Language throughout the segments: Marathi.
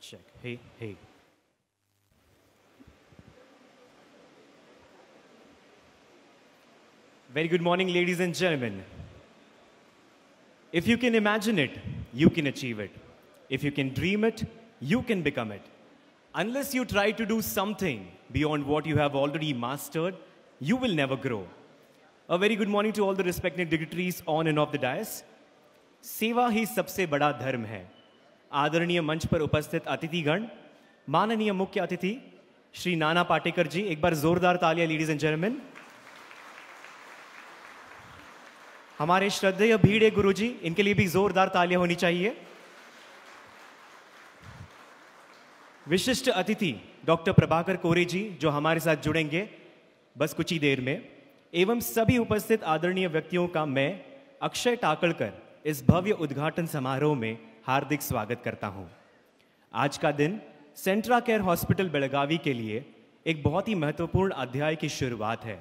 Check. Hey, hey. Very good morning, ladies and gentlemen. If you can imagine it, you can achieve it. If you can dream it, you can become it. Unless you try to do something beyond what you have already mastered, you will never grow. A very good morning to all the respected dignitaries on and off the dais. सेवा ही सबसे बड़ा धर्म है. आदरणीय मंच पर उपस्थित अतिथिगण, माननीय मुख्य अतिथि श्री नाना पाटेकर जी, एक बार जोरदार तालियां लेडीज एंड जेंटलमैन. हमारे श्रद्धेय भीड़े गुरुजी, इनके लिए भी जोरदार तालियां होनी चाहिए. विशिष्ट अतिथि डॉक्टर प्रभाकर कोरे जी, जो हमारे साथ जुड़ेंगे बस कुछ ही देर में, एवं सभी उपस्थित आदरणीय व्यक्तियों का मैं अक्षय टाकड़कर इस भव्य उद्घाटन समारोह में हार्दिक स्वागत करता हूं. आज का दिन सेंट्रा केयर हॉस्पिटल बेलगावी के लिए एक बहुत ही महत्वपूर्ण अध्याय की शुरुआत है.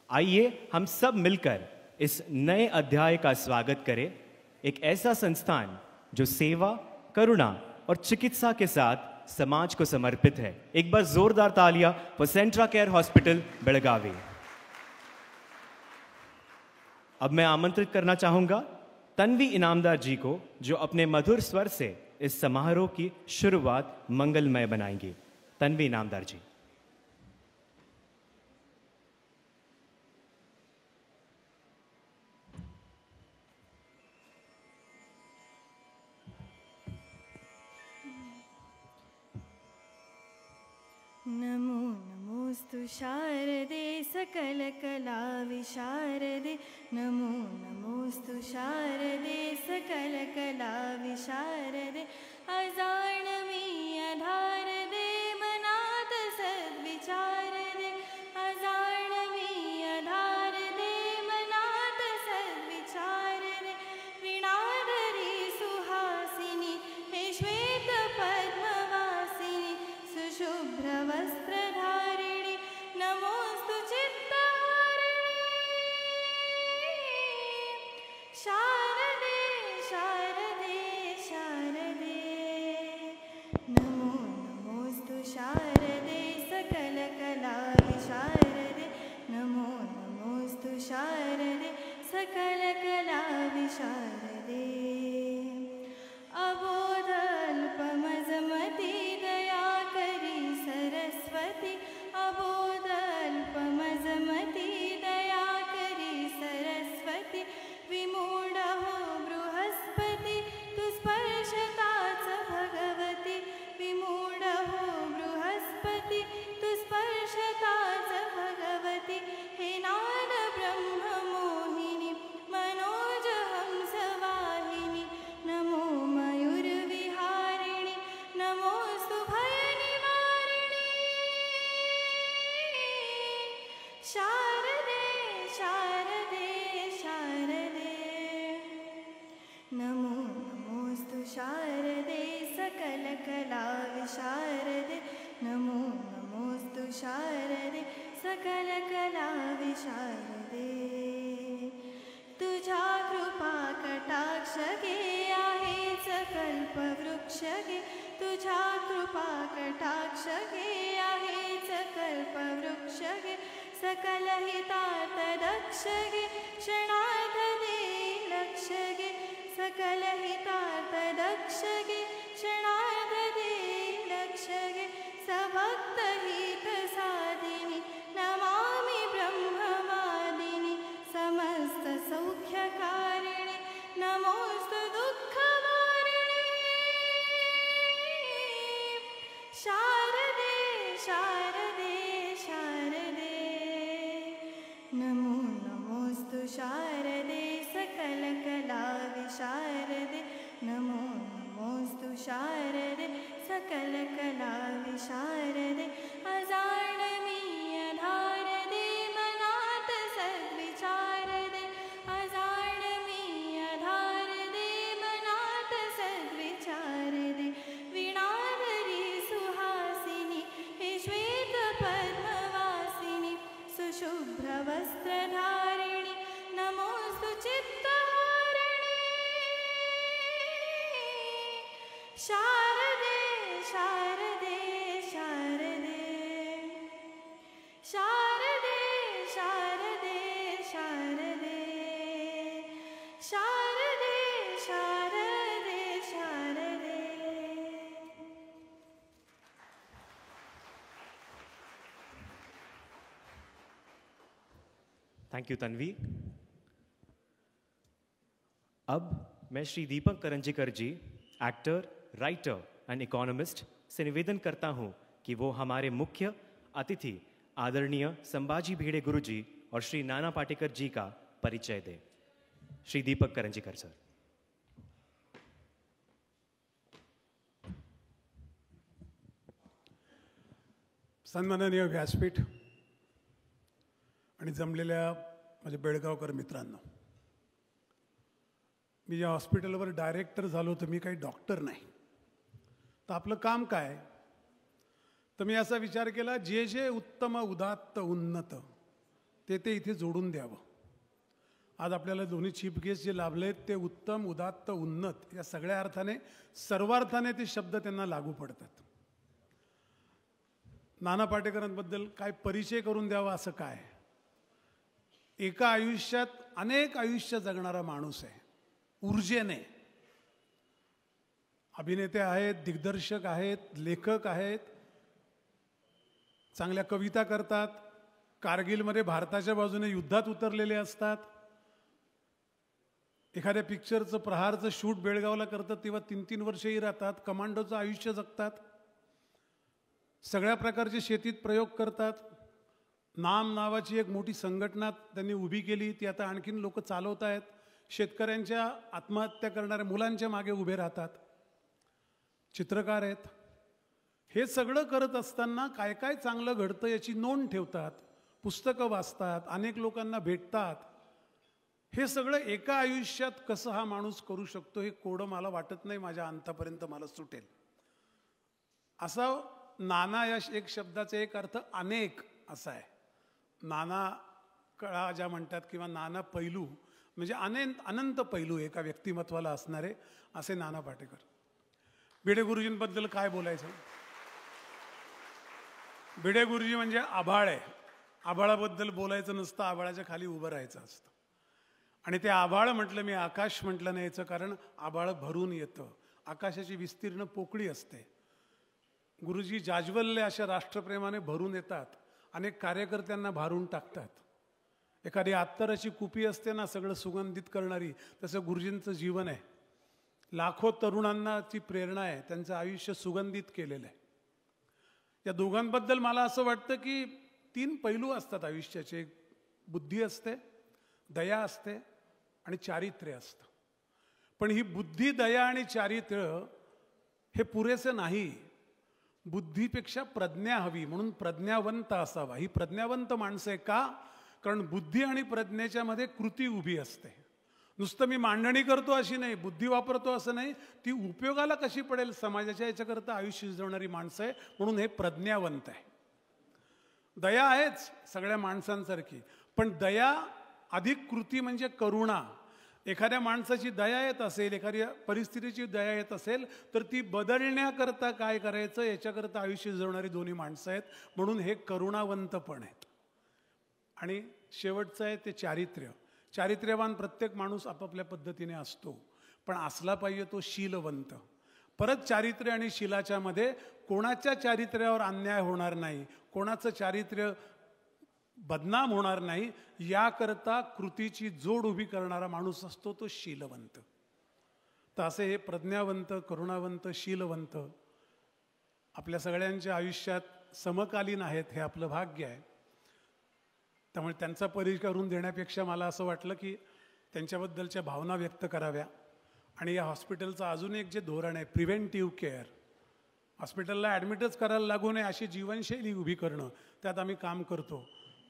आइए हम सब मिलकर इस नए अध्याय का स्वागत करें. एक ऐसा संस्थान जो सेवा, करुणा और चिकित्सा के साथ समाज को समर्पित है. एक बार जोरदार तालियां फॉर सेंट्रा केयर हॉस्पिटल बेलगावी. अब मैं आमंत्रित करना चाहूंगा तन्वी इनामदार जी को, जो अपने मधुर स्वर से इस समारोह की शुरुआत मंगलमय बनाएंगी. तन्वी इनामदार जी. नमो नमोस्तु शारदे सकल कला विशारदे. नमो नमोस्तु शारदे सकल कला विशारदे. अजाणवी आधार दे मनात सद्विचार दे. अजाणवी आधार दे मनात सद्विचार दे. वीणाधरी सुहासिनी हे श्वेत पद्मवासिनी सुशुभ्र वस्त्रधारिणी. नमोस्तु चित्तहारिणी शारदे शारदे शारदे. नमो नमोस्तु शारदे सकल कला विशारदे. नमो नमोस्तु शारदे सकल कला विशारदे. अबोध अल्पमजमति दया करी सरस्वती. अबोध अल्पमजमति दया करी सरस्वती. विमूढ हो बृहस्पती तु स्पर्शताच भगवती. विमूढ हो बृहस्पती तु स्पर्शताच भगवती. हे नाद ब्रह्म मोहिनी मनोज हंस वाहिनी. नमो मयूरविहारिणी नमोस्तु भय निवारिणी शारदे शारदे शारदे. नमो नमोस्तु शारदे सकल कला विशारदे. नमो नमोस्तु शारदे सकल कला विशारदे. तुझा कृपा कटाक्ष गे आहेच कल्पवृक्ष गे. तुझा कृपा कटाक्ष गे आहेच कल्पवृक्ष गे. सकल हितात दक्ष गे क्षणार्ध दे लक्ष गे. सकल हितात दक्ष गे क्षणार्ध दे लक्ष गे. सभक्त हित साधिनी नमामि ब्रह्मवादिनी. समस्त सौख्यकारिणी नमोस्तु दुःखवारिणी शारदे शारदे शारदे. नमो नमोस्तु शारदे सकल कला विशारदे. नमो नमोस्तु शारदे सकल कला विशारदे. अजाणवी आधार दे मनात सद्विचार दे. अजाणवी आधार दे मनात सद्विचार दे. वीणाधरी सुहासिनी हे श्वेत पद्मवासिनी सुशुभ्र वस्त्रधारिणी. नमोस्तु चित्तहारिणी शारदे थैंक यू तन्वी। अब मैं श्री दीपक करंजीकर जी, एक्टर, राइटर एंड इकोनॉमिस्ट, से निवेदन करता हूं कि वो हमारे मुख्य अतिथि आदरणीय संभाजी भिड़े गुरु जी और श्री नाना पाटेकर जी का परिचय दें। श्री दीपक करंजीकर सर। सन्माननीय व्यासपीठ आणि जमलेल्या माझ्या बेळगावकर मित्रांनो, मी या हॉस्पिटलवर डायरेक्टर झालो तर मी काही डॉक्टर नाही, तर आपलं काम काय? तर मी असा विचार केला, जे जे उत्तम उदात्त उन्नत ते इथे जोडून द्यावं. आज आपल्याला दोन्ही चीफ गेस्ट जे लाभलेत ते उत्तम उदात्त उन्नत या सगळ्या अर्थाने सर्वार्थाने ते शब्द त्यांना लागू पडतात. नाना पाटेकरांबद्दल काय परिचय करून द्यावा असं काय? एका आयुष्यात अनेक आयुष्य जगणारा माणूस आहे, ऊर्जेने. अभिनेते आहेत, दिग्दर्शक आहेत, लेखक आहेत, चांगल्या कविता करतात, कारगिलमध्ये भारताच्या बाजूने युद्धात उतरलेले असतात. एखाद्या पिक्चरचं प्रहारचं शूट बेळगावला करतात तेव्हा 3-3 वर्षही राहतात, कमांडोचं आयुष्य जगतात, सगळ्या प्रकारचे शेतीत प्रयोग करतात. नाम नावाची एक मोठी संघटना त्यांनी उभी केली, ती आता आणखीन लोक चालवत आहेत. शेतकऱ्यांच्या आत्महत्या करणाऱ्या मुलांच्या मागे उभे राहतात. चित्रकार आहेत. हे सगळं करत असताना काय काय चांगलं घडतं याची नोंद ठेवतात, पुस्तकं वाचतात, अनेक लोकांना भेटतात. हे सगळं एका आयुष्यात कसं हा माणूस करू शकतो हे कोडं मला वाटत नाही माझ्या अंतापर्यंत मला सुटेल. असा नाना या एक शब्दाचा एक अर्थ अनेक असा आहे. नाना कळा ज्या म्हणतात किंवा नाना पैलू म्हणजे अनंत पैलू एका व्यक्तिमत्वाला असणारे असे नाना पाटेकर. भिडे गुरुजींबद्दल काय बोलायचं? भिडे गुरुजी म्हणजे आभाळ आहे. आभाळाबद्दल बोलायचं नसतं, आभाळाच्या खाली उभं राहायचं असतं. आणि ते आभाळ म्हटलं, मी आकाश म्हटलं नाही याचं कारण आभाळ भरून येतं. आकाशाची विस्तीर्ण पोकळी असते. गुरुजी जाज्वल्य अशा राष्ट्रप्रेमाने भरून येतात, अनेक कार्यकर्त्यांना भारून टाकतात. एखादी अत्तराची कुपी असते ना सगळं सुगंधित करणारी, तसं गुरुजींचं जीवन आहे. लाखो तरुणांना ती प्रेरणा आहे, त्यांचं आयुष्य सुगंधित केलेलं आहे. या दोघांबद्दल मला असं वाटतं की 3 पैलू असतात आयुष्याचे. एक बुद्धी असते, दया असते आणि चारित्र्य असतं. पण ही बुद्धी, दया आणि चारित्र्य हे पुरेसे नाही. बुद्धीपेक्षा प्रज्ञा हवी, म्हणून प्रज्ञावंत असावा. ही प्रज्ञावंत माणसं आहे का? कारण बुद्धी आणि प्रज्ञेच्या मध्ये कृती उभी असते. नुसतं मी मांडणी करतो अशी नाही, बुद्धी वापरतो असं नाही, ती उपयोगाला कशी पडेल समाजाच्या याच्याकरता आयुष्य शिजवणारी माणसं आहे, म्हणून हे प्रज्ञावंत आहे. दया आहेच सगळ्या माणसांसारखी, पण दया अधिक कृती म्हणजे करुणा. एखाद्या माणसाची दया येत असेल, एखाद्या परिस्थितीची दया येत असेल तर ती बदलण्याकरता काय करायचं याच्याकरता आयुष्य जगणारी दोन्ही माणसं आहेत, म्हणून हे करुणावंत पण आहेत. आणि शेवटचं आहे ते चारित्र्य. चारित्र्यवान प्रत्येक माणूस आपापल्या पद्धतीने असतो, पण असला पाहिजे तो शीलवंत. परत चारित्र्य आणि शीलाच्या मध्ये कोणाच्या चारित्र्यावर अन्याय होणार नाही, कोणाचं चारित्र्य बदनाम होणार नाही, याकरता कृतीची जोड उभी करणारा माणूस असतो तो शीलवंत. तर असे हे प्रज्ञावंत, करुणावंत, शीलवंत आपल्या सगळ्यांच्या आयुष्यात समकालीन आहेत, हे आपलं भाग्य आहे. त्यामुळे त्यांचा परिचय करून देण्यापेक्षा मला असं वाटलं की त्यांच्याबद्दलच्या भावना व्यक्त कराव्या. आणि या हॉस्पिटलचं अजून एक जे धोरण आहे प्रिव्हेंटिव्ह केअर, हॉस्पिटलला ॲडमिटच करायला लागू नये अशी जीवनशैली उभी करणं, त्यात आम्ही काम करतो.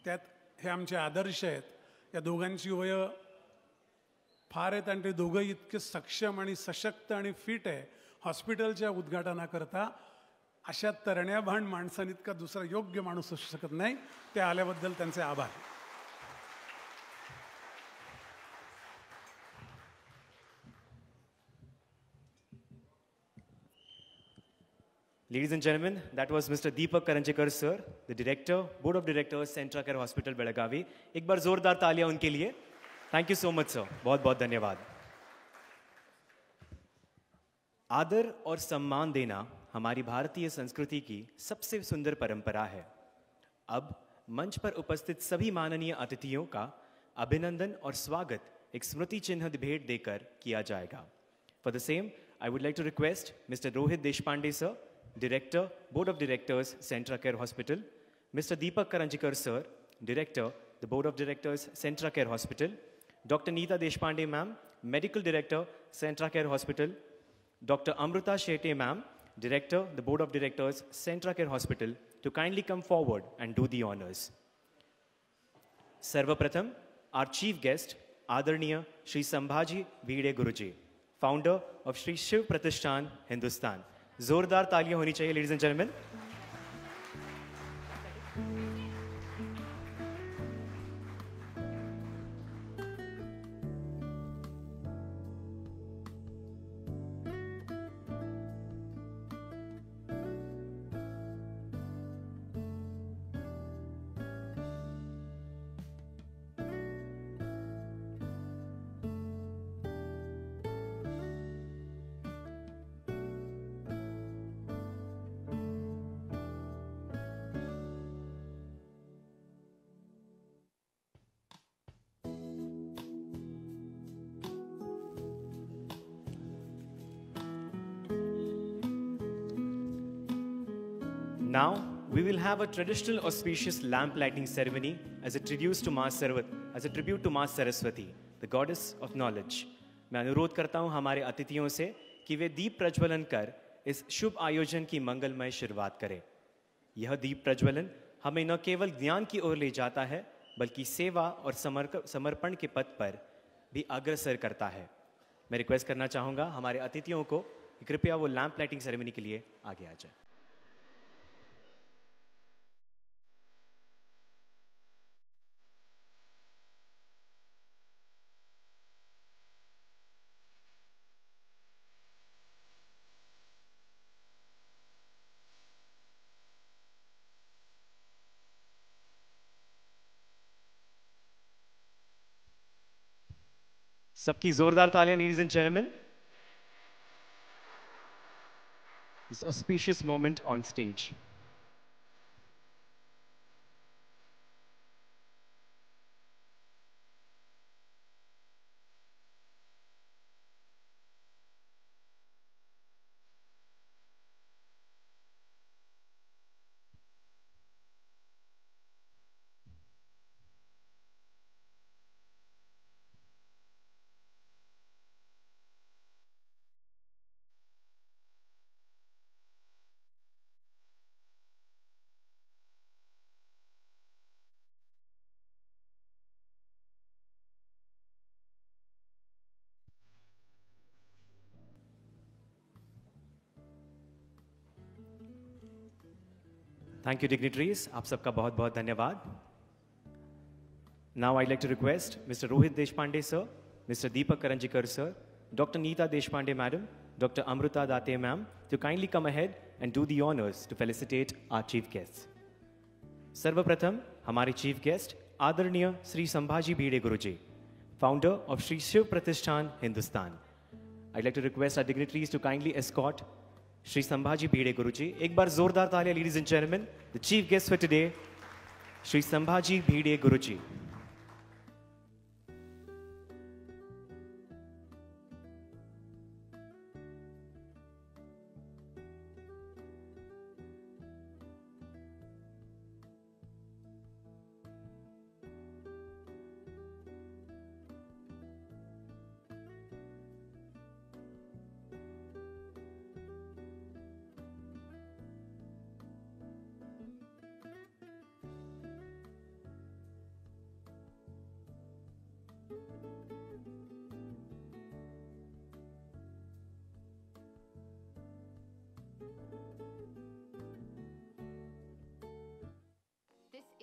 त्यात हे आमचे आदर्श आहेत. या दोघांची वयं फार आहेत आणि ते दोघं इतके सक्षम आणि सशक्त आणि फिट आहे. हॉस्पिटलच्या उद्घाटनाकरता अशा तरण्याभान माणसांइतका दुसरा योग्य माणूस असू शकत नाही. ते आल्याबद्दल त्यांचे आभार. Ladies and gentlemen, that was Mr. Deepak Karanjekar sir, the director, board of directors, Centra Care Hospital, Belagavi. एक बार जोरदार तालियां उनके लिए. Thank you so much sir. बहुत बहुत धन्यवाद. आदर और सम्मान देना हमारी भारतीय संस्कृति की सबसे सुंदर परंपरा है. अब मंच पर उपस्थित सभी माननीय अतिथियों का अभिनंदन और स्वागत एक स्मृति चिन्ह भेंट देकर किया जाएगा. For the same, I would like to request Mr. Rohit Deshpande sir, Director, Board of Directors, Centra Care Hospital, Mr. Deepak Karanjikar sir, Director, the Board of Directors, Centra Care Hospital, Dr. Neeta Deshpande ma'am, Medical Director, Centra Care Hospital, Dr. Amruta Shetty ma'am, Director, the Board of Directors, Centra Care Hospital, to kindly come forward and do the honors. Sarvapratham, our chief guest, Adarniya Shri Sambhaji Bhide Guruji, founder of Shri Shiv Pratishthan, Hindustan. जोरदार तालियां होनी चाहिए, ladies and gentlemen. Now, we will have a traditional auspicious lamp lighting ceremony as a tribute to Maa Saraswati, the goddess of knowledge. मैं अनुरोध करता हूं हमारे अतिथियों से कि वे दीप प्रज्वलन कर इस शुभ आयोजन की मंगलमय शुरुआत करें. यह दीप प्रज्वलन हमें न केवल ज्ञान की ओर ले जाता है, बल्कि सेवा और समर्पण के पथ पर भी अग्रसर करता है. मैं रिक्वेस्ट करना चाहूँगा हमारे अतिथियों को कि कृपया वो लैंप लाइटिंग सेरेमनी के लिए आगे आ जाए. सबकी जोरदार तालियां, ladies and gentlemen. This auspicious moment on stage. Thank you, dignitaries. आप सबका बहुत बहुत धन्यवाद. Now I'd like to request Mr. Rohit Deshpande sir, Mr. Deepak Karanjikar sir, Dr. Neeta Deshpande madam, Dr. Amruta Date ma'am to kindly come ahead and do the honors to felicitate our chief guests. सर्वप्रथम हमारे chief guest आदरणीय श्री संभाजी भिड़े गुरुजी, founder of Shri Shiv Pratishthan, Hindustan. I'd like to request our dignitaries to kindly escort Shri Sambhaji Bhide Guruji. एक बार जोरदार तालियां, ladies and gentlemen. The chief guest for today, Shri Sambhaji Bhide Guruji.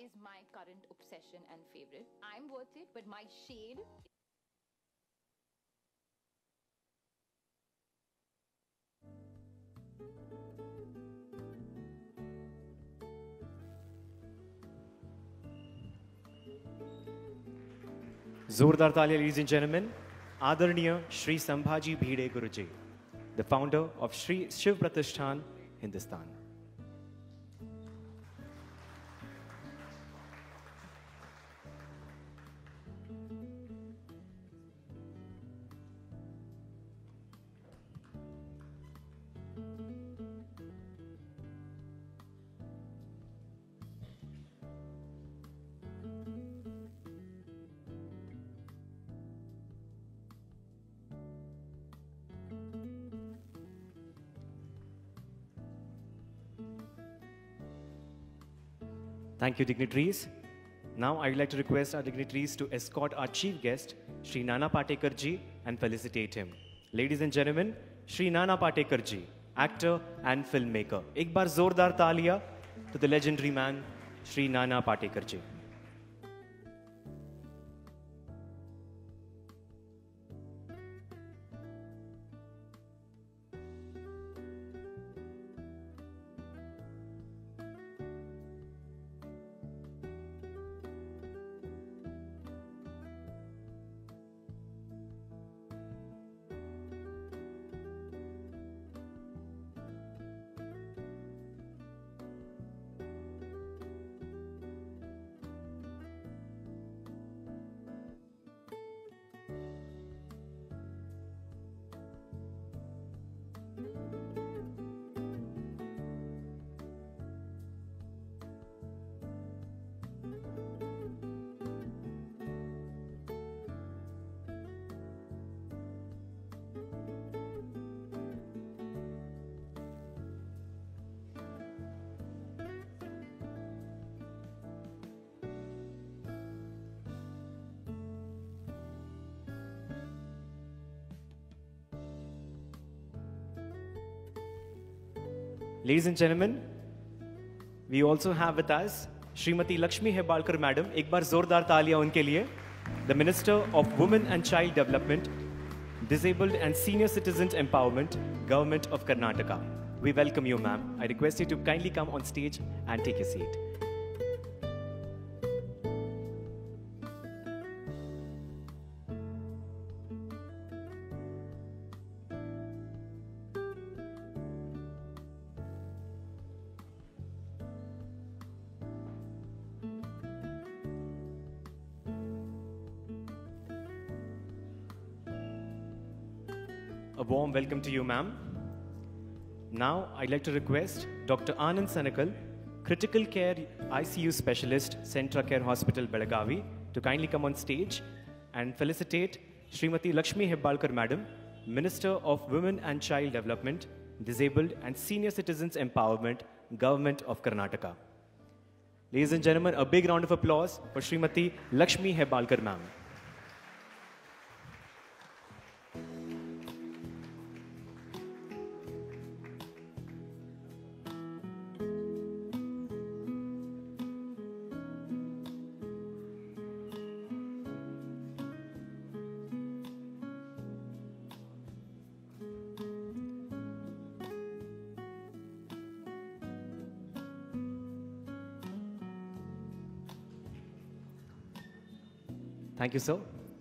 Is my current obsession and favorite. I'm worth it, but my shade. जोरदार तालियां, ladies and gentlemen. आदरणीय श्री संभाजी भिड़े गुरुजी, the founder of Shri Shiv Pratishthan, Hindustan. Thank you, dignitaries. Now, I'd like to request our dignitaries to escort our chief guest, Shri Nana Patekar ji, and felicitate him. Ladies and gentlemen, Shri Nana Patekar ji, actor and filmmaker. एक बार जोरदार तालियां to the legendary man, Shri Nana Patekar ji. Ladies and gentlemen, we also have with us Srimati Lakshmi Hebbalkar Madam. एक बार जोरदार तालियां उनके लिए. The Minister of Women and Child Development, Disabled and Senior Citizens Empowerment, Government of Karnataka. We welcome you, ma'am. I request you to kindly come on stage and take a seat. A warm welcome to you, ma'am. Now, I'd like to request Dr. Anand Sanakal, Critical Care ICU Specialist, Centra Care Hospital, Belagavi, to kindly come on stage and felicitate Srimati Lakshmi Hebbalkar Madam, Minister of Women and Child Development, Disabled and Senior Citizens Empowerment, Government of Karnataka. Ladies and gentlemen, a big round of applause for Srimati Lakshmi Hebbalkar ma'am. Thank you, sir.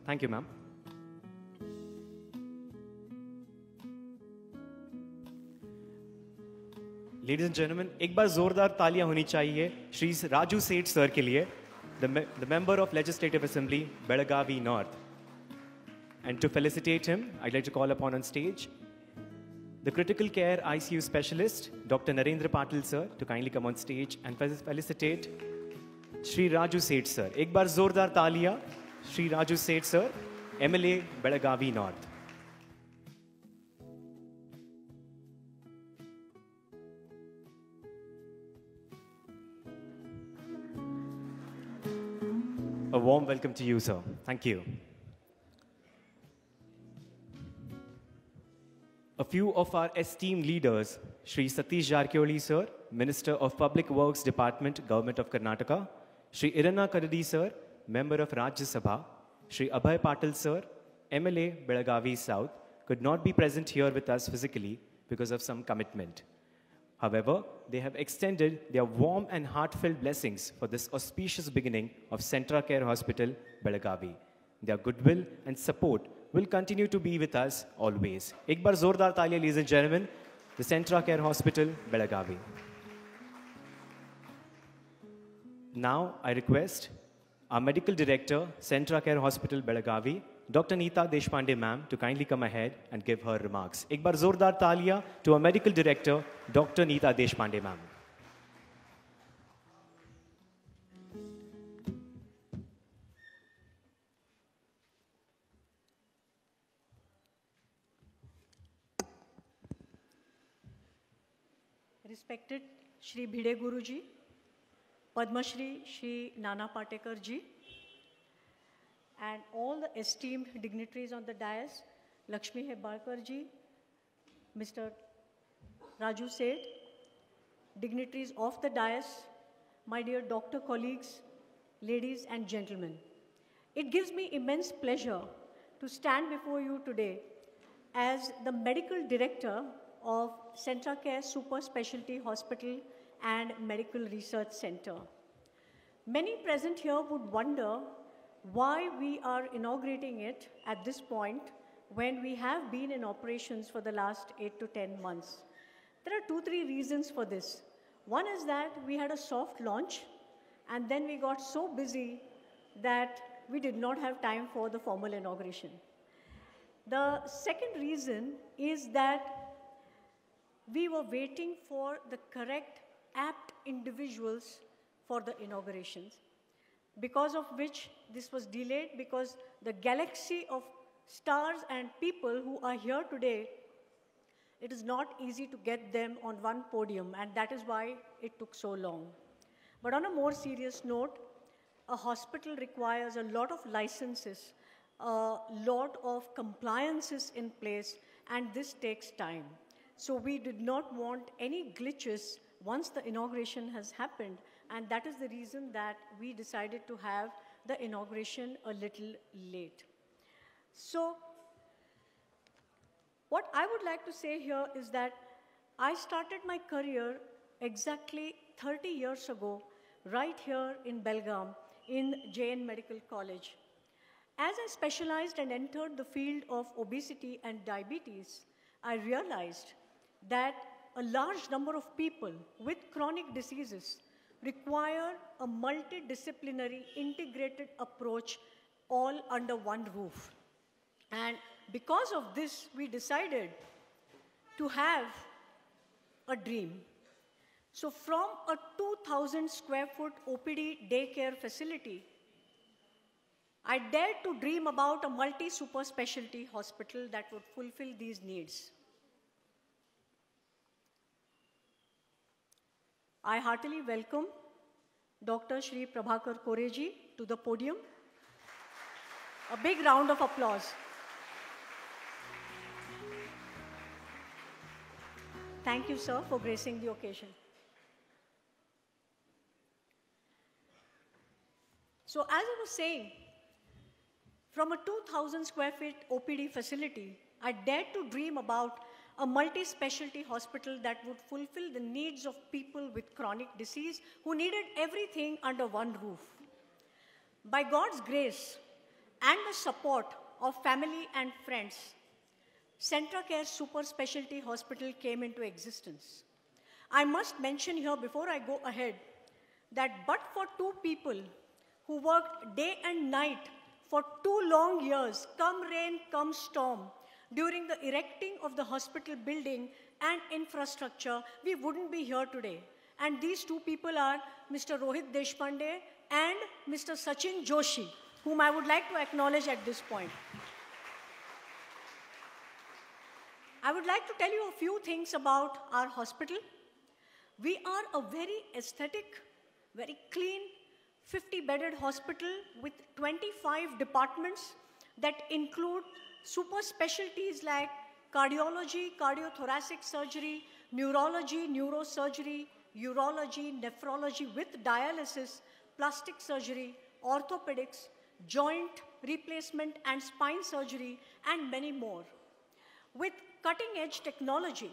Thank you, ma'am. Ladies and gentlemen, एक बार जोरदार तालियां होनी चाहिए श्री राजू सेठ सर के लिए, the member of Legislative Assembly, Belagavi North. And to felicitate him, I'd like to call upon on stage the Critical Care ICU Specialist, Dr. Narendra Patil sir, to kindly come on stage and felicitate Shri Raju Seth sir. एक बार जोरदार तालियां Shri Raju Seth sir, MLA, Belagavi North. A warm welcome to you, sir. Thank you. A few of our esteemed leaders, Shri Satish Jarkioli sir, Minister of Public Works Department, Government of Karnataka, Shri Irana Kadadi sir, Member of Rajya Sabha, Shri Abhay Patil sir, MLA, Belagavi South, could not be present here with us physically because of some commitment. However, they have extended their warm and heartfelt blessings for this auspicious beginning of Centra Care Hospital, Belagavi. Their goodwill and support will continue to be with us always. Ek bar zordar taaliyan, ladies and gentlemen, the Centra Care Hospital, Belagavi. Now, I request our Medical Director, Centra Care Hospital, Belagavi, Dr. Neeta Deshpande ma'am, to kindly come ahead and give her remarks. Ek bar zordar taaliyan to our Medical Director, Dr. Neeta Deshpande ma'am. respected Shri Bhide Guruji, Padma Shri Shri Nana Patekar ji, and all the esteemed dignitaries on the dais, Lakshmi Hebbarkar ji, Mr. Raju Seth, dignitaries of the dais, my dear doctor colleagues, ladies and gentlemen. It gives me immense pleasure to stand before you today as the medical director of Centracare Super Specialty Hospital and Medical Research Center. Many present here would wonder why we are inaugurating it at this point when we have been in operations for the last 8 to 10 months. There are 2-3 reasons for this. One is that we had a soft launch and then we got so busy that we did not have time for the formal inauguration. The second reason is that we were waiting for the correct, apt individuals for the inaugurations, because of which this was delayed, because the galaxy of stars and people who are here today, it is not easy to get them on one podium, and that is why it took so long. But on a more serious note, a hospital requires a lot of licenses, a lot of compliances in place, and this takes time. So we did not want any glitches once the inauguration has happened, and that is the reason that we decided to have the inauguration a little late. So what I would like to say here is that I started my career exactly 30 years ago, right here in Belgaum, in JN Medical College. As I specialized and entered the field of obesity and diabetes, I realized that a large number of people with chronic diseases require a multidisciplinary, integrated approach all under one roof. And because of this, we decided to have a dream. So from a 2,000 square foot OPD daycare facility, I dared to dream about a multi-super specialty hospital that would fulfill these needs. I heartily welcome Dr. Shri Prabhakar Koreji to the podium. A big round of applause. Thank you, sir, for gracing the occasion. So as I was saying, from a 2,000 square feet OPD facility, I dared to dream about a multi-specialty hospital that would fulfill the needs of people with chronic disease who needed everything under one roof. By God's grace and the support of family and friends, Centracare Super Specialty Hospital came into existence. I must mention here before I go ahead that but for 2 people who worked day and night for 2 long years, come rain, come storm, during the erecting of the hospital building and infrastructure, we wouldn't be here today. And these 2 people are Mr. Rohit Deshpande and Mr. Sachin Joshi, whom I would like to acknowledge at this point. I would like to tell you a few things about our hospital. We are a very aesthetic, very clean, 50-bedded hospital with 25 departments that include super specialties like cardiology, cardiothoracic surgery, neurology, neurosurgery, urology, nephrology with dialysis, plastic surgery, orthopedics, joint replacement and spine surgery, and many more. With cutting-edge technology,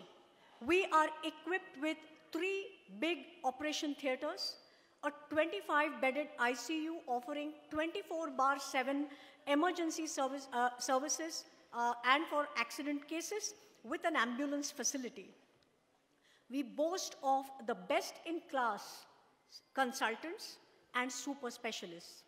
we are equipped with 3 big operation theaters, a 25-bedded ICU offering 24/7 emergency services and for accident cases with an ambulance facility. We boast of the best-in-class consultants and super specialists.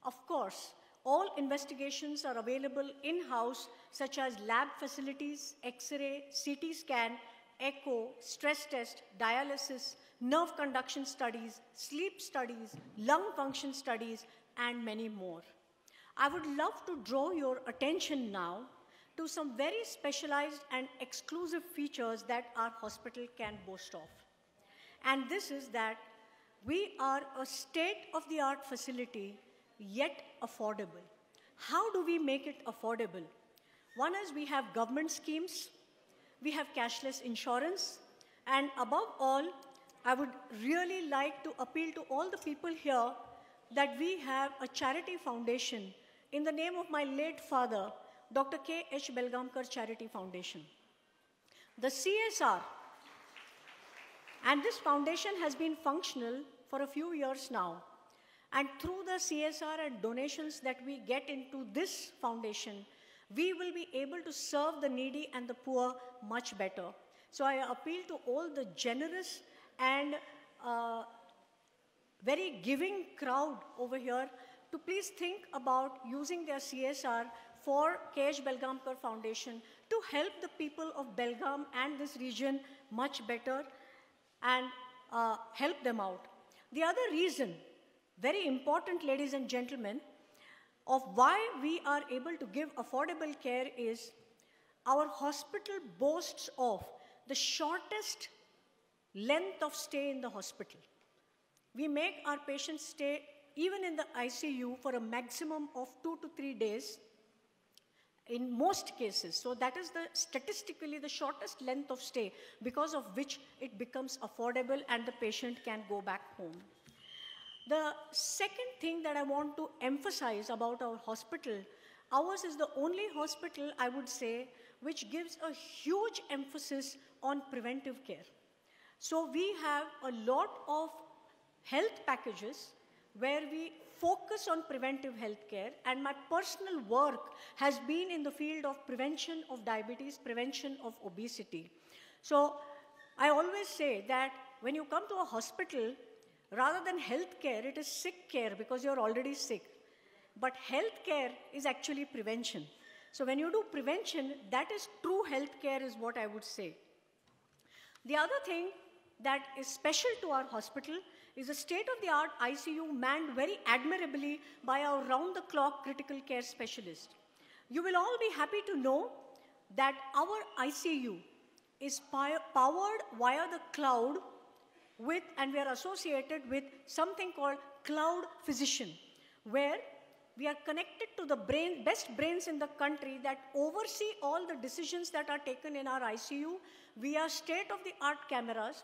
Of course, all investigations are available in-house, such as lab facilities, X-ray, CT scan, echo, stress test, dialysis, nerve conduction studies, sleep studies, lung function studies, and many more. I would love to draw your attention now to some very specialized and exclusive features that our hospital can boast of. And this is that we are a state-of-the-art facility, yet affordable. How do we make it affordable? One is we have government schemes, we have cashless insurance, and above all, I would really like to appeal to all the people here that we have a charity foundation in the name of my late father, Dr. K. H. Belgamkar Charity Foundation. The CSR, and this foundation has been functional for a few years now. And through the CSR and donations that we get into this foundation, we will be able to serve the needy and the poor much better. So I appeal to all the generous and very giving crowd over here to please think about using their CSR for K.H. Belgamkar Foundation to help the people of Belgaum and this region much better and help them out. The other reason, very important, ladies and gentlemen, of why we are able to give affordable care is our hospital boasts of the shortest length of stay in the hospital. We make our patients stay even in the ICU for a maximum of 2 to 3 days in most cases. So that is statistically the shortest length of stay, because of which it becomes affordable and the patient can go back home. The second thing that I want to emphasize about our hospital, ours is the only hospital, I would say, which gives a huge emphasis on preventive care. So we have a lot of health packages where we focus on preventive health care, and my personal work has been in the field of prevention of diabetes, prevention of obesity. So I always say that when you come to a hospital, rather than health care, it is sick care because you're already sick. But health care is actually prevention. So when you do prevention, that is true health care is what I would say. The other thing that is special to our hospital is a state-of-the-art ICU manned very admirably by our round-the-clock critical care specialist. You will all be happy to know that our ICU is powered via the cloud with, and we are associated with something called Cloud Physician, where we are connected to the best brains in the country that oversee all the decisions that are taken in our ICU via state-of-the-art cameras,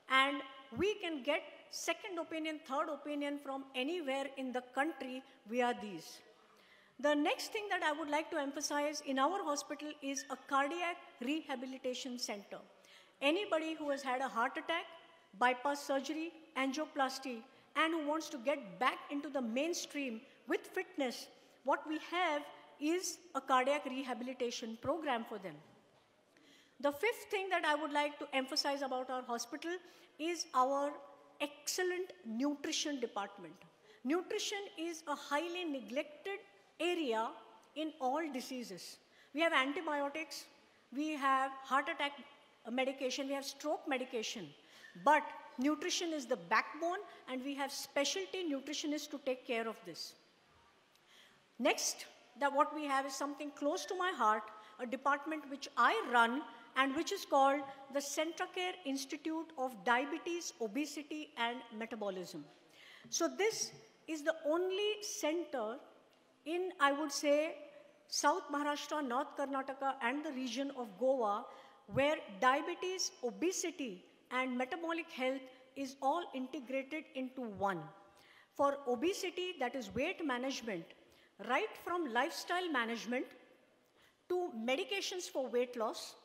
and we can get second opinion, third opinion from anywhere in the country via these. The next thing that I would like to emphasize in our hospital is a cardiac rehabilitation center. Anybody who has had a heart attack, bypass surgery, angioplasty, and who wants to get back into the mainstream with fitness, what we have is a cardiac rehabilitation program for them. The fifth thing that I would like to emphasize about our hospital is our excellent nutrition department. Nutrition is a highly neglected area in all diseases. We have antibiotics, we have heart attack medication, we have stroke medication, but nutrition is the backbone, and we have specialty nutritionists to take care of this. Next, what we have is something close to my heart, a department which I run and which is called the Centracare Institute of Diabetes, Obesity and Metabolism. So this is the only center in, I would say, South Maharashtra, North Karnataka and the region of Goa, where diabetes, obesity and metabolic health is all integrated into one. For obesity, that is weight management, right from lifestyle management to medications for weight loss,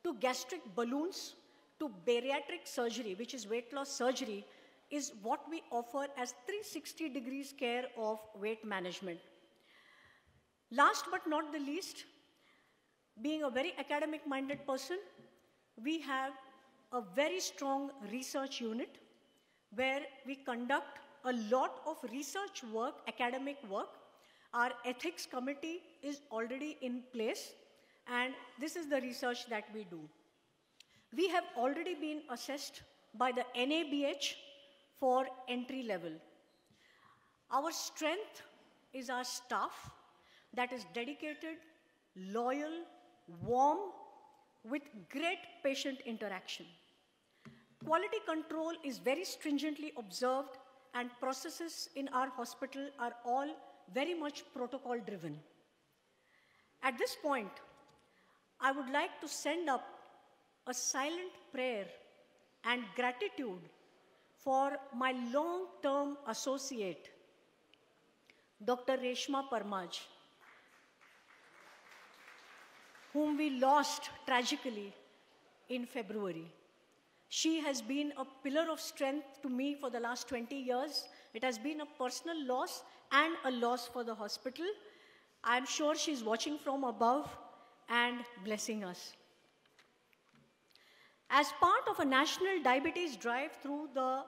to gastric balloons, to bariatric surgery, which is weight loss surgery, is what we offer as 360 degrees care of weight management. Last but not the least, being a very academic-minded person, we have a very strong research unit where we conduct a lot of research work, academic work. Our ethics committee is already in place, and this is the research that we do. We have already been assessed by the NABH for entry level. Our strength is our staff that is dedicated, loyal, warm, with great patient interaction. quality control is very stringently observed, and processes in our hospital are all very much protocol driven. At this point, I would like to send up a silent prayer and gratitude for my long-term associate, Dr. Reshma Parmaj, whom we lost tragically in February. She has been a pillar of strength to me for the last 20 years. It has been a personal loss and a loss for the hospital. I'm sure she's watching from above and blessing us. As part of a national diabetes drive through the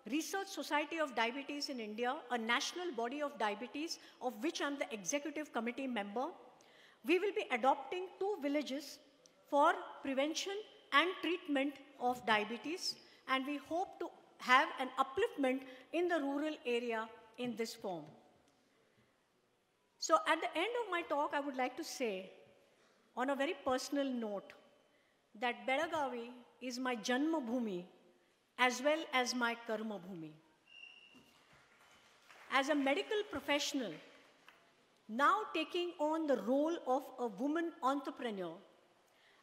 Research Society of Diabetes in India, a national body of diabetes of which I'm the executive committee member, we will be adopting 2 villages for prevention and treatment of diabetes, and we hope to have an upliftment in the rural area in this form. So at the end of my talk, I would like to say, on a very personal note, that Belagavi is my Janma Bhumi as well as my Karma Bhumi. As a medical professional, now taking on the role of a woman entrepreneur,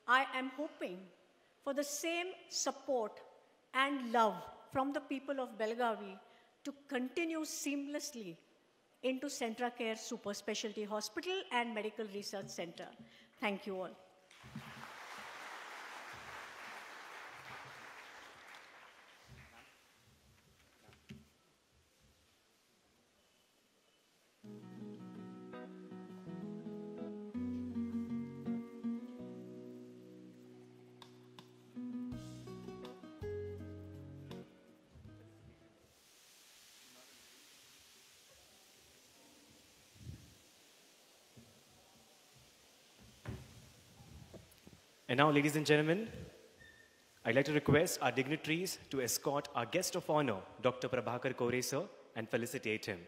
I am hoping for the same support and love from the people of Belagavi to continue seamlessly into Centracare Super Specialty Hospital and Medical Research Center. Thank you all. And now, ladies and gentlemen, I'd like to request our dignitaries to escort our guest of honor, Dr. Prabhakar Kore sir, and felicitate him.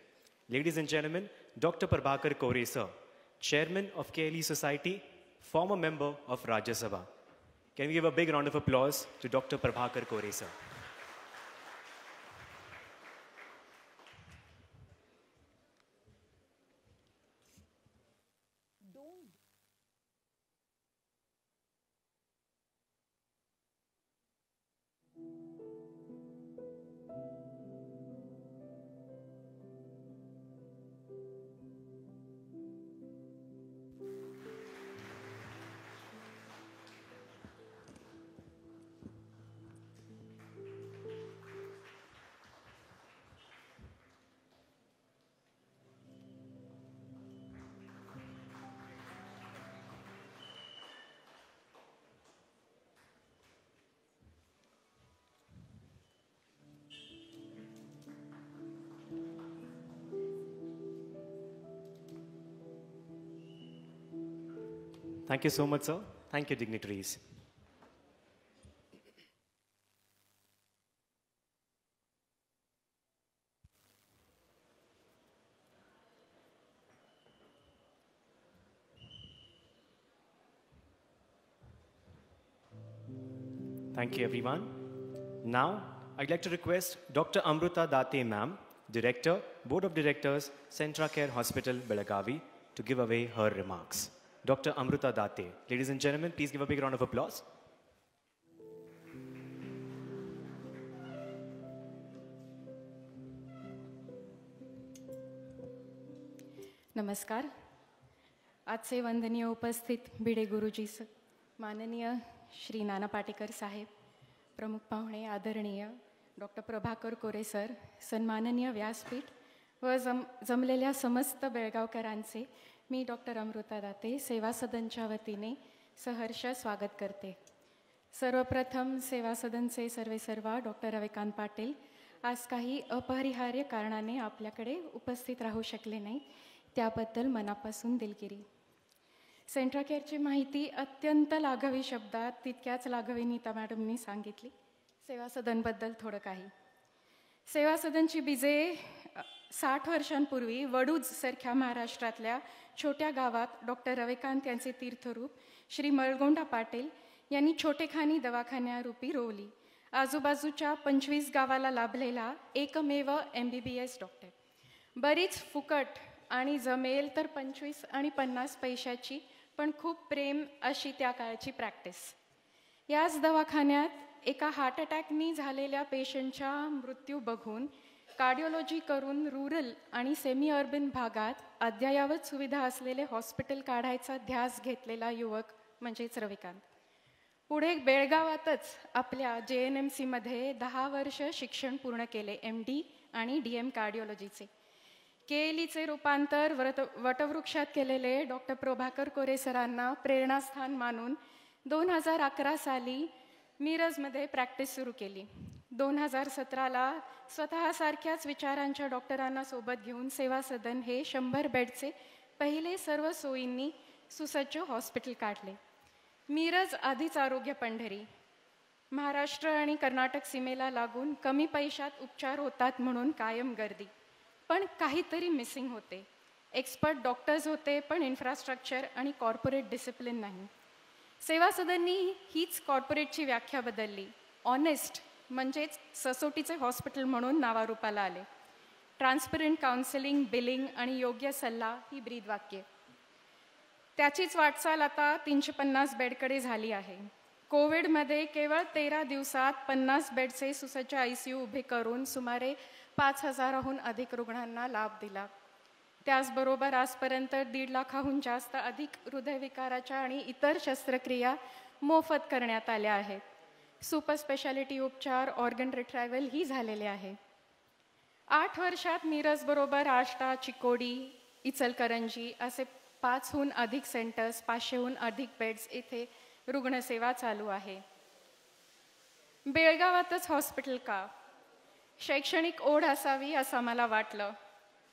Ladies and gentlemen, Dr. Prabhakar Kore sir, Chairman of KLE Society, former member of Rajya Sabha. Can we give a big round of applause to Dr. Prabhakar Kore sir? Thank you so much, sir. Thank you, dignitaries. Thank you, everyone. Now, I'd like to request Dr. Amruta Date, ma'am, Director, Board of Directors, Centracare Hospital, Belagavi, to give away her remarks. Dr. Amruta Date. Ladies and gentlemen, please give a big round of applause. नमस्कार. आजचे वंदनीय उपस्थित भिडे गुरुजी, माननीय श्री नाना पाटेकर साहेब, प्रमुख पाहुणे आदरणीय डॉक्टर प्रभाकर कोरे सर, सन्माननीय व्यासपीठ व जमलेल्या समस्त बेळगावकरांचे मी डॉक्टर अमृता दाते सेवा सदनच्या वतीने सहर्ष स्वागत करते. सर्वप्रथम सेवा सदनचे सर्वेसर्वा डॉक्टर रविकांत पाटील आज काही अपरिहार्य कारणाने आपल्याकडे उपस्थित राहू शकले नाही, त्याबद्दल मनापासून दिलगिरी. सेंट्राकेअरची माहिती अत्यंत लाघवी शब्दात तितक्याच लाघवी नीता मॅडमनी सांगितली. सेवा सदनबद्दल थोडं काही. सेवा सदनची बीजे 60 वर्षांपूर्वी वडूज सारख्या महाराष्ट्रातल्या छोट्या गावात डॉक्टर रविकांत यांचे तीर्थरूप श्री मळगोंडा पाटील यांनी छोटेखानी दवाखान्यारूपी रोवली. आजूबाजूच्या 25 गावाला लाभलेला एकमेव MBBS डॉक्टर. बरीच फुकट आणि जमेल तर 25 आणि 50 पैशाची पण खूप प्रेम अशी त्या काळची प्रॅक्टिस. याच दवाखान्यात एका हार्ट अटॅकनी झालेल्या पेशंटच्या मृत्यू बघून कार्डिओलॉजी करून रूरल आणि सेमी अर्बन भागात अद्ययावत सुविधा असलेले हॉस्पिटल काढायचा ध्यास घेतलेला युवक म्हणजेच रविकांत. पुढे बेळगावातच आपल्या JNMCमध्ये 10 वर्ष शिक्षण पूर्ण केले MD आणि DM कार्डिओलॉजीचे. KLEचे रूपांतर वटवृक्षात केलेले डॉक्टर प्रभाकर कोरे सरांना प्रेरणास्थान मानून 2011 साली मिरजमध्ये प्रॅक्टिस सुरू केली. 2017ला स्वतःसारख्याच विचारांच्या डॉक्टरांना सोबत घेऊन सेवा सदन हे 100 बेडचे पहिले सर्व सोयींनी सुसज्ज हॉस्पिटल काढले. मिरज आधीच आरोग्य पंढरी, महाराष्ट्र आणि कर्नाटक सीमेला लागून कमी पैशात उपचार होतात म्हणून कायम गर्दी. पण काहीतरी मिसिंग होते. एक्सपर्ट डॉक्टर्स होते पण इन्फ्रास्ट्रक्चर आणि कॉर्पोरेट डिसिप्लिन नाही. सेवा सदननी हीच कॉर्पोरेटची व्याख्या बदलली. ऑनेस्ट म्हणजेच ससोटीचे हॉस्पिटल म्हणून नावारूपाला आले. ट्रान्सपरंट काउन्सिलिंग, बिलिंग आणि योग्य सल्ला ही ब्रीदवाक्ये. त्याचीच वाटचाल आता 350 बेडकडे झाली आहे. कोविडमध्ये केवळ 13 दिवसात 50 बेडचे सुसज्ज ICU उभे करून सुमारे 5,000हून अधिक रुग्णांना लाभ दिला. त्याचबरोबर आजपर्यंत 1.5 लाखाहून जास्त अधिक हृदयविकाराच्या आणि इतर शस्त्रक्रिया मोफत करण्यात आल्या आहेत. सुपर स्पेशालिटी उपचार, ऑर्गन रिट्रायव्हल ही झालेले आहे. 8 वर्षात मिरजबरोबर आष्टा, चिकोडी, इचलकरंजी असे 5हून अधिक सेंटर्स, 500हून अधिक बेड्स इथे रुग्णसेवा चालू आहे. बेळगावातच हॉस्पिटल का? शैक्षणिक ओढ असावी असं मला वाटलं,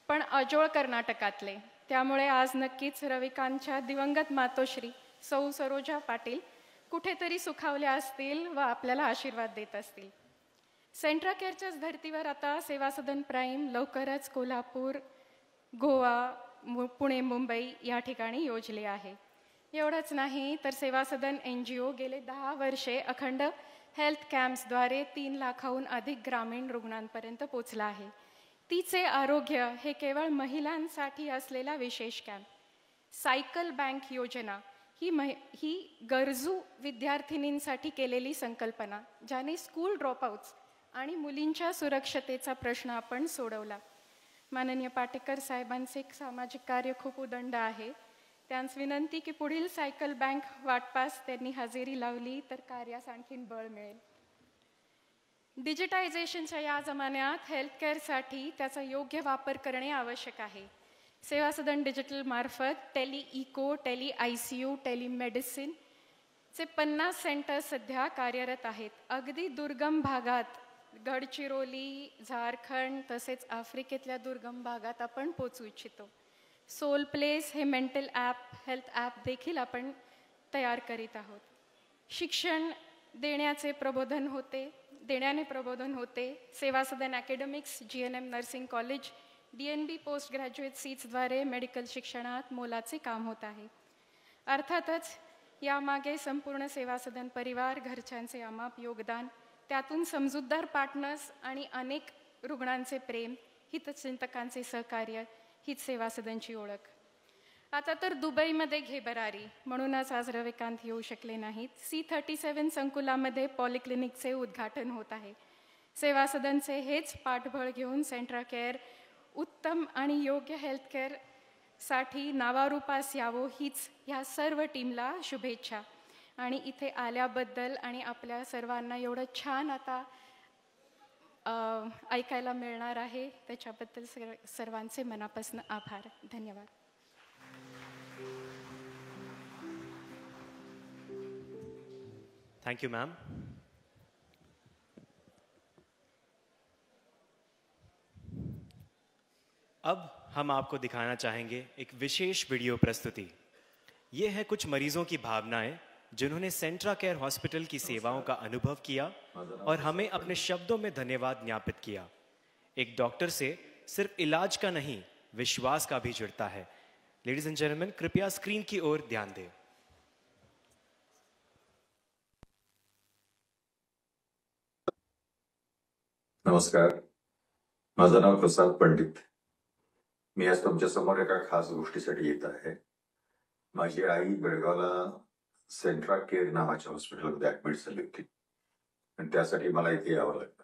पण अजोळ कर्नाटकातले. त्यामुळे आज नक्कीच रविकांतच्या दिवंगत मातोश्री सौ सरोजा पाटील कुठेतरी सुखावल्या असतील व आपल्याला आशीर्वाद देत असतील. सेंट्रा केअरच्याच धर्तीवर आता सेवा सदन प्राईम लवकरच कोल्हापूर, गोवा, पुणे, मुंबई या ठिकाणी योजले आहे. एवढंच नाही तर सेवा सदन NGO गेले 10 वर्षे अखंड हेल्थ कॅम्प्सद्वारे 3 लाखाहून अधिक ग्रामीण रुग्णांपर्यंत पोचला आहे. तिचे आरोग्य हे केवळ महिलांसाठी असलेला विशेष कॅम्प. सायकल बँक योजना ही गरजू विद्यार्थिनींसाठी केलेली संकल्पना, ज्याने स्कूल ड्रॉपआउट्स आणि मुलींच्या सुरक्षतेचा प्रश्न आपण सोडवला. माननीय पाटेकर साहेबांचे सामाजिक कार्य खूप उदंड आहे. त्यांस विनंती की पुढील सायकल बँक वाटपास त्यांनी हजेरी लावली तर कार्यास आणखीन बळ मिळेल. डिजिटायझेशनच्या या जमान्यात हेल्थकेअरसाठी त्याचा योग्य वापर करणे आवश्यक आहे. सेवा सदन डिजिटल मार्फत टेली-इको, टेली-ICU, टेलिमेडिसिनचे 50 सेंटर्स सध्या कार्यरत आहेत. अगदी दुर्गम भागात, गडचिरोली, झारखंड तसेच आफ्रिकेतल्या दुर्गम भागात आपण पोचू इच्छितो. सोल प्लेस हे मेंटल ॲप, हेल्थ ॲप देखील आपण तयार करीत आहोत. शिक्षण देण्याने प्रबोधन होते. Seva Sadan academics, GNM nursing college, DNB post graduate सीट्सद्वारे मेडिकल शिक्षणात मोलाचे काम होत आहे. अर्थातच यामागे संपूर्ण सेवा सदन परिवार, घरच्यांचे अमाप योगदान, त्यातून समजूतदार पार्टनर्स आणि अनेक रुग्णांचे प्रेम, हितचिंतकांचे सहकार्य हीच सेवा सदनची ओळख. आता तर दुबईमध्ये घेबरारी म्हणूनच आज रविकांत येऊ शकले नाहीत. C37 संकुलामध्ये पॉलिक्लिनिकचे उद्घाटन होत आहे. सेवा सदनचे हेच पाठबळ घेऊन सेंट्रा केअर उत्तम आणि योग्य हेल्थकेअरसाठी नावारूपास यावं हीच ह्या सर्व टीमला शुभेच्छा. आणि इथे आल्याबद्दल आणि आपल्या सर्वांना एवढं छान आता ऐकायला मिळणार आहे त्याच्याबद्दल सर्वांचे मनापासून आभार. धन्यवाद. Thank you ma'am. अब हम आपको दिखाना चाहेंगे एक विशेष वीडियो प्रस्तुति. ये है कुछ मरीजों की भावनाएं जिन्होंने सेंट्रा केयर हॉस्पिटल की सेवाओं का अनुभव किया और हमें अपने शब्दों में धन्यवाद ज्ञापित किया. एक डॉक्टर से सिर्फ इलाज का नहीं, विश्वास का भी जुड़ता है. लेडीज एंड जेंटलमैन, कृपया स्क्रीन की ओर ध्यान दें. नमस्कार, माझं नाव प्रसाद पंडित. मी आज तुमच्या समोर एका खास गोष्टीसाठी येत आहे. माझी आई बेळगावला सेंट्रा केअर नावाच्या हॉस्पिटलमध्ये ऍडमिट झाली होती आणि त्यासाठी मला इथे यावं लागलं.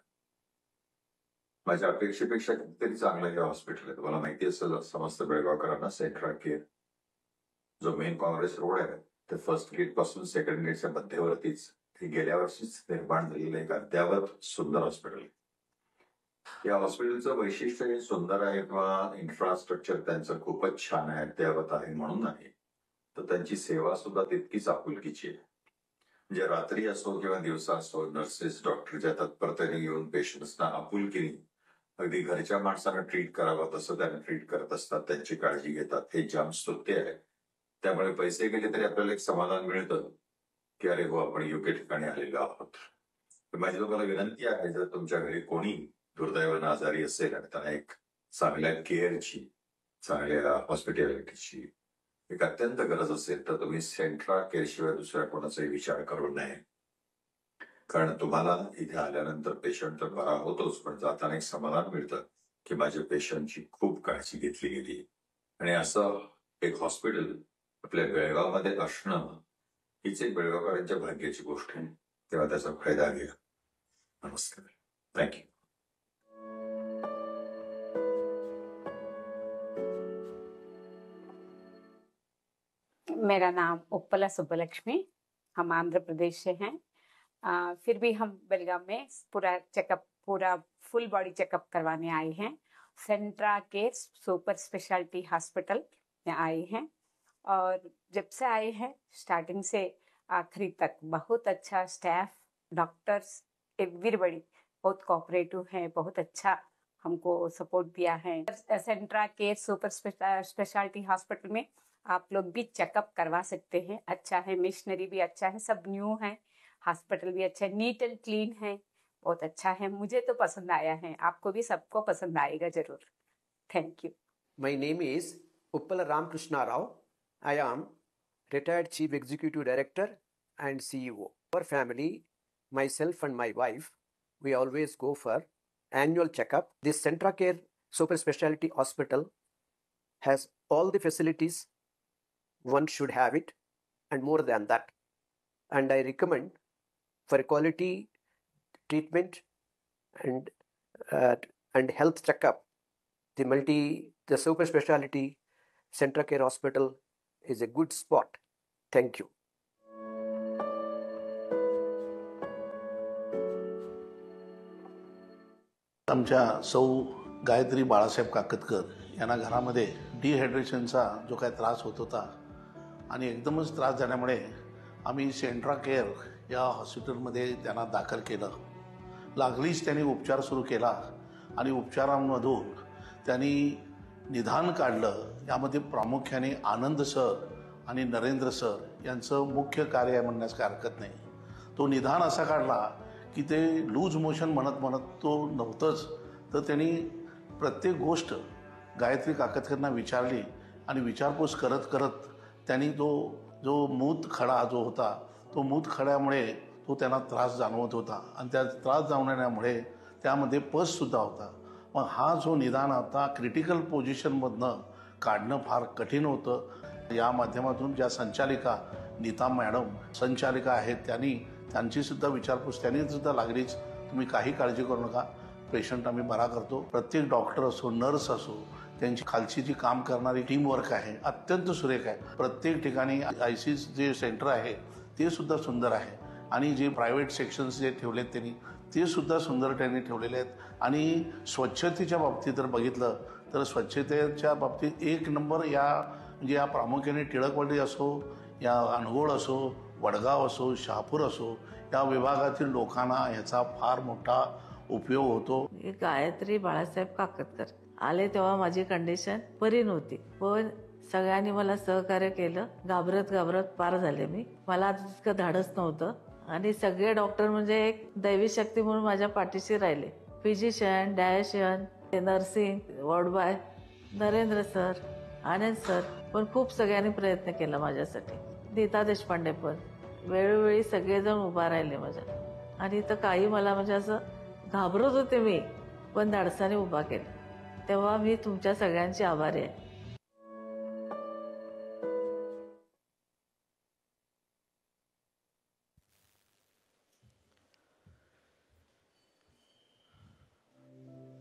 माझ्या अपेक्षेपेक्षा कितीतरी चांगलं हे हॉस्पिटल आहे. तुम्हाला माहिती असेल समस्त बेळगावकरांना सेंट्रा केअर जो मेन काँग्रेस रोड आहे ते फर्स्ट गेट पासून सेकंड गेटच्या मध्यवर्तीच हे गेल्या वर्षीच निर्माण झालेलं एक अद्यावत सुंदर हॉस्पिटल आहे. या हॉस्पिटलचं वैशिष्ट्य हे सुंदर आहे किंवा इन्फ्रास्ट्रक्चर त्यांचं खूपच छान आहे, अद्यावत आहे म्हणून नाही, तर त्यांची सेवा सुद्धा तितकीच आपुलकीची आहे. म्हणजे रात्री असो किंवा दिवसा असो, नर्सेस डॉक्टरच्या तत्परतेने येऊन पेशंट्सना आपुलकीने अगदी घरच्या माणसांना ट्रीट करावं तसं त्यांना ट्रीट करत असतात, त्यांची काळजी घेतात. हे जाम स्तुत्य आहे. त्यामुळे पैसे गेले तरी आपल्याला एक समाधान मिळतं की अरे हो, आपण योग्य ठिकाणी आलेलो आहोत. माझी तुम्हाला विनंती आहे, जर तुमच्या घरी कोणी दुर्दैवानं आजारी असेल आणि त्यांना एक चांगल्या केअरची, चांगल्या हॉस्पिटॅलिटीची एक अत्यंत गरज असेल तर तुम्ही सेंट्रा केअर शिवाय दुसऱ्या कोणाचाही विचार करू नये. कारण तुम्हाला इथे आल्यानंतर पेशंट तर बरा होतोच, पण जाताना एक समाधान मिळतं की माझ्या पेशंटची खूप काळजी घेतली गेली. आणि असं एक हॉस्पिटल आपल्या बेळगावमध्ये असणं हीच एक बेळगावकरांच्या भाग्याची गोष्ट आहे. तेव्हा त्याचा फायदा घ्या. नमस्कार, थँक्यू. मेरा नाम उपला सुब्बलक्ष्मी, हम आंध्र प्रदेश से हैं। फिर भी हम बेलगाम में पूरा फुल बॉडी चेकअप करवाने आए हैं। सेंट्रा केयर सुपर स्पेशलिटी हॉस्पिटल में आए हैं और जब से आए हैं स्टार्टिंग से आखिरी तक बहुत अच्छा स्टाफ, डॉक्टर्स, एवरीबॉडी बहुत कोऑपरेटिव हैं, बहुत अच्छा हमको सपोर्ट दिया है। सेंट्रा केयर सुपर स्पेशलिटी हॉस्पिटल में आप लोग भी चेकअप करवा सकते हैं। अच्छा है, मिशनरी भी अच्छा है, सब न्यू है, हॉस्पिटल भी अच्छा है, नीट एंड क्लीन है, बहुत अच्छा है। मुझे तो पसंद आया है, आपको भी सबको पसंद आएगा जरूर। Thank you. My name is Uppala Ramakrishna Rao. I am retired Chief Executive Director and CEO. Our family, myself and my wife, we always go for annual checkup. This Centra Care Super Specialty Hospital has all the facilities one should have it and more than that. And I recommend for quality treatment and health checkup, the super specialty Centra Care Hospital is a good spot. Thank you. आमच्या सौ गायत्री बाळासाहेब काकतकर यांना घरामध्ये डिहायड्रेशनचा जो काय त्रास होत होता आणि एकदमच त्रास झाल्यामुळे आम्ही सेंट्रा केअर या हॉस्पिटलमध्ये त्यांना दाखल केलं. लागलीच त्यांनी उपचार सुरू केला आणि उपचारांमधून त्यांनी निदान काढलं. यामध्ये प्रामुख्याने आनंद सर आणि नरेंद्र सर यांचं मुख्य कार्य आहे म्हणण्यास काही हरकत नाही. तो निदान असा काढला की ते लूज मोशन म्हणत तो नव्हतंच, तर त्यांनी प्रत्येक गोष्ट गायत्री काकतकरांना विचारली आणि विचारपूस करत त्यांनी तो जो मूत खडा जो होता तो मूत खड्यामुळे तो त्यांना त्रास जाणवत होता आणि त्या त्रास जाणवण्यामुळे त्यामध्ये पससुद्धा होता. मग हा जो निदान आता क्रिटिकल पोझिशनमधनं काढणं फार कठीण होतं. या माध्यमातून ज्या संचालिका नीता मॅडम संचालिका आहेत त्यांचीसुद्धा विचारपूस त्यांनीसुद्धा लागलीच तुम्ही काही काळजी करू नका, पेशंट आम्ही बरा करतो. प्रत्येक डॉक्टर असो, नर्स असो, त्यांची खालची जी काम करणारी टीमवर्क आहे अत्यंत सुरेख आहे. प्रत्येक ठिकाणी IC जे सेंटर आहे ते सुद्धा सुंदर आहे आणि जे प्रायव्हेट सेक्शन्स जे ठेवलेत त्यांनी ते सुद्धा सुंदर त्यांनी ठेवलेले आहेत. आणि स्वच्छतेच्या बाबतीत जर बघितलं तर स्वच्छतेच्या बाबतीत एक नंबर या प्रामुख्याने टिळकवाडी असो, या अनगोळ असो, वडगाव असो, शहापूर असो, या विभागातील लोकांना ह्याचा फार मोठा उपयोग होतो. गायत्री बाळासाहेब काकतकर आले तेव्हा माझी कंडिशन बरी नव्हती, पण सगळ्यांनी मला सहकार्य केलं. घाबरत पार झाले मी. मला तितकं धाडस नव्हतं आणि सगळे डॉक्टर म्हणजे एक दैवी शक्ती म्हणून माझ्या पाठीशी राहिले. Physician, dietitian, nursing, ward boy, Narendra sir, Anand sir पण खूप सगळ्यांनी प्रयत्न केला माझ्यासाठी. नीता देशपांडे पण वेळोवेळी सगळेजण उभा राहिले माझ्या. आणि तर काही मला म्हणजे असं घाबरत होते मी, पण धाडसाने उभा केला. तेव्हा मी तुमच्या सगळ्यांची आभारी आहे.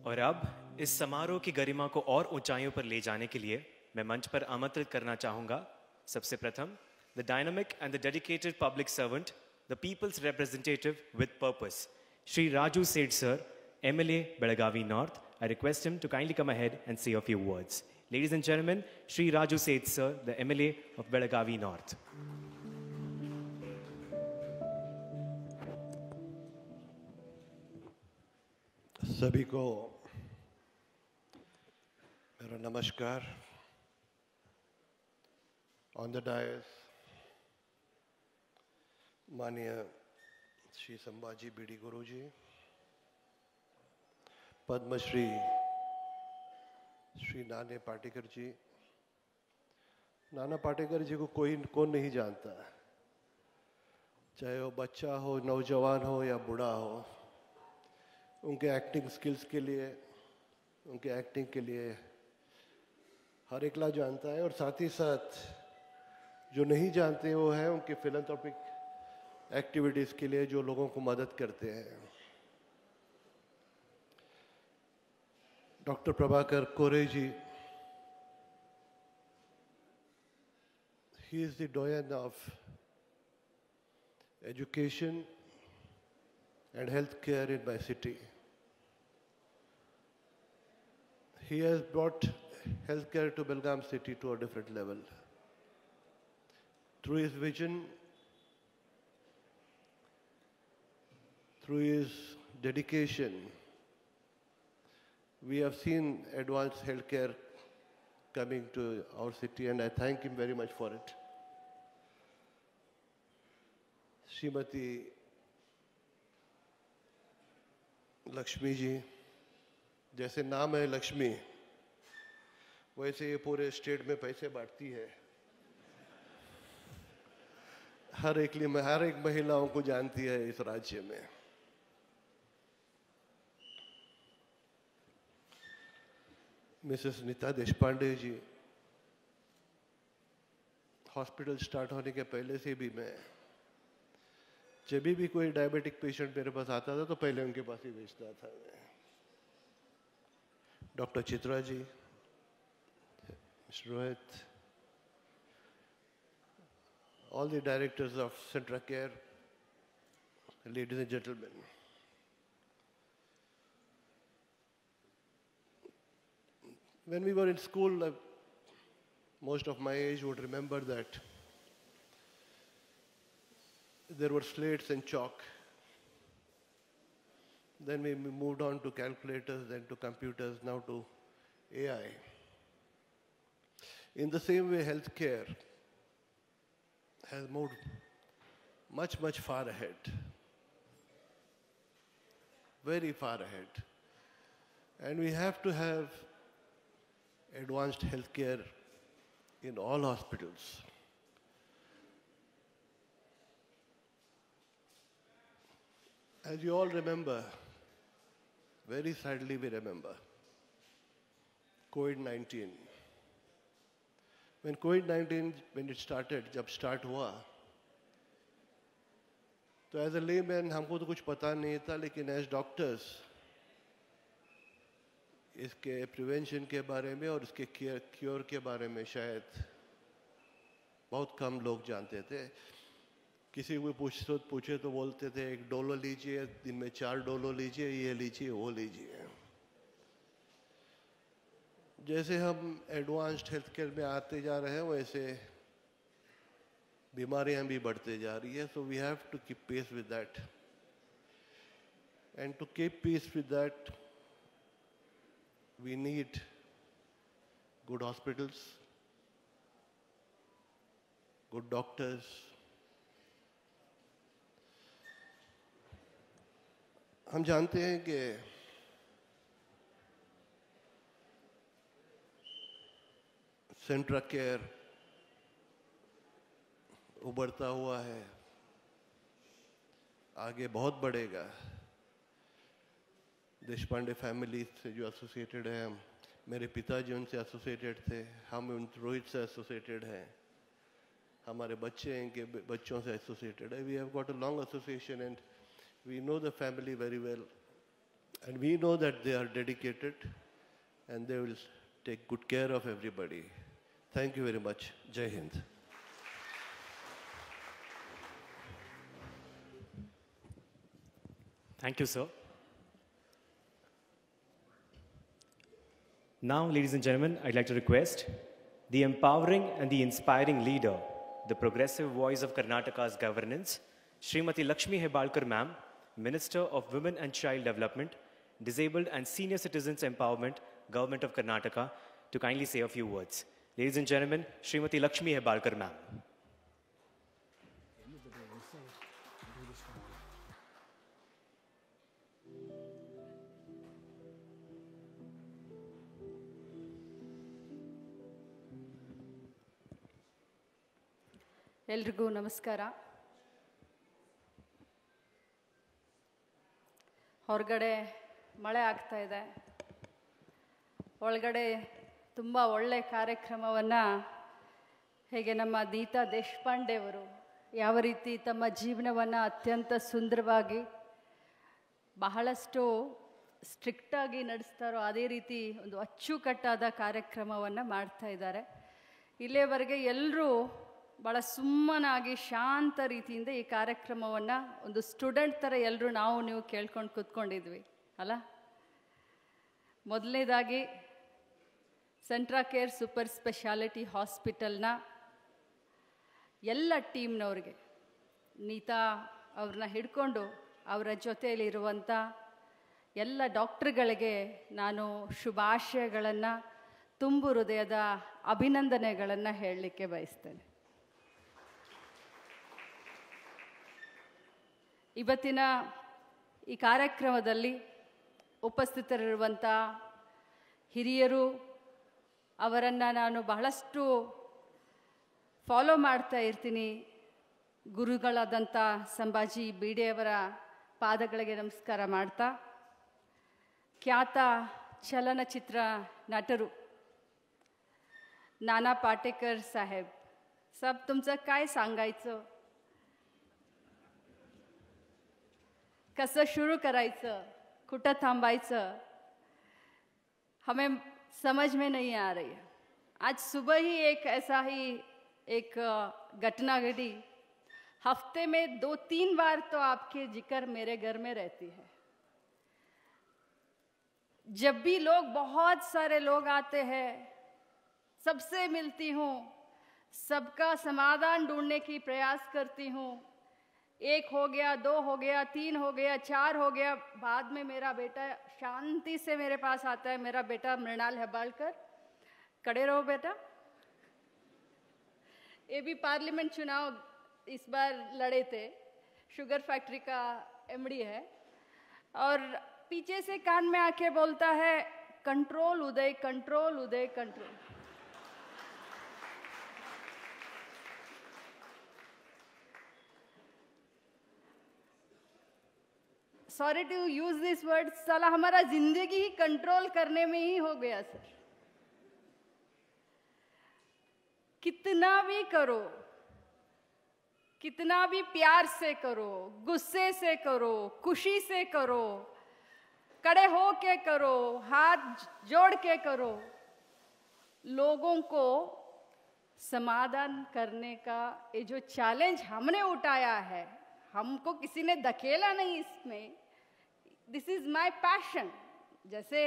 और अब इस समारोह की गरिमा को और ऊंचाइयों पर ले जाने के लिए मैं मंच पर आमंत्रित करना चाहूंगा सबसे प्रथम the dynamic and the dedicated public servant, the people's representative with purpose, Shri Raju Sait sir, MLA Belagavi North. I request him to kindly come ahead and say a few words. Ladies and gentlemen, Shri Raju Seth sir, the MLA of Belagavi North. सभी को मेरा नमस्कार. ऑन द डायस माननीय श्री संभाजी बीडी गुरुजी, पद्मश्री श्री नाना पाटेकर जी. नाना पाटेकर जी को कौन नहीं जानता, चाहे वो बच्चा हो, नौजवान हो या बूढ़ा हो. उनके एक्टिंग स्किल्स के लिए, उनके एक्टिंग के लिए हर एकला जानता है. और साथ ही साथ जो नहीं जानते वो है उनके फिलैंथ्रोपिक एक्टिविटीज़ के लिए जो लोगों को मदद करते हैं. Doctor Prabhakar Kore ji, he is the doyen of education and healthcare in my city. He has brought healthcare to Belgaum city to a different level. Through his vision, through his dedication, we have seen advanced healthcare coming to our city, and I thank him very much for it. Srimati Lakshmi ji, जैसे नाम है लक्ष्मी, वैसे ये पूरे स्टेट में पैसे बांटती है. हर एक महिलाओं को जानती है इस राज्य में. मिसेस नीता देशपांडे जी, हॉस्पिटल स्टार्ट होने के पहले से भी मैं जब भी कोई डायबिटिक पेशेंट मेरे पास आता था तो पहले उनके पास ही भेजता था मैं. Doctor Chitra ji, mister Rohit, all the directors of Centra Care, ladies and gentlemen. When we were in school, most of my age would remember that there were slates and chalk. Then we moved on to calculators, then to computers, now to AI. In the same way, healthcare has moved much, much far ahead. Very far ahead. And we have to have advanced healthcare in all hospitals. As you all remember, very sadly we remember, COVID-19. When COVID-19, when it started, जब start हुआ, तो as a layman हमको तो कुछ पता नहीं था, लेकिन as doctors इसके प्रिवेंशन के बारे में और इसके क्योर के बारे में शायद बहुत कम लोग जानते थे. किसी को पूछे तो बोलते थे एक डोलो लीजिए, दिन में 4 डोलो लीजिए, ये लीजिए, वो लीजिए. जैसे हम एडवांस्ड हेल्थ केयर में आते जा रहे हैं वैसे बीमारियां भी बढ़ते जा रही है. So we have to keep pace with that. And to keep pace with that we need good hospitals, good doctors. हम जानते हैं कि सेंट्रा केयर उभरता हुआ है, आगे बहुत बढ़ेगा. देशपांडे फैमिली से जो एसोसिएटेड है, मेरे पिताजी उनसे एसोसिएटेड थे, हम उन रोहित से एसोसिएटेड हैं, हमारे बच्चे हैं के बच्चों से एसोसिएटेड है. We have got a long association and we know the family very well and we know that they are dedicated and they will take good care of everybody. Thank you very much. Jai Hind. Thank you, sir. Now, ladies and gentlemen, I'd like to request the empowering and the inspiring leader, the progressive voice of Karnataka's governance, Srimati Lakshmi Hebalkar ma'am, Minister of Women and Child Development, Disabled and Senior Citizens Empowerment, Government of Karnataka, to kindly say a few words. Ladies and gentlemen, Srimati Lakshmi Hebalkar ma'am. ಎಲ್ರಿಗೂ ನಮಸ್ಕಾರ. ಹೊರಗಡೆ ಮಳೆ ಆಗ್ತಾ ಇದೆ, ಒಳಗಡೆ ತುಂಬ ಒಳ್ಳೆ ಕಾರ್ಯಕ್ರಮವನ್ನು ಹೇಗೆ ನಮ್ಮ ನೀತಾ ದೇಶಪಾಂಡೆ ಅವರು ಯಾವ ರೀತಿ ತಮ್ಮ ಜೀವನವನ್ನು ಅತ್ಯಂತ ಸುಂದರವಾಗಿ ಬಹಳಷ್ಟು ಸ್ಟ್ರಿಕ್ಟಾಗಿ ನಡೆಸ್ತಾರೋ ಅದೇ ರೀತಿ ಒಂದು ಅಚ್ಚುಕಟ್ಟಾದ ಕಾರ್ಯಕ್ರಮವನ್ನು ಮಾಡ್ತಾ ಇದ್ದಾರೆ. ಇಲ್ಲಿಯವರೆಗೆ ಎಲ್ಲರೂ ಭಾಳ ಸುಮ್ಮನಾಗಿ ಶಾಂತ ರೀತಿಯಿಂದ ಈ ಕಾರ್ಯಕ್ರಮವನ್ನು ಒಂದು ಸ್ಟೂಡೆಂಟ್ ಥರ ಎಲ್ಲರೂ ನೀವು ಕೇಳ್ಕೊಂಡು ಕೂತ್ಕೊಂಡಿದ್ವಿ ಅಲ್ಲ. ಮೊದಲನೇದಾಗಿ ಸೆಂಟ್ರಾ ಕೇರ್ ಸೂಪರ್ ಸ್ಪೆಷಾಲಿಟಿ ಹಾಸ್ಪಿಟಲ್ನ ಎಲ್ಲ ಟೀಮ್ನವ್ರಿಗೆ, ನೀತಾ ಅವ್ರನ್ನ ಹಿಡ್ಕೊಂಡು ಅವರ ಜೊತೆಯಲ್ಲಿರುವಂಥ ಎಲ್ಲ ಡಾಕ್ಟ್ರುಗಳಿಗೆ ನಾನು ಶುಭಾಶಯಗಳನ್ನು, ತುಂಬು ಹೃದಯದ ಅಭಿನಂದನೆಗಳನ್ನು ಹೇಳಲಿಕ್ಕೆ ಬಯಸ್ತೇನೆ. ಇವತ್ತಿನ ಈ ಕಾರ್ಯಕ್ರಮದಲ್ಲಿ ಉಪಸ್ಥಿತರಿರುವಂಥ ಹಿರಿಯರು, ಅವರನ್ನು ನಾನು ಬಹಳಷ್ಟು ಫಾಲೋ ಮಾಡ್ತಾ ಇರ್ತೀನಿ. ಗುರುಗಳಾದಂಥ ಸಂಭಾಜಿ ಬೀಡೆಯವರ ಪಾದಗಳಿಗೆ ನಮಸ್ಕಾರ ಮಾಡ್ತಾ, ಖ್ಯಾತ ಚಲನಚಿತ್ರ नटरू नाना पाटेकर साहेब, सब तुमचं काय सांगायचं, कसं शुरू करायचं, कुठं थांबायचं, हमें समझ में नहीं आ रही है. आज सुबह ही ऐसा ही एक घटना घटी. हफ्ते में 2-3 बार तो आपके जिक्र मेरे घर में रहती है. जब भी बहुत सारे लोग आते हैं, सबसे मिलती हूँ, सबका समाधान ढूंढने की प्रयास करती हूँ. 1 हो गया, 2 हो गया, 3 हो गया, 4 हो गया. बाद में मेरा बेटा शांति से मेरे पास आता है. मेरा बेटा मृणाल हेबालकर, खड़े रहो बेटा. ये भी पार्लियामेंट चुनाव इस बार लड़े थे, शुगर फैक्ट्री का एमडी है, और पीछे से कान में आके बोलता है control Uday, control Uday, control. Sorry to use this word, साला हमारा जिंदगी ही कंट्रोल करने में ही हो गया सर. कितना भी करो, कितना भी प्यार से करो, गुस्से से करो, खुशी से करो, खड़े हो के करो, हाथ जोड़ के करो, लोगों को समाधान करने का ये जो चैलेंज हमने उठाया है, हमको किसी ने धकेला नहीं इसमें. दिस इज माय पैशन. जैसे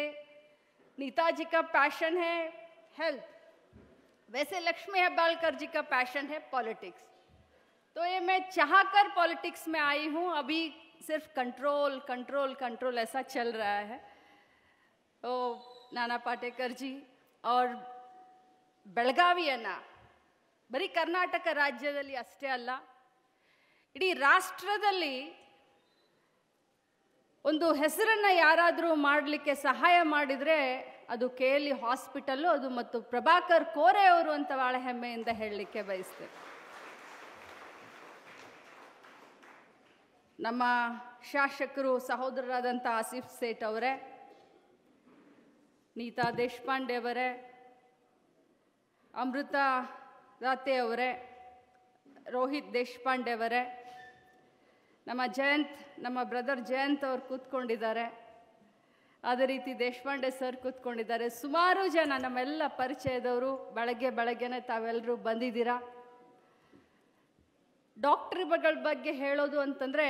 नेताजी का पैशन है हेल्थ, वैसे लक्ष्मी हेबालकर जी का पैशन है पॉलिटिक्स. तो ये मैं चाहकर पॉलिटिक्स में आई हूँ. अभी सिर्फ कंट्रोल कंट्रोल कंट्रोल ऐसा चल रहा है. तो नाना पाटेकर जी और ಬೆಳಗಾವಿಯನ್ನು ಬರೀ ಕರ್ನಾಟಕ ರಾಜ್ಯದಲ್ಲಿ ಅಷ್ಟೇ ಅಲ್ಲ, ಇಡೀ ರಾಷ್ಟ್ರದಲ್ಲಿ ಒಂದು ಹೆಸರನ್ನು ಯಾರಾದರೂ ಮಾಡಲಿಕ್ಕೆ ಸಹಾಯ ಮಾಡಿದರೆ ಅದು KLE ಹಾಸ್ಪಿಟಲ್ಲು, ಅದು ಮತ್ತು ಪ್ರಭಾಕರ್ ಕೋರೆ ಅವರು ಅಂತ ಭಾಳ ಹೆಮ್ಮೆಯಿಂದ ಹೇಳಲಿಕ್ಕೆ ಬಯಸ್ತೇನೆ. ನಮ್ಮ ಶಾಸಕರು ಸಹೋದರರಾದಂಥ ಆಸಿಫ್ ಸೇಠ್ ಅವರೇ, ನೀತಾ ದೇಶಪಾಂಡೆ ಅವರೇ, ಅಮೃತ ರಾತೆ ಅವರೇ, ರೋಹಿತ್ ದೇಶಪಾಂಡೆ ಅವರೇ, ನಮ್ಮ ಜಯಂತ್, ನಮ್ಮ ಬ್ರದರ್ ಜಯಂತ್ ಅವ್ರು ಕೂತ್ಕೊಂಡಿದ್ದಾರೆ, ಅದೇ ರೀತಿ ದೇಶಪಾಂಡೆ ಸರ್ ಕೂತ್ಕೊಂಡಿದ್ದಾರೆ. ಸುಮಾರು ಜನ ನಮ್ಮೆಲ್ಲ ಪರಿಚಯದವರು ಬೆಳಗ್ಗೆನೆ ತಾವೆಲ್ಲರೂ ಬಂದಿದ್ದೀರಾ. ಡಾಕ್ಟ್ರುಗಳ ಬಗ್ಗೆ ಹೇಳೋದು ಅಂತಂದರೆ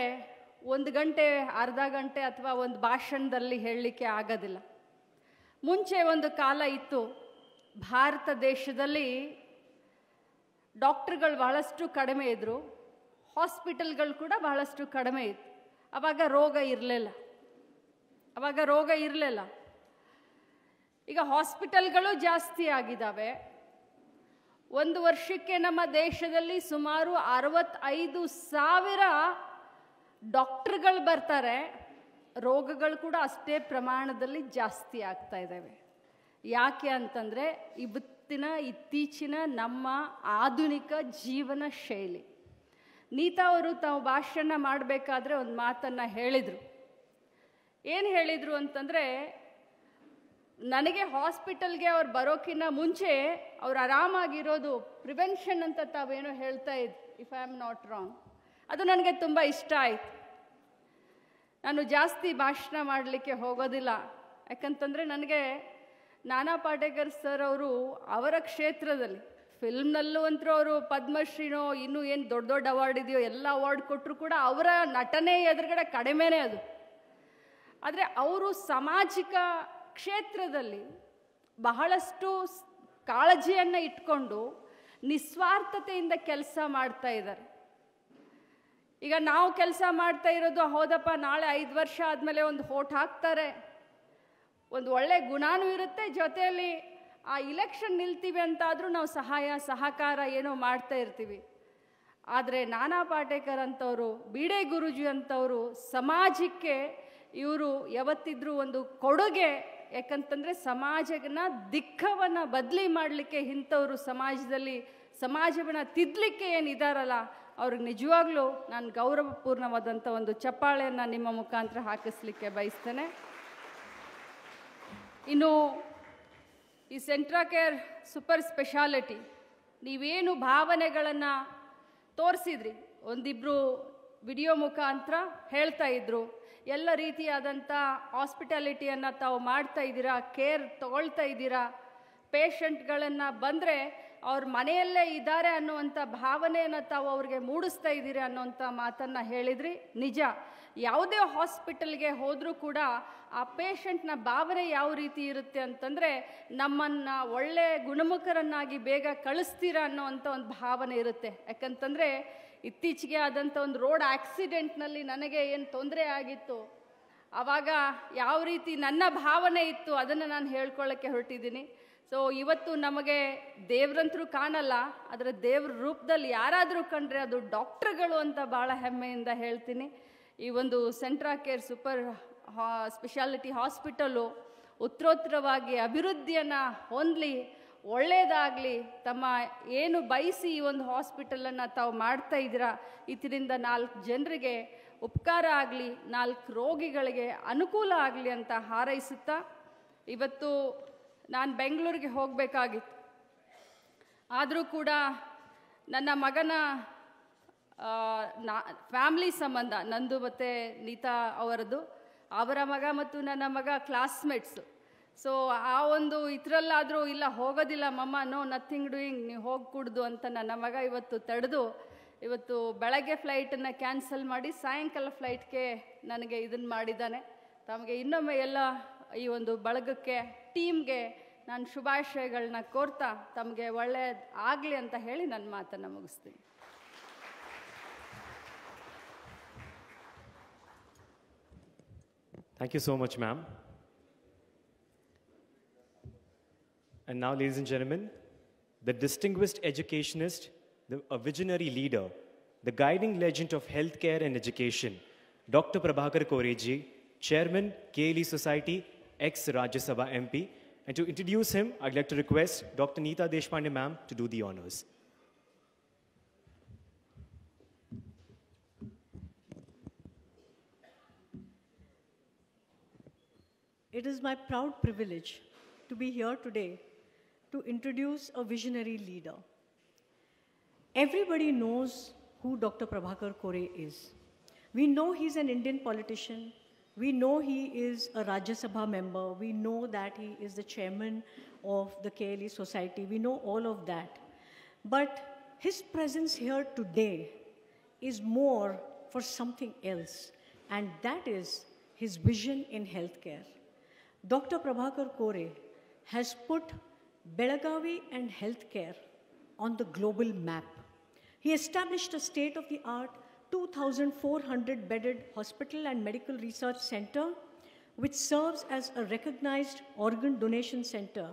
1 ಗಂಟೆ, ಅರ್ಧ ಗಂಟೆ ಅಥವಾ ಒಂದು ಭಾಷಣದಲ್ಲಿ ಹೇಳಲಿಕ್ಕೆ ಆಗೋದಿಲ್ಲ. ಮುಂಚೆ ಒಂದು ಕಾಲ ಇತ್ತು, ಭಾರತ ದೇಶದಲ್ಲಿ ಡಾಕ್ಟ್ರುಗಳು ಬಹಳಷ್ಟು ಕಡಿಮೆ ಇದ್ದರು, ಹಾಸ್ಪಿಟಲ್ಗಳು ಕೂಡ ಬಹಳಷ್ಟು ಕಡಿಮೆ ಇತ್ತು. ಆವಾಗ ರೋಗ ಇರಲಿಲ್ಲ. ಈಗ ಹಾಸ್ಪಿಟಲ್ಗಳು ಜಾಸ್ತಿ ಆಗಿದ್ದಾವೆ. 1 ವರ್ಷಕ್ಕೆ ನಮ್ಮ ದೇಶದಲ್ಲಿ ಸುಮಾರು 65,000 ಡಾಕ್ಟ್ರುಗಳು ಬರ್ತಾರೆ. ರೋಗಗಳು ಕೂಡ ಅಷ್ಟೇ ಪ್ರಮಾಣದಲ್ಲಿ ಜಾಸ್ತಿ ಆಗ್ತಾ ಇದ್ದಾವೆ. ಯಾಕೆ ಅಂತಂದರೆ ಇತ್ತೀಚಿನ ನಮ್ಮ ಆಧುನಿಕ ಜೀವನ ಶೈಲಿ. ನೀತಾ ಅವರು ತಾವು ಭಾಷಣ ಮಾಡಬೇಕಾದ್ರೆ ಒಂದು ಮಾತನ್ನು ಹೇಳಿದರು. ಏನು ಹೇಳಿದರು ಅಂತಂದರೆ, ನನಗೆ ಹಾಸ್ಪಿಟಲ್ಗೆ ಅವ್ರು ಬರೋಕ್ಕಿಂತ ಮುಂಚೆ ಅವ್ರು ಆರಾಮಾಗಿರೋದು ಪ್ರಿವೆನ್ಷನ್ ಅಂತ ತಾವೇನೋ ಹೇಳ್ತಾ ಇದ್ರಿ, if I am not wrong. ಅದು ನನಗೆ ತುಂಬ ಇಷ್ಟ ಆಯಿತು. ನಾನು ಜಾಸ್ತಿ ಭಾಷಣ ಮಾಡಲಿಕ್ಕೆ ಹೋಗೋದಿಲ್ಲ, ಯಾಕಂತಂದರೆ ನನಗೆ ನಾನಾ ಪಾಟೇಕರ್ ಸರ್ ಅವರು ಅವರ ಕ್ಷೇತ್ರದಲ್ಲಿ ಫಿಲ್ಮ್ನಲ್ಲೂ ಅಂತೂ ಅವರು ಪದ್ಮಶ್ರೀನೋ ಇನ್ನೂ ಏನು ದೊಡ್ಡ ದೊಡ್ಡ ಅವಾರ್ಡ್ ಇದೆಯೋ ಎಲ್ಲ ಅವಾರ್ಡ್ ಕೊಟ್ಟರು ಕೂಡ ಅವರ ನಟನೆ ಎದುರುಗಡೆ ಕಡಿಮೆನೇ ಅದು. ಆದರೆ ಅವರು ಸಾಮಾಜಿಕ ಕ್ಷೇತ್ರದಲ್ಲಿ ಬಹಳಷ್ಟು ಕಾಳಜಿಯನ್ನು ಇಟ್ಕೊಂಡು ನಿಸ್ವಾರ್ಥತೆಯಿಂದ ಕೆಲಸ ಮಾಡ್ತಾ ಇದ್ದಾರೆ. ಈಗ ನಾವು ಕೆಲಸ ಮಾಡ್ತಾ ಇರೋದು, ಹೌದಪ್ಪ ನಾಳೆ 5 ವರ್ಷ ಆದಮೇಲೆ ಒಂದು ವೋಟ್ ಹಾಕ್ತಾರೆ, ಒಂದು ಒಳ್ಳೆ ಗುಣನೂ ಇರುತ್ತೆ, ಜೊತೆಯಲ್ಲಿ ಆ ಇಲೆಕ್ಷನ್ ನಿಲ್ತೀವಿ ಅಂತಾದರೂ ನಾವು ಸಹಕಾರ ಏನೋ ಮಾಡ್ತಾ ಇರ್ತೀವಿ. ಆದರೆ ನಾನಾ ಪಾಟೇಕರ್ ಅಂತವರು, ಬಿಡೆ ಗುರೂಜಿ ಅಂತವರು ಸಮಾಜಕ್ಕೆ ಇವರು ಯಾವತ್ತಿದ್ರೂ ಒಂದು ಕೊಡುಗೆ. ಯಾಕಂತಂದರೆ ಸಮಾಜನ ದಿಕ್ಕವನ್ನು ಬದಲಿ ಮಾಡಲಿಕ್ಕೆ ಇಂಥವರು ಸಮಾಜವನ್ನು ತಿದ್ದಲಿಕ್ಕೆ ಏನಿದಾರಲ್ಲ, ಅವ್ರಿಗೆ ನಿಜವಾಗ್ಲೂ ನಾನು ಗೌರವಪೂರ್ಣವಾದಂಥ ಒಂದು ಚಪ್ಪಾಳೆಯನ್ನು ನಿಮ್ಮ ಮುಖಾಂತರ ಹಾಕಿಸ್ಲಿಕ್ಕೆ ಬಯಸ್ತೇನೆ. ಇನ್ನು ಈ ಸೆಂಟ್ರಾ ಕೇರ್ ಸೂಪರ್ ಸ್ಪೆಷಾಲಿಟಿ ನೀವೇನು ಭಾವನೆಗಳನ್ನು ತೋರಿಸಿದ್ರಿ, ಒಂದಿಬ್ಬರು ವಿಡಿಯೋ ಮುಖಾಂತರ ಹೇಳ್ತಾ ಇದ್ರು, ಎಲ್ಲ ರೀತಿಯಾದಂಥ ಹಾಸ್ಪಿಟಾಲಿಟಿಯನ್ನು ತಾವು ಮಾಡ್ತಾ ಇದ್ದೀರಾ, ಕೇರ್ ತಗೊಳ್ತಾ ಇದ್ದೀರಾ, ಪೇಷಂಟ್ಗಳನ್ನು ಬಂದರೆ ಅವ್ರ ಮನೆಯಲ್ಲೇ ಇದ್ದಾರೆ ಅನ್ನುವಂಥ ಭಾವನೆಯನ್ನು ತಾವು ಅವ್ರಿಗೆ ಮೂಡಿಸ್ತಾ ಇದ್ದೀರಿ ಅನ್ನೋಂಥ ಮಾತನ್ನು ಹೇಳಿದ್ರಿ. ನಿಜ, ಯಾವುದೇ ಹಾಸ್ಪಿಟಲ್ಗೆ ಹೋದರೂ ಕೂಡ ಆ ಪೇಷಂಟ್ನ ಭಾವನೆ ಯಾವ ರೀತಿ ಇರುತ್ತೆ ಅಂತಂದರೆ, ನಮ್ಮನ್ನು ಒಳ್ಳೆ ಗುಣಮುಖರನ್ನಾಗಿ ಬೇಗ ಕಳಿಸ್ತೀರಾ ಅನ್ನೋವಂಥ ಒಂದು ಭಾವನೆ ಇರುತ್ತೆ. ಯಾಕಂತಂದರೆ ಇತ್ತೀಚೆಗೆ ಆದಂಥ ಒಂದು ರೋಡ್ ಆಕ್ಸಿಡೆಂಟ್ನಲ್ಲಿ ನನಗೆ ಏನು ತೊಂದರೆ ಆಗಿತ್ತು, ಆವಾಗ ಯಾವ ರೀತಿ ನನ್ನ ಭಾವನೆ ಇತ್ತು ಅದನ್ನು ನಾನು ಹೇಳ್ಕೊಳ್ಳೋಕ್ಕೆ ಹೊರಟಿದ್ದೀನಿ. ಸೊ ಇವತ್ತು ನಮಗೆ ದೇವ್ರಂತರೂ ಕಾಣಲ್ಲ, ಆದರೆ ದೇವ್ರ ರೂಪದಲ್ಲಿ ಯಾರಾದರೂ ಕಂಡ್ರೆ ಅದು ಡಾಕ್ಟ್ರುಗಳು ಅಂತ ಭಾಳ ಹೆಮ್ಮೆಯಿಂದ ಹೇಳ್ತೀನಿ. ಈ ಒಂದು ಸೆಂಟ್ರಾ ಕೇರ್ ಸೂಪರ್ ಸ್ಪೆಷಾಲಿಟಿ ಹಾಸ್ಪಿಟಲು ಉತ್ತರೋತ್ತರವಾಗಿ ಅಭಿವೃದ್ಧಿಯನ್ನು ಹೊಂದಲಿ, ಒಳ್ಳೆಯದಾಗಲಿ, ತಮ್ಮ ಏನು ಬಯಸಿ ಈ ಒಂದು ಹಾಸ್ಪಿಟಲನ್ನು ತಾವು ಮಾಡ್ತಾ ಇದ್ದೀರಾ, ಇದರಿಂದ 4 ಜನರಿಗೆ ಉಪಕಾರ ಆಗಲಿ, 4 ರೋಗಿಗಳಿಗೆ ಅನುಕೂಲ ಆಗಲಿ ಅಂತ ಹಾರೈಸುತ್ತಾ, ಇವತ್ತು ನಾನು ಬೆಂಗಳೂರಿಗೆ ಹೋಗಬೇಕಾಗಿತ್ತು. ಆದರೂ ಕೂಡ ನನ್ನ ಮಗನ ಫ್ಯಾಮ್ಲಿ ಸಂಬಂಧ, ನಂದು ಮತ್ತು ನೀತಾ ಅವರದ್ದು, ಅವರ ಮಗ ಮತ್ತು ನನ್ನ ಮಗ ಕ್ಲಾಸ್ಮೇಟ್ಸು. ಸೊ ಆ ಒಂದು ಇದರಲ್ಲಾದರೂ ಇಲ್ಲ ಹೋಗೋದಿಲ್ಲ ಮಮ್ಮ, ನೋ ನಥಿಂಗ್ ಡೂಯಿಂಗ್, ನೀವು ಹೋಗ್ಕೂಡ್ದು ಅಂತ ನನ್ನ ಮಗ ಇವತ್ತು ತಡೆದು ಇವತ್ತು ಬೆಳಗ್ಗೆ ಫ್ಲೈಟನ್ನು ಕ್ಯಾನ್ಸಲ್ ಮಾಡಿ ಸಾಯಂಕಾಲ ಫ್ಲೈಟ್ಗೆ ನನಗೆ ಇದನ್ನು ಮಾಡಿದ್ದಾನೆ. ತಮಗೆ ಇನ್ನೊಮ್ಮೆ ಎಲ್ಲ ಈ ಒಂದು ಬಳಗಕ್ಕೆ, ಟೀಮ್ಗೆ ನಾನು ಶುಭಾಶಯಗಳನ್ನ ಕೋರ್ತಾ ತಮಗೆ ಒಳ್ಳೆಯದು ಆಗಲಿ ಅಂತ ಹೇಳಿ ನನ್ನ ಮಾತನ್ನು ಮುಗಿಸ್ತೀನಿ. Thank you so much, ma'am. And now, ladies and gentlemen, the distinguished educationist, a visionary leader, the guiding legend of healthcare and education, Dr. Prabhakar Koreji, Chairman, KLE Society, ex-Rajya Sabha MP. And to introduce him, I'd like to request Dr. Neeta Deshpande ma'am to do the honors. It is my proud privilege to be here today to introduce a visionary leader. Everybody knows who Dr. Prabhakar Kore is. We know he's an Indian politician. We know he is a Rajya Sabha member. We know that he is the chairman of the KLE Society. We know all of that. But his presence here today is more for something else, and that is his vision in healthcare. Dr. Prabhakar Kore has put Belagavi and healthcare on the global map. He established a state-of-the-art 2,400 bedded hospital and medical research center, which serves as a recognized organ donation center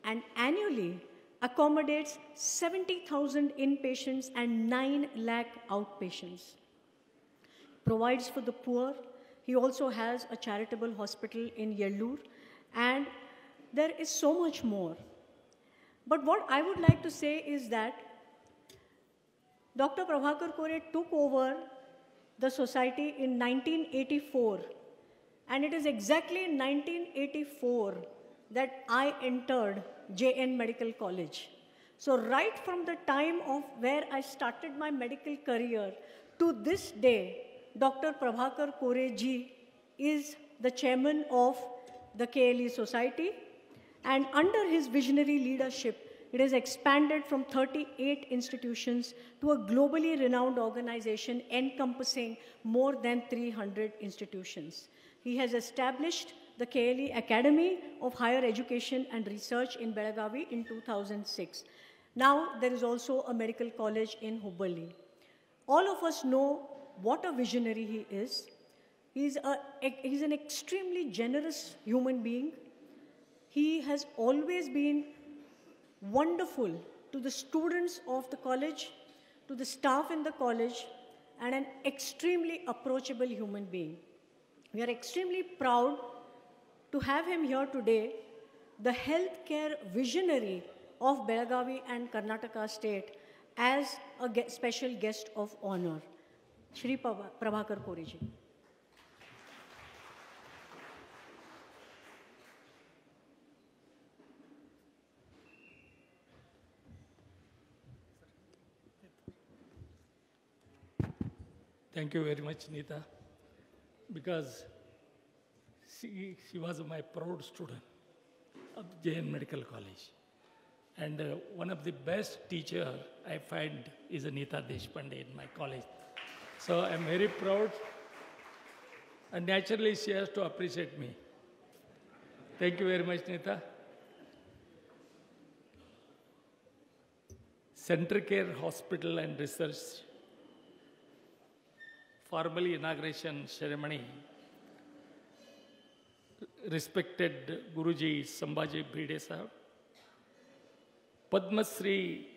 and annually accommodates 70,000 inpatients and 9 lakh outpatients. Provides for the poor. He also has a charitable hospital in Yellur, and there is so much more. But what I would like to say is that Dr. Prabhakar Kore took over the society in 1984, and it is exactly in 1984 that I entered JN Medical College. So right from the time of where I started my medical career to this day, Dr. Prabhakar Kore ji is the chairman of the KLE Society, and under his visionary leadership, it has expanded from 38 institutions to a globally renowned organization encompassing more than 300 institutions. He has established the KLE Academy of Higher Education and Research in Belagavi in 2006. Now there is also a medical college in Hubballi. All of us know what a visionary he is. He's an extremely generous human being. He has always been wonderful to the students of the college, to the staff in the college, and an extremely approachable human being. We are extremely proud to have him here today, the healthcare visionary of Belagavi and Karnataka state, as a special guest of honor. Shri Prabhakar Kore ji. Thank you very much, Neeta, because she was my proud student of JN Medical College. And one of the best teacher I find is Neeta Deshpande in my college. So I'm very proud, and naturally she has to appreciate me. Thank you very much, Neeta. Centracare Hospital and Research formal inauguration ceremony. Respected Guruji Sambhaji Bhide Sahab, Padma Shri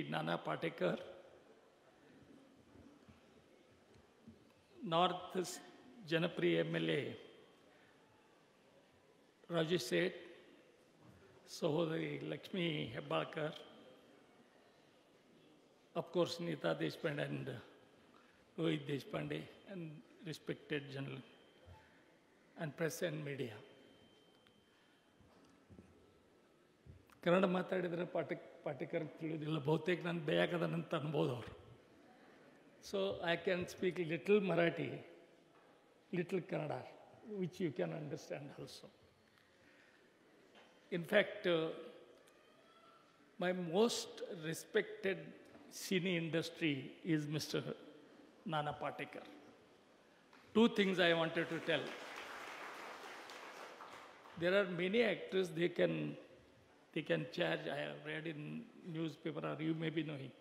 Nana Patekar, North Janapriya MLA Rajesh Seth, Sahodari Lakshmi Hebbalkar, of course Neeta Deshpande and Rohit Deshpande, and respected general and press and media. Kannada ಮಾತಾಡಿದರೆ ಪಾಟೇಕರ್ ತಿಳಿಯೋದಿಲ್ಲ, ಬಹುತೇಕ ನಾನು ಬೇಯಾಕದನಂತ ಅನ್ಬೋದು ಅವರು. So I can speak little Marathi, little Kannada, which you can understand also. In fact, my most respected cine industry is Mr. Nana Patekar. Two things I wanted to tell. There are many actors, they can charge, I have read in newspaper, or you may be knowing,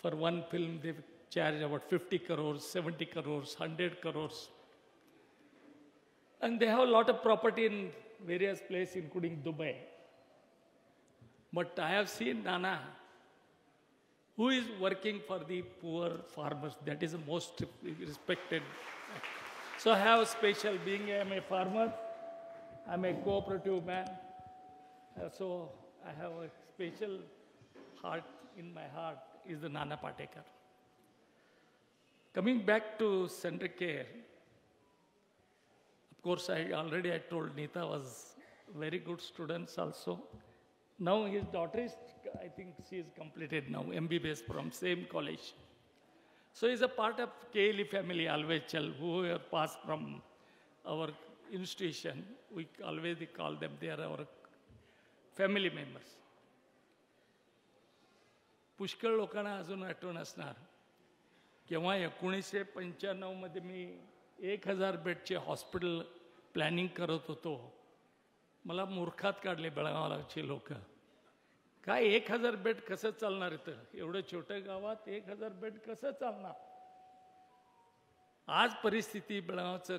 for one film they charge about 50 crores, 70 crores, 100 crores. And they have a lot of property in various places, including Dubai. But I have seen Nana, who is working for the poor farmers. That is the most respected. So I have a special, being I'm a farmer, I'm a cooperative man. So I have a special heart, in my heart is the Nana Patekar. Coming back to Centracare, of course I told Neeta was very good students also. Now his daughter is, I think she is completed now, MBBS from same college. So he's a part of KLE family, always tell, who passed from our institution, we always call them, they are our family members. पुष्कळ लोकांना अजून आठवण असणार केव्हा 1995 मध्ये मी 1000 बेडचे हॉस्पिटल प्लॅनिंग करत होतो. मला मूर्खात काढले बेळगावचे लोक. काय 1000 बेड कसं चालणार इथं, एवढं छोट्या गावात 1000 बेड कसं चालणार. आज परिस्थिती बेळगावचं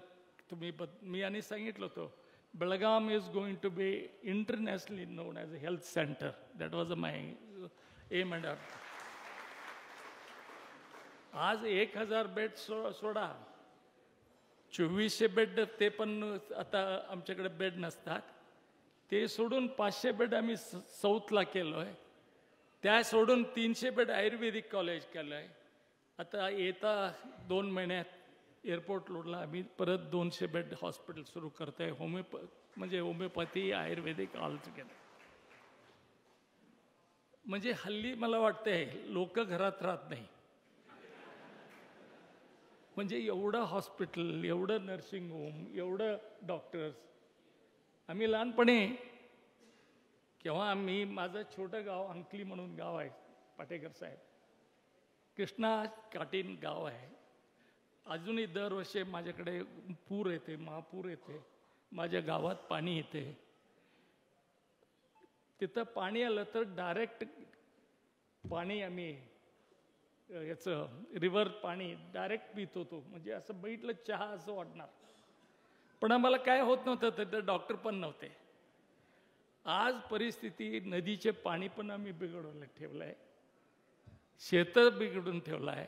तुम्ही मी आणि सांगितलं होतं, Belgaum is going to be internationally known as a health centre. That was my aim and आज 1000 बेड सोडा, 2400 बेड ते पण आता आमच्याकडे बेड नसतात. ते सोडून 500 बेड आम्ही साऊथला केलो आहे. त्या सोडून 300 बेड आयुर्वेदिक कॉलेज केलं आहे. आता येता 2 महिन्यात एअरपोर्ट रोडला आम्ही परत 200 बेड हॉस्पिटल सुरू करतो आहे. म्हणजे होमिओपॅथी आयुर्वेदिक ऑल टुगेदर. म्हणजे हल्ली मला वाटतंय लोक घरात राहत नाही. म्हणजे एवढं हॉस्पिटल, एवढं नर्सिंग होम, एवढं डॉक्टर्स. आम्ही लहानपणी केव्हा आम्ही, माझं छोटं गाव अंकली म्हणून गाव आहे, पाटेकर साहेब, कृष्णा काटीन गाव आहे. अजूनही दरवर्षी माझ्याकडे पूर येते, महापूर येते, माझ्या गावात पाणी येते. तिथं पाणी आलं तर डायरेक्ट पाणी आम्ही याचं रिव्हर पाणी डायरेक्ट पित होतो. म्हणजे असं बघितलं चहा असं वाटणार. पण आम्हाला काय होत नव्हतं, तर डॉक्टर पण नव्हते. आज परिस्थिती, नदीचे पाणी पण आम्ही बिघडवलं ठेवलं आहे, शेतं बिघडून ठेवलं आहे.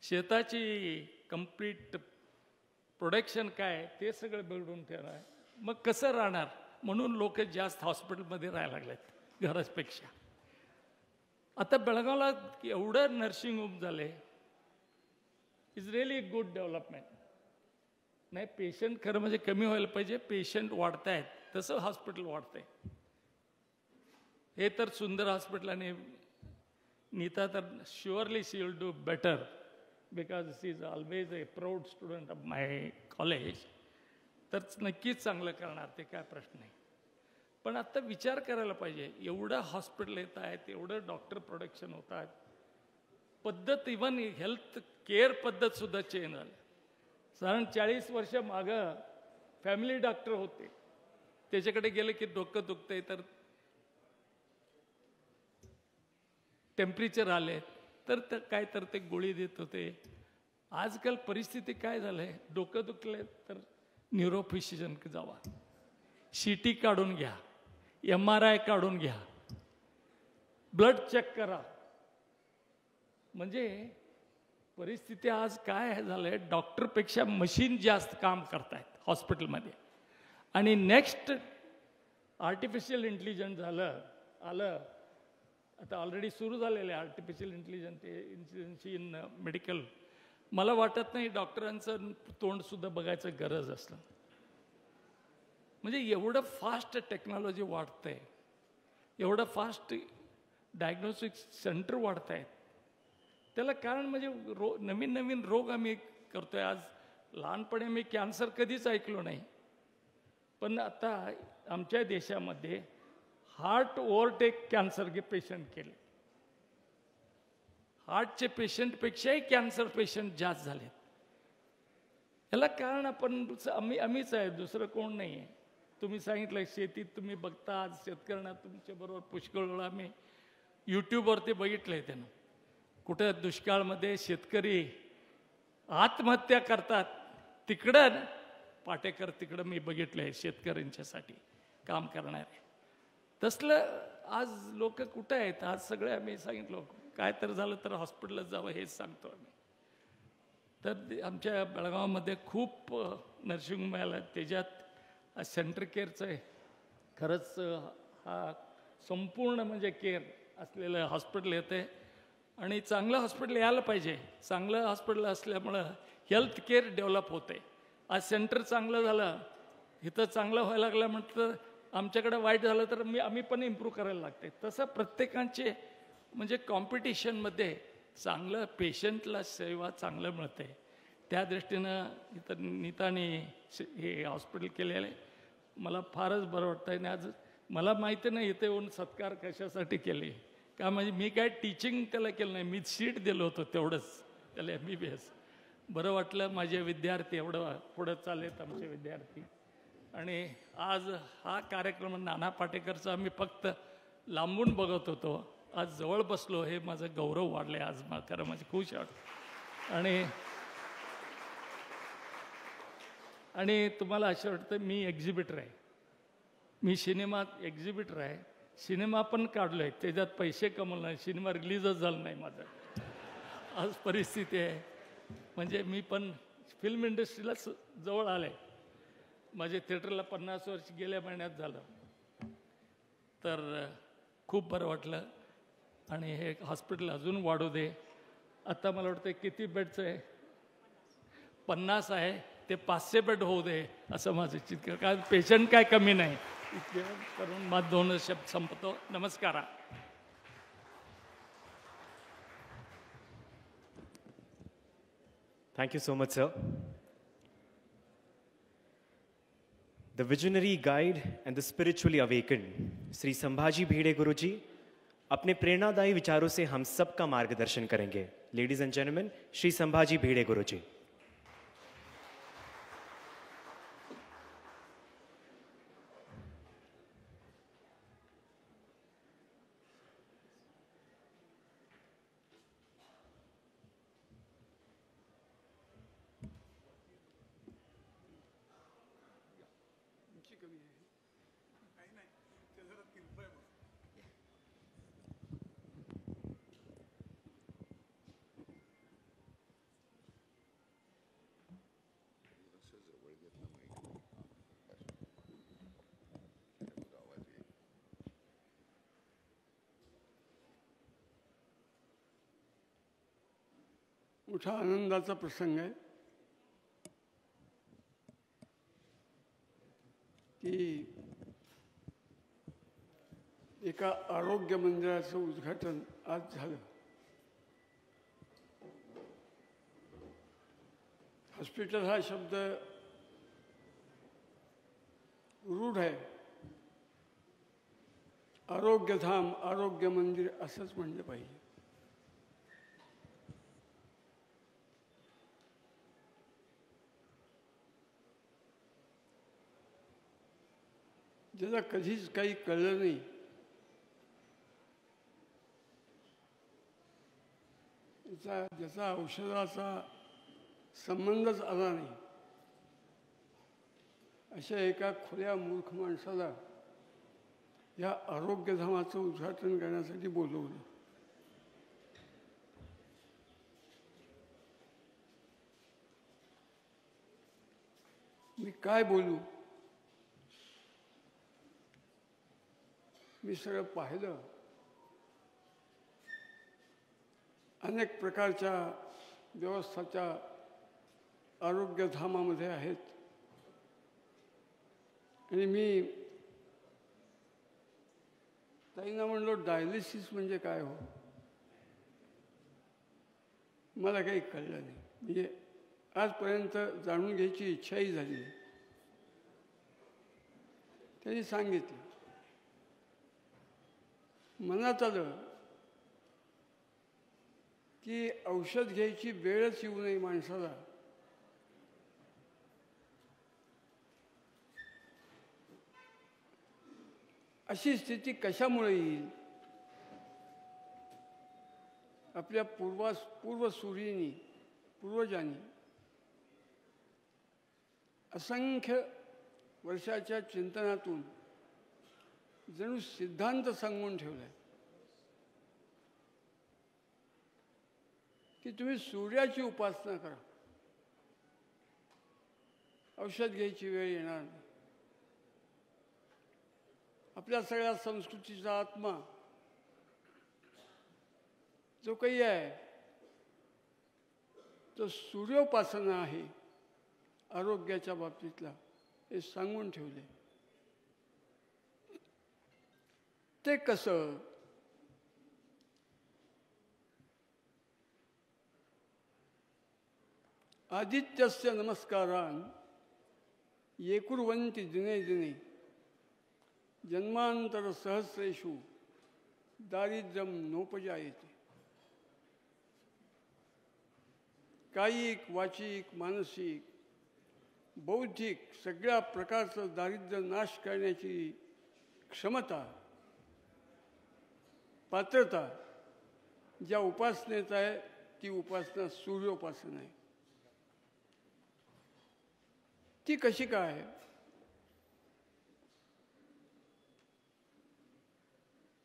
शेताची कंप्लीट प्रोडक्शन काय ते सगळं बिघडून ठेवलं आहे. मग कसं राहणार. म्हणून लोक जास्त हॉस्पिटलमध्ये राहायला लागलेत घरापेक्षा. आता बेळगावला एवढं नर्सिंग होम झाले, इज रिअली गुड डेव्हलपमेंट. नाही पेशंट खरं म्हणजे कमी व्हायला पाहिजे, पेशंट वाढत आहेत तसं हॉस्पिटल वाढतंय. हे तर सुंदर हॉस्पिटल आणि नीता तर surely she will do better because she is always a proud student of my college. तर नक्कीच चांगलं करणार, ते काय प्रश्न नाही. पण आता विचार करायला पाहिजे, एवढं हॉस्पिटल येत आहेत, एवढं डॉक्टर प्रोडक्शन होत आहेत, पद्धत इव्हन हेल्थ केअर पद्धत सुद्धा चेंज झाली. साधारण 40 वर्ष मागं फॅमिली डॉक्टर होते, त्याच्याकडे गेले की डोकं दुखतंय तर टेम्परेचर आले तर काय तर ते गोळी देत होते. आजकाल परिस्थिती काय झालंय, डोकं दुखले तर न्यूरोफिशियन जावा, CT काढून घ्या, MRI काढून घ्या, ब्लड चेक करा. म्हणजे परिस्थिती आज काय झालंय, डॉक्टरपेक्षा मशीन जास्त काम करतायत हॉस्पिटलमध्ये. आणि नेक्स्ट आर्टिफिशियल इंटेलिजन्स आलं आता ऑलरेडी सुरू झालेलं आहे आर्टिफिशियल इंटेलिजन्स इन मेडिकल. मला वाटत नाही डॉक्टरांचं तोंड सुद्धा बघायचं गरज असलं. म्हणजे एवढं फास्ट टेक्नॉलॉजी वाढतंय, एवढं फास्ट डायग्नोस्टिक सेंटर वाढत आहेत. त्याला कारण म्हणजे नवीन नवीन रोग आम्ही करतोय. आज लहानपणी मी कॅन्सर कधीच ऐकलो नाही, पण आता आमच्या देशामध्ये हार्ट ओव्हरटेक कॅन्सर के पेशंट केले. हार्टचे पेशंटपेक्षाही कॅन्सर पेशंट जास्त झालेत. याला कारण आम्हीच आहे, दुसरं कोण नाही आहे. तुम्ही सांगितलं शेतीत तुम्ही बघता, आज शेतकऱ्यांना तुमच्याबरोबर पुष्कळ वेळा आम्ही यूट्यूबवरती बघितलंय. त्यानं कुठं दुष्काळमध्ये शेतकरी आत्महत्या करतात, तिकडं पाटेकर तिकडं मी बघितलंय शेतकऱ्यांच्यासाठी काम करणारे. तसलं आज लोक कुठं आहेत. आज सगळे आम्ही सांगितलं काय तर झालं तर हॉस्पिटलला जावं हेच सांगतो आम्ही. तर आमच्या बेळगावमध्ये खूप नर्सिंग होम आलं, त्याच्यात सेंटर केअरचं आहे. खरंच हा संपूर्ण म्हणजे केअर असलेलं हॉस्पिटल येते आणि चांगलं हॉस्पिटल यायला पाहिजे. चांगलं हॉस्पिटल असल्यामुळं हेल्थ केअर डेव्हलप होते. आज सेंटर चांगलं झालं, इथं चांगलं व्हायला लागलं म्हटलं आमच्याकडे वाईट झालं तर आम्ही पण इम्प्रूव्ह करायला लागते. तसं प्रत्येकाचे म्हणजे कॉम्पिटिशनमध्ये चांगलं पेशंटला सेवा चांगलं मिळते. त्या दृष्टीनं इथं नीताने हे हॉस्पिटल केलेलं आहे. मला फारच बरं वाटतं आहे. आणि आज मला माहिती नाही इथे येऊन सत्कार कशासाठी केले का, म्हणजे मी काय टीचिंग त्याला केलं नाही, मी सीट दिलं होतं तेवढंच त्याला MBBS. बरं वाटलं माझे विद्यार्थी एवढं पुढं चाललेत आमचे विद्यार्थी. आणि आज हा कार्यक्रम नाना पाटेकरचा आम्ही फक्त लांबून बघत होतो, आज जवळ बसलो, हे माझं गौरव वाढले आज खरं माझी खुश वाटतं. आणि तुम्हाला असं वाटतं मी एक्झिबिटर आहे, मी सिनेमात एक्झिबिटर आहे, सिनेमा पण काढलो आहे, त्याच्यात पैसे कमवले नाही, सिनेमा रिलीजच झाला नाही माझा. आज परिस्थिती आहे. म्हणजे मी पण फिल्म इंडस्ट्रीलाच जवळ आले. माझे थिएटरला 50 वर्ष गेल्या महिन्यात झालं. तर खूप बरं वाटलं. आणि हे हॉस्पिटल अजून वाढू दे. आता मला वाटतं किती बेडचं आहे, 50 आहे, ते 500 बेड होऊ दे असं माझं चित्र. कारण पेशंट काय कमी नाही. इतके करून माझं 2 शब्द संपतो. नमस्कार. Thank you so much, sir. The visionary guide and the spiritually awakened, Sri Sambhaji Bhide Guruji, अपने प्रेरणादायी विचारों से हम सबका मार्गदर्शन करेंगे. Ladies and gentlemen, Sri Sambhaji Bhide Guruji. मोठा आनंदाचा प्रसंग आहे की एका आरोग्य मंदिराचं उद्घाटन आज झालं. हॉस्पिटल हा शब्द रूढ आहे. आरोग्यधाम, आरोग्य मंदिर असंच म्हणलं पाहिजे. ज्याला कधीच काही कळलं नाही, ज्याचा औषधाचा संबंधच आला नाही, अशा एका खुल्या मूर्ख माणसाला या आरोग्यधामाचं उद्घाटन करण्यासाठी बोलवलं. मी काय बोलू? मी सगळं पाहिलं. अनेक प्रकारच्या व्यवस्थाच्या आरोग्यधामामध्ये आहेत. आणि मी ताईंना म्हणलो, डायलिसिस म्हणजे काय हो? मला काही कळलं नाही. म्हणजे आजपर्यंत जाणून घ्यायची इच्छाही झाली नाही. त्यांनी सांगितलं. मनात आलं की औषध घ्यायची वेळच येऊ नये माणसाला. अशी स्थिती कशामुळे येईल? आपल्या पूर्वसूरींनी, पूर्वजांनी असंख्य वर्षाच्या चिंतनातून जणू सिद्धांत सांगून ठेवलाय की तुम्ही सूर्याची उपासना करा, औषध घ्यायची वेळ येणार नाही. आपल्या सगळ्या संस्कृतीचा आत्मा जो काही आहे तो सूर्योपासना आहे आरोग्याच्या बाबतीतला, हे सांगून ठेवले. ते कसं? आदित्यस्य नमस्कारान् ये कुर्वन्ति दिने दिने जन्मांतर सहस्रेषु दारिद्र्यम नोपजायते. कायिक, वाचिक, मानसिक, बौद्धिक सगळ्या प्रकारचं दारिद्र्य नाश करण्याची क्षमता, पात्रता ज्या उपासनेत आहे ती उपासना सूर्योपासना आहे. ती कशी काय?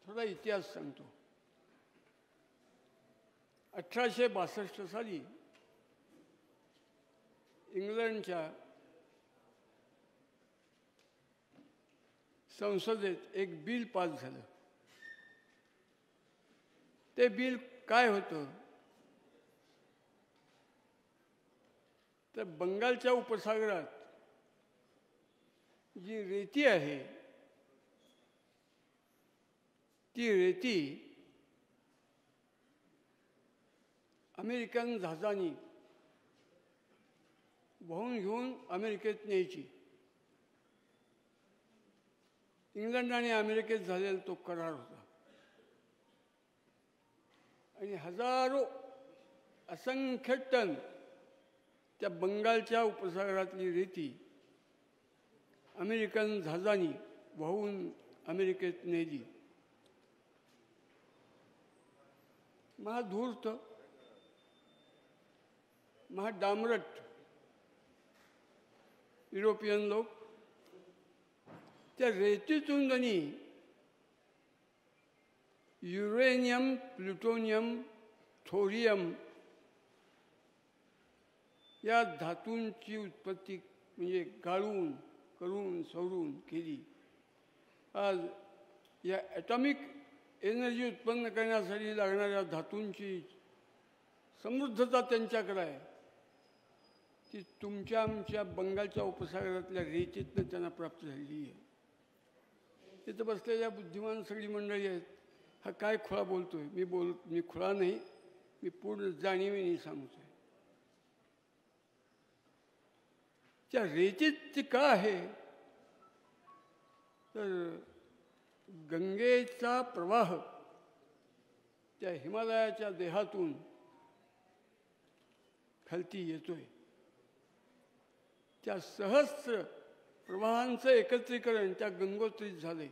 थोडा इतिहास सांगतो. 1862 साली इंग्लंडच्या संसदेत एक बिल पास झालं. ते बिल काय होतं तर बंगालच्या उपसागरात जी रेती आहे ती रेती अमेरिकन जहाजांनी वाहून घेऊन अमेरिकेत न्यायची. इंग्लंड आणि अमेरिकेत झालेला तो करार होता. आणि हजारो असंख्य टन त्या बंगालच्या उपसागरातली रेती अमेरिकन जहाजांनी वाहून अमेरिकेत नेली. महाधूर्त, महाडामरट युरोपियन लोक त्या रेतीतून त्यांनी युरेनियम, प्लुटोनियम, थोरियम या धातूंची उत्पत्ती म्हणजे गाळून करून सवरून केली. आज या ॲटॉमिक एनर्जी उत्पन्न करण्यासाठी लागणाऱ्या धातूंची समृद्धता त्यांच्याकडे आहे. ती तुमच्या आमच्या बंगालच्या उपसागरातल्या रेतीतनं त्यांना प्राप्त झालेली आहे. तिथं बसलेल्या बुद्धिमान सगळी मंडळी आहेत. हा काय खुळा बोलतोय? मी खुळा नाही, मी पूर्ण जाणीवेने सांगतोय. त्या रेतीत ती का आहे तर गंगेचा प्रवाह त्या हिमालयाच्या देहातून खालती येतोय. त्या सहस्र प्रवाहांचं एकत्रीकरण त्या गंगोत्रीत झाले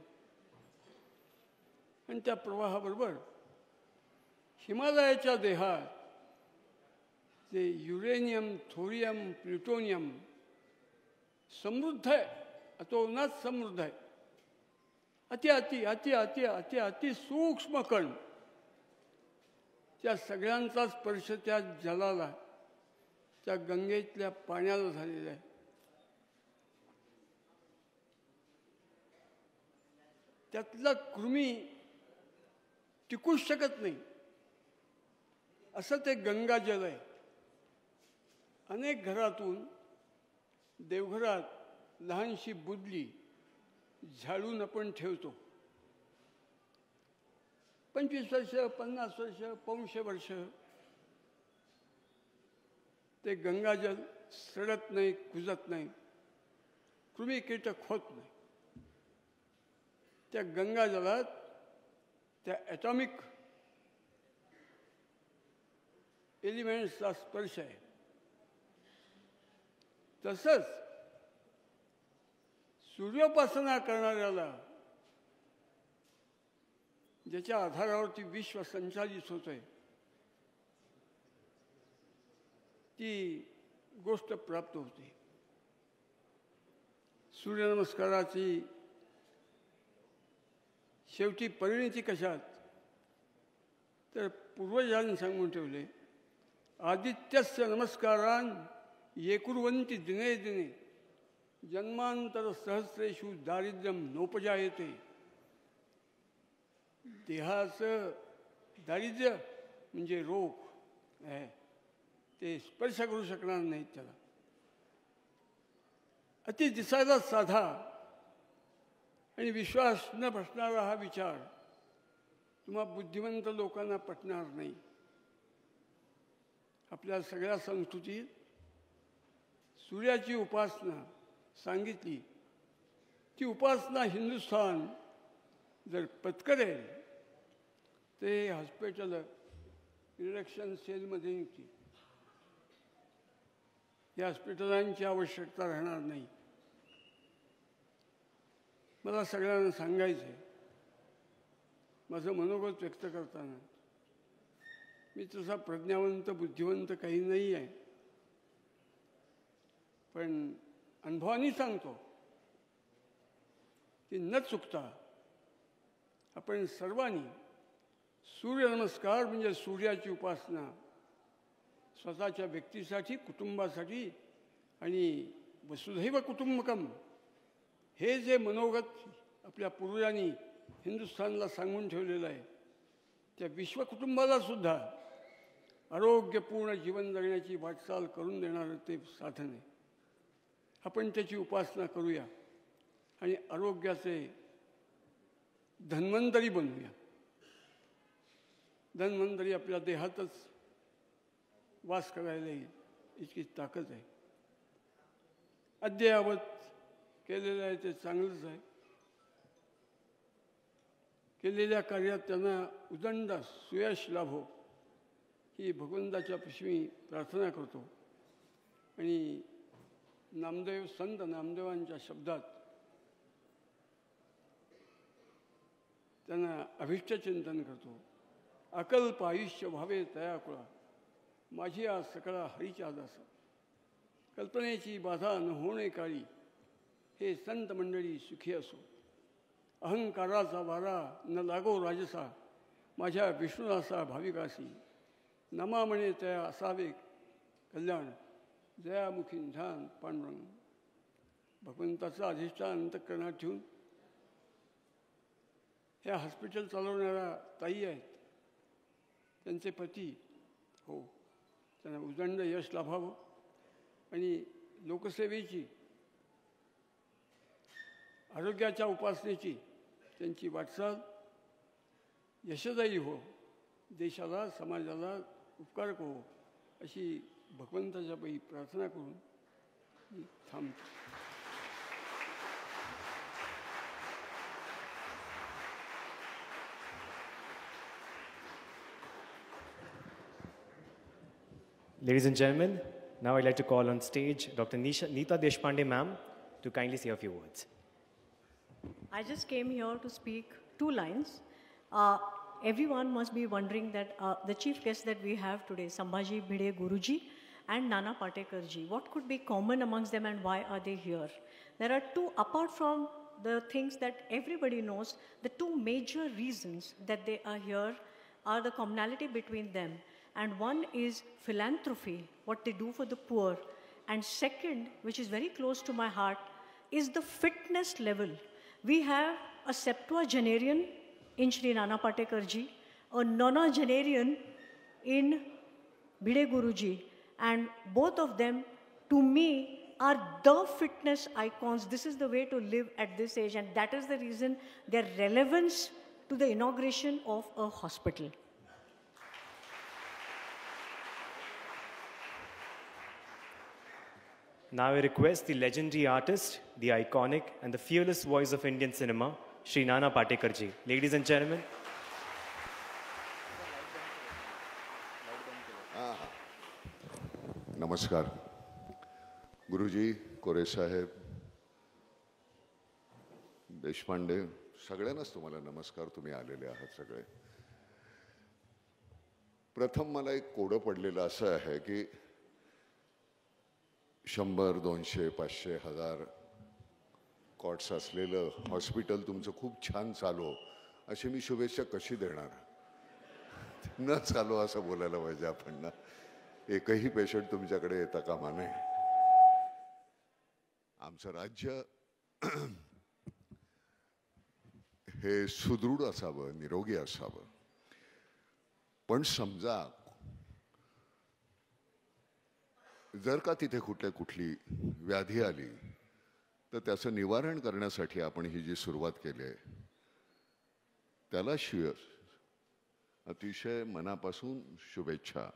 आणि त्या प्रवाहाबरोबर हिमालयाच्या देहात जे युरेनियम, थोरियम, प्लुटोनियम समृद्ध आहे, अतोनात समृद्ध आहे. अति अति अति अति अति अति सूक्ष्म कण त्या सगळ्यांचा स्पर्श त्या जलाला, त्या गंगेतल्या पाण्याला झालेला आहे. त्यातला कृमी टिकूच शकत नाही असं ते गंगाजल आहे. अनेक घरातून देवघरात लहानशी बुदली झाडून आपण ठेवतो. 25 वर्ष, 50 वर्ष, 500 वर्ष ते गंगाजल सडत नाही, कुजत नाही, कृमी कीटक होत नाही. त्या गंगाजलात त्या ॲटॉमिक एलिमेंट्सचा स्पर्श आहे. तसंच सूर्योपासना करणाऱ्याला ज्याच्या आधारावरती विश्व संचालित होत आहे ती गोष्ट प्राप्त होते. सूर्यनमस्काराची शेवटी परिणिती कशात तर पूर्वजांनी सांगून ठेवले, आदित्यस्य नमस्कारान् ये कुर्वन्ति दिने दिने जन्मांतर सहस्रेषु दारिद्र्यम नोपजायते. देहाचं दारिद्र्य म्हणजे रोग आहे, ते स्पर्श करू शकणार नाहीत त्याला. अति दिसायला साधा आणि विश्वास न बसणारा हा विचार तुम्हा बुद्धिवंत लोकांना पटणार नाही. आपल्या सगळ्या संस्कृतीत सूर्याची उपासना सांगितली. ती उपासना हिंदुस्थान जर पत्करेल ते हॉस्पिटल इलेक्शन सेलमध्ये निघतील. या हॉस्पिटलांची आवश्यकता राहणार नाही. मला सगळ्यांना सांगायचं आहे, माझं मनोगत व्यक्त करताना मी तसा प्रज्ञावंत बुद्धिवंत काही नाही आहे, पण अनुभवाने सांगतो की न चुकता आपण सर्वांनी सूर्यनमस्कार म्हणजे सूर्याची उपासना स्वतःच्या व्यक्तीसाठी, कुटुंबासाठी आणि वसुधैव कुटुंबकम हे जे मनोगत आपल्या पूर्वजांनी हिंदुस्थानला सांगून ठेवलेलं आहे, त्या विश्वकुटुंबाला सुद्धा आरोग्यपूर्ण जीवन जगण्याची वाटचाल करून देणारं ते साधन आहे. आपण त्याची उपासना करूया आणि आरोग्याचे धन्वंतरी बनवूया. धन्वंतरी आपल्या देहातच वास करायला येईल इतकी ताकद आहे. अद्ययावत केलेलं आहे ते चांगलंच आहे. केलेल्या कार्यात त्यांना उदंड सुयश लाभो ही भगवंताच्या पिशवी प्रार्थना करतो. आणि नामदेव संत नामदेवांच्या शब्दात त्यांना अभिष्टचिंतन करतो. अकल्प आयुष्य व्हावे तयाकुळा माझी आज सकळा हरीच्या दास. कल्पनेची बाधा न होणे काळी हे संत मंडळी सुखी असो. अहंकाराचा वारा न लागो राजसा माझ्या विष्णुदासा भाविकासी. नमा म्हणे त्या असावे कल्याण जयामुखी ध्यान पांडुरंग. भगवंताचा अधिष्ठान अंतःकरणात ठेवून ह्या हॉस्पिटल चालवणाऱ्या ताई आहेत, त्यांचे पती हो, त्यांना उदंड यश लाभावं आणि लोकसेवेची आरोग्याच्या उपासनेची त्यांची वाटचाल यशदायी हो. देशाला समाजाला उपकारक हो अशी भगवंताच्या पायी प्रार्थना करून मी थांबतो. Ladies and gentlemen, now I'd like to call on stage Dr. Neeta Deshpande ma'am to kindly say a few words. I just came here to speak 2 lines. Everyone must be wondering that the chief guests that we have today, Sambhaji Bhide Guruji and Nana Patekar ji, what could be common amongst them and why are they here? There are 2, apart from the things that everybody knows, the 2 major reasons that they are here are the commonality between them. And one is philanthropy, what they do for the poor. And second, which is very close to my heart, is the fitness level. We have a septuagenarian in Shri Nana Patekar ji, a nonagenarian in Bhide Guruji. And both of them, to me, are the fitness icons. This is the way to live at this age. And that is the reason their relevance to the inauguration of a hospital. Now I request the legendary artist, the iconic and the fearless voice of Indian cinema, Shri Nana Patekar ji. Ladies and gentlemen. नमस्कार. गुरुजी, कोरे साहेब, देशपांडे, सगळ्यांनाच तुम्हाला नमस्कार. तुम्ही आलेले आहात सगळे. प्रथम मला एक कोडं पडलेलं असं आहे की 100, 200, 500, 1000 कॉट्स असलेलं हॉस्पिटल तुमचं खूप छान चालव अशी मी शुभेच्छा कशी देणार. न चालव असं बोलायला पाहिजे आपण ना. एकही पेशंट तुमच्याकडे येता कामा नये. आमचं राज्य हे सुदृढ असावं, निरोगी असावं. पण समजा जर का तिथे कुठली व्याधी आली तर त्याचं निवारण करण्यासाठी आपण ही जी सुरुवात केली आहे त्याला अतिशय मनापासून शुभेच्छा.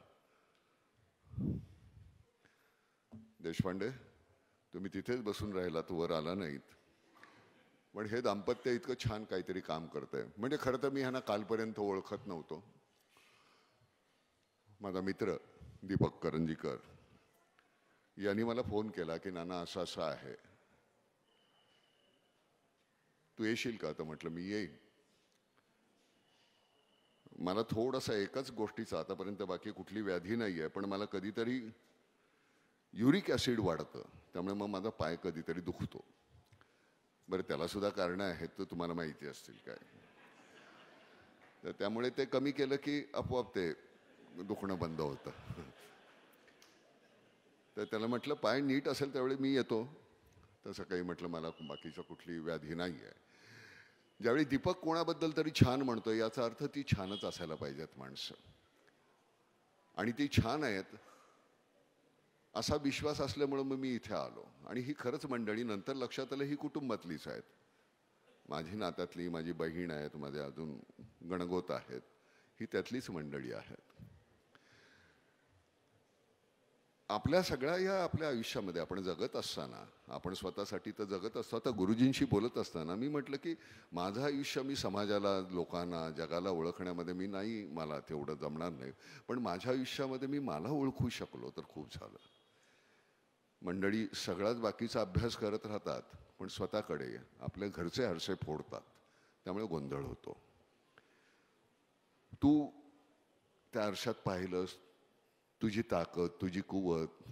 देशपांडे, तुम्ही तिथेच बसून राहिलात, वर आला नाहीत. पण हे दाम्पत्य इतकं छान काहीतरी काम करतंय. म्हणजे खरं तर मी ह्यांना कालपर्यंत ओळखत नव्हतो. माझा मित्र दीपक करंजीकर यांनी मला फोन केला की नाना असं असं आहे, तू येशील का? तर म्हटलं मी येईन. मला थोडासा एकच गोष्टीचा, आतापर्यंत बाकी कुठली व्याधी नाही आहे, पण मला कधीतरी युरिक ॲसिड वाढतं, त्यामुळे मग माझा पाय कधीतरी दुखतो. बरं, त्याला सुद्धा कारणं आहेत तर तुम्हाला माहिती असतील काय. तर त्यामुळे ते कमी केलं की आपोआप ते दुखणं बंद होतं. तर त्याला म्हटलं पाय नीट असेल त्यावेळी मी येतो. तसं काही म्हटलं मला बाकीचं कुठली व्याधी नाही आहे. ज्यावेळी दीपक कोणाबद्दल तरी छान म्हणतो याचा अर्थ ती छानच असायला पाहिजेत माणसं, आणि ती छान आहेत असा विश्वास असल्यामुळं मग मी इथे आलो. आणि ही खरंच मंडळी नंतर लक्षात आलं ही कुटुंबातलीच आहेत. माझी नात्यातली, माझी बहीण आहेत, माझे अजून गणगोत आहेत, ही त्यातलीच मंडळी आहेत. आपल्या सगळ्या या आपल्या आयुष्यामध्ये आपण जगत असताना, आपण स्वतःसाठी तर जगत असतो. आता गुरुजींशी बोलत असताना मी म्हटलं की माझं आयुष्य मी समाजाला, लोकांना, जगाला ओळखण्यामध्ये मी नाही, मला तेवढं जमणार नाही, पण माझ्या आयुष्यामध्ये मी मला ओळखू शकलो तर खूप झालं. मंडळी सगळाच बाकीचा अभ्यास करत राहतात, पण स्वतःकडे आपले घरचे आरसे फोडतात, त्यामुळे गोंधळ होतो. तू त्या आरशात पाहिलंस, तुझी ताकद, तुझी कुवत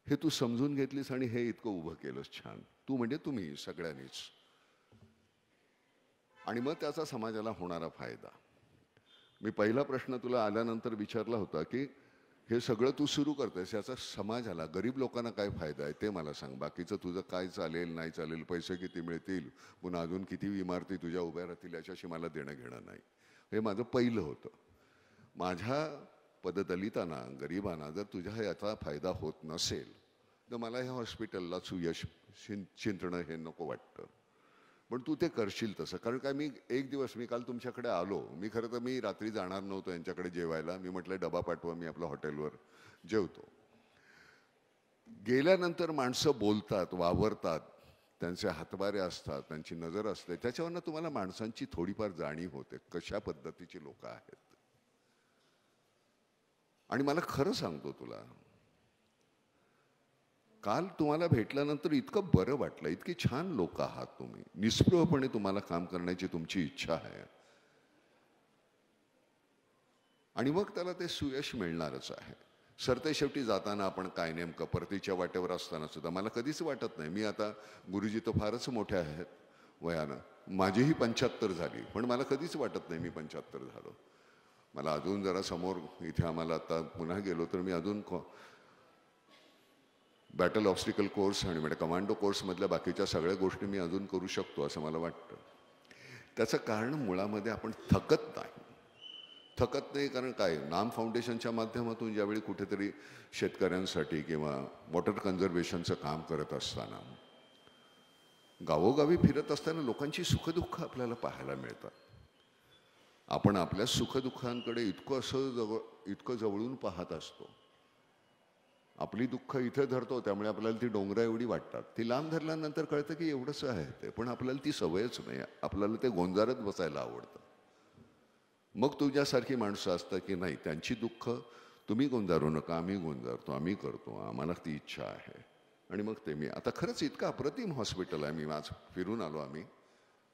हे तू समजून घेतलीस आणि हे इतकं उभं केलंस छान. तू म्हणजे तुम्ही सगळ्यांनीच. आणि मग त्याचा समाजाला होणारा फायदा. मी पहिला प्रश्न तुला आल्यानंतर विचारला होता की हे सगळं तू सुरू करतेस याचा समाजाला, गरीब लोकांना काय फायदा आहे ते मला सांग. बाकीचं तुझं काय चालेल नाही चालेल, पैसे किती मिळतील, पुन्हा अजून किती इमारती तुझ्या उभ्या राहतील याच्याशी मला देणं घेणं नाही. हे माझं पहिलं होतं. माझ्या पददलितांना, गरिबांना जर तुझ्या याचा फायदा होत नसेल तर मला ह्या हॉस्पिटलला सुयश चिंतणं हे नको वाटतं. पण तू ते करशील तसं. कारण काय, मी एक दिवस, मी काल तुमच्याकडे आलो, मी खरं तर मी रात्री जाणार नव्हतो यांच्याकडे जेवायला. मी म्हटलं डबा पाठवा, मी आपल्या हॉटेलवर जेवतो. गेल्यानंतर माणसं बोलतात, वावरतात, त्यांचे हातवारे असतात, त्यांची नजर असते, त्याच्यावरनं तुम्हाला माणसांची थोडीफार जाणीव होते कशा पद्धतीची लोक आहेत. आणि मला खरं सांगतो तुला, काल तुम्हाला भेटल्यानंतर इतकं बरं वाटलं, इतकी छान लोक आहात तुम्ही, निस्पृहपणे तुम्हाला काम करण्याची तुमची इच्छा आहे, आणि मग त्याला ते सुयश मिळणारच आहे. सरते शेवटी जाताना आपण काय नेमकं परतीच्या वाटेवर असताना सुद्धा मला कधीच वाटत नाही, मी आता गुरुजी तर फारच मोठे आहेत वयानं, माझीही 75 झाली, पण मला कधीच वाटत नाही मी 75 झालो. मला अजून जरा समोर, इथे आम्हाला आता पुन्हा गेलो तर मी अजून बॅटल ऑब्स्टिकल कोर्स आणि म्हणजे कमांडो कोर्समधल्या बाकीच्या सगळ्या गोष्टी मी अजून करू शकतो असं मला वाटतं. त्याचं कारण मुळामध्ये आपण थकत नाही. कारण काय, नाम फाउंडेशनच्या माध्यमातून ज्यावेळी कुठेतरी शेतकऱ्यांसाठी किंवा वॉटर कन्झर्वेशनचं काम करत असताना, गावोगावी फिरत असताना लोकांची सुखदुःख आपल्याला पाहायला मिळतात. आपण आपल्या सुखदुःखांकडे इतकं जवळून पाहत असतो. आपली दुःख इथे धरतो, त्यामुळे आपल्याला ती डोंगरा एवढी वाटतात. ती लांब धरल्यानंतर कळतं की एवढंच आहे ते, पण आपल्याला ती सवयच नाही. आपल्याला ते गोंजारत बसायला आवडतं. मग तुझ्यासारखी माणसं असतात की नाही, त्यांची दुःख तुम्ही गोंजारू नका, आम्ही गोंजारतो, आम्ही करतो, आम्हाला ती इच्छा आहे. आणि मग ते मी आता खरंच इतकं अप्रतिम हॉस्पिटल आहे. मी आज फिरून आलो, आम्ही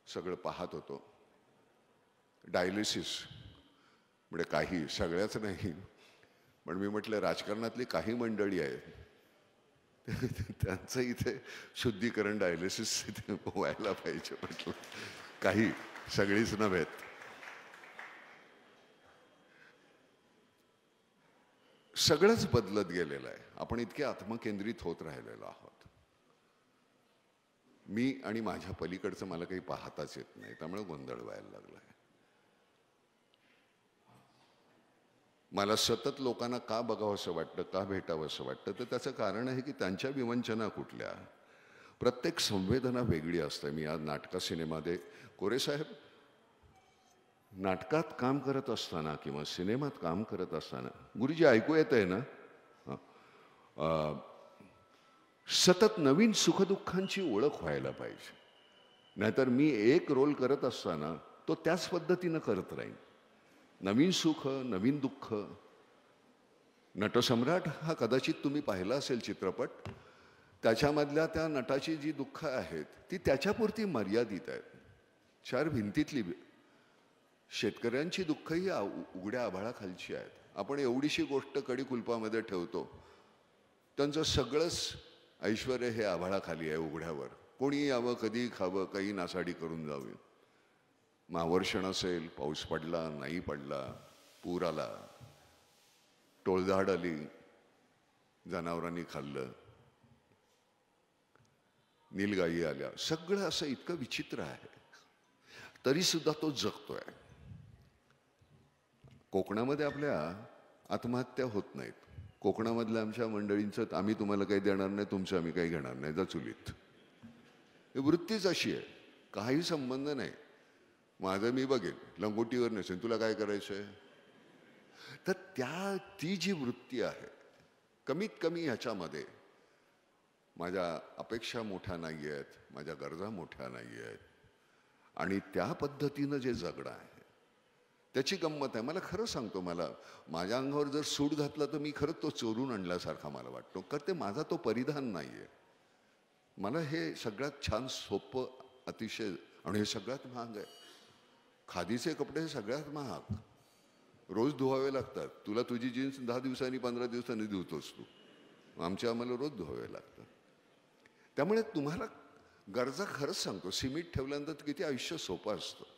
सगळं पाहत होतो. डायलिसिस म्हणजे काही सगळ्याच नाही, पण मी म्हटलं राजकारणातली काही मंडळी आहेत त्यांचं इथे शुद्धीकरण, डायलिसिस इथे व्हायला पाहिजे. म्हटलं काही, सगळीच नव्हेत. सगळंच बदलत गेलेलं आहे. आपण इतके आत्मकेंद्रित होत राहिलेलो आहोत. मी आणि माझ्या पलीकडचं मला काही पाहताच येत नाही, त्यामुळे गोंधळ व्हायला लागला आहे. मला सतत लोकांना का बघावं असं वाटतं, का भेटावं असं वाटतं, तर त्याचं कारण आहे की त्यांच्या विवंचना कुठल्या. प्रत्येक संवेदना वेगळी असते. मी आज नाटका सिनेमामध्ये कोरे साहेब नाटकात काम करत असताना किंवा सिनेमात काम करत असताना, गुरुजी ऐकू येत आहे ना, सतत नवीन सुखदुःखांची ओळख व्हायला पाहिजे. नाहीतर मी एक रोल करत असताना तो त्याच पद्धतीनं करत राहीन. नवीन सुख, नवीन दुःख. नटसम्राट हा कदाचित तुम्ही पाहिला असेल चित्रपट. त्याच्यामधल्या त्या नटाची जी दुःख आहेत ती त्याच्यापुरती मर्यादित आहेत. 4 भिंतीतली. शेतकऱ्यांची दुःख ही उघड्या आभाळाखालची आहेत. आपण एवढीशी गोष्ट कडी-कुलपामध्ये ठेवतो, त्यांचं सगळंच ऐश्वर हे आभाळाखाली आहे, उघड्यावर. कोणी यावं, कधी खावं, काही नासाडी करून जावी. महावर्षण असेल, पाऊस पडला, नाही पडला, पूर आला, टोळधाड आली, जनावरांनी खाल्लं, नीलगाई आल्या, सगळं असं इतकं विचित्र आहे. तरी सुद्धा तो जगतोय. कोकणामध्ये आपल्या आत्महत्या होत नाहीत. कोकणामधल्या आमच्या मंडळींचं आम्ही तुम्हाला काही देणार नाही, तुमचं आम्ही काही घेणार नाही, जा चुलीत. ही वृत्तीच अशी आहे, काही संबंध नाही. माझं मी बघेन, लंगोटीवर नसेल, तुला काय करायचंय. तर ती जी वृत्ती आहे, कमीत कमी ह्याच्यामध्ये माझ्या अपेक्षा मोठ्या नाही आहेत, माझ्या गरजा मोठ्या नाही आहेत, आणि त्या पद्धतीनं जे जगणं आहे त्याची गंमत आहे. मला खरं सांगतो, मला माझ्या अंगावर जर सूट घातला तर मी खरंच तो चोरून आणल्यासारखा मला वाटतो, कारण ते माझा तो परिधान नाही आहे. मला हे सगळ्यात छान, सोपं, अतिशय, आणि हे सगळ्यात महाग आहे. खादीचे कपडे हे सगळ्यात महाग, रोज धुवावे लागतात. तुला तुझी जीन्स 10 दिवसांनी 15 दिवसांनी धुतोस तू, आम्हाला रोज धुवावे लागतात. त्यामुळे तुम्हाला गरजा, खरंच सांगतो, सिमेंट ठेवल्यानंतर किती आयुष्य सोपं असतं.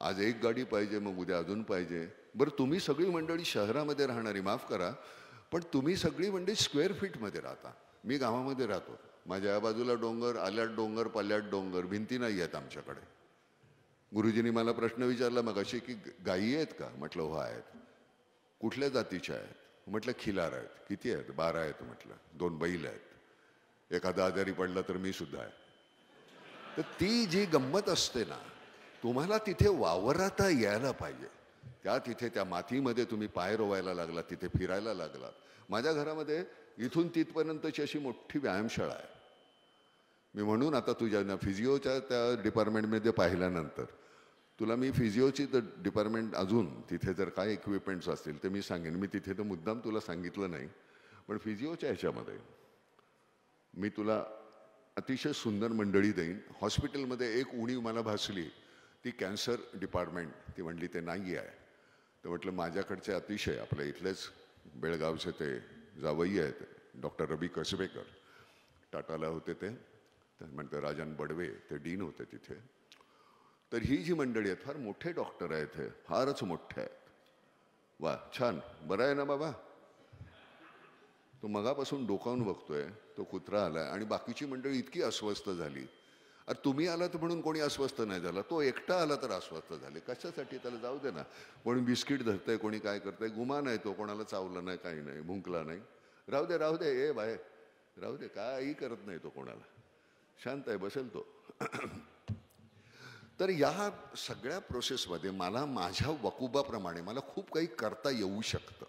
आज एक गाडी पाहिजे, मग उद्या अजून पाहिजे. बरं, तुम्ही सगळी मंडळी शहरामध्ये राहणारी, माफ करा, पण तुम्ही सगळी मंडळी स्क्वेअर फीटमध्ये राहता. मी गावामध्ये राहतो. माझ्या या बाजूला डोंगर, आल्यात डोंगर, पल्ल्यात डोंगर, भिंती नाही आहेत आमच्याकडे. गुरुजींनी मला प्रश्न विचारला मग अशी की गायी आहेत का? म्हटलं हो आहेत. कुठल्या जातीच्या आहेत? म्हटलं खिलार आहेत. किती आहेत? 12 आहेत. म्हटलं 2 बैल आहेत. एखादा आजारी पडला तर मी सुद्धा आहे. तर ती जी गंमत असते ना, तुम्हाला तिथे वावरता यायला पाहिजे. तिथे त्या मातीमध्ये तुम्ही पाय रोवायला लागला, तिथे फिरायला लागला. माझ्या घरामध्ये इथून तिथपर्यंतची अशी मोठी व्यायामशाळा आहे. मी म्हणून आता तुझ्या फिजिओच्या त्या डिपार्टमेंटमध्ये पाहिल्यानंतर तुला मी फिजिओची तर डिपार्टमेंट अजून तिथे जर काय इक्विपमेंट्स असतील ते मी सांगेन. मी तिथे तर मुद्दाम तुला सांगितलं नाही, पण फिजिओच्या ह्याच्यामध्ये मी तुला अतिशय सुंदर मंडळी देईन. हॉस्पिटलमध्ये एक उणीव मला भासली, ती कॅन्सर डिपार्टमेंट. ती म्हणली ते नाही आहे. तर म्हटलं माझ्याकडचे अतिशय आपल्या इथलेच बेळगावचे ते जावई आहेत, डॉक्टर रवी कसबेकर, टाटाला होते ते. तर म्हणते राजन बडवे ते डीन होते तिथे. तर ही जी मंडळी आहेत फार मोठे डॉक्टर आहेत, हे फारच मोठे आहेत. वा छान, बरं आहे ना बाबा. तो मगापासून डोकावून बघतोय, तो कुत्रा आलाय आणि बाकीची मंडळी इतकी अस्वस्थ झाली. अरे तुम्ही आलात म्हणून कोणी अस्वस्थ नाही झाला, तो एकटा आला तर अस्वस्थ झाले. कशासाठी? त्याला जाऊ दे ना. कोणी बिस्किट धरतंय, कोणी काय करतंय, गुमान आहे तो, कोणाला चावलं नाही, काही नाही, भुंकला नाही. राहू दे राहू दे, ए बाय राहू दे, काही करत नाही तो कोणाला, शांत आहे, बसेल तो. तर या सगळ्या प्रोसेसमध्ये मला माझ्या वकुबाप्रमाणे मला खूप काही करता येऊ शकतं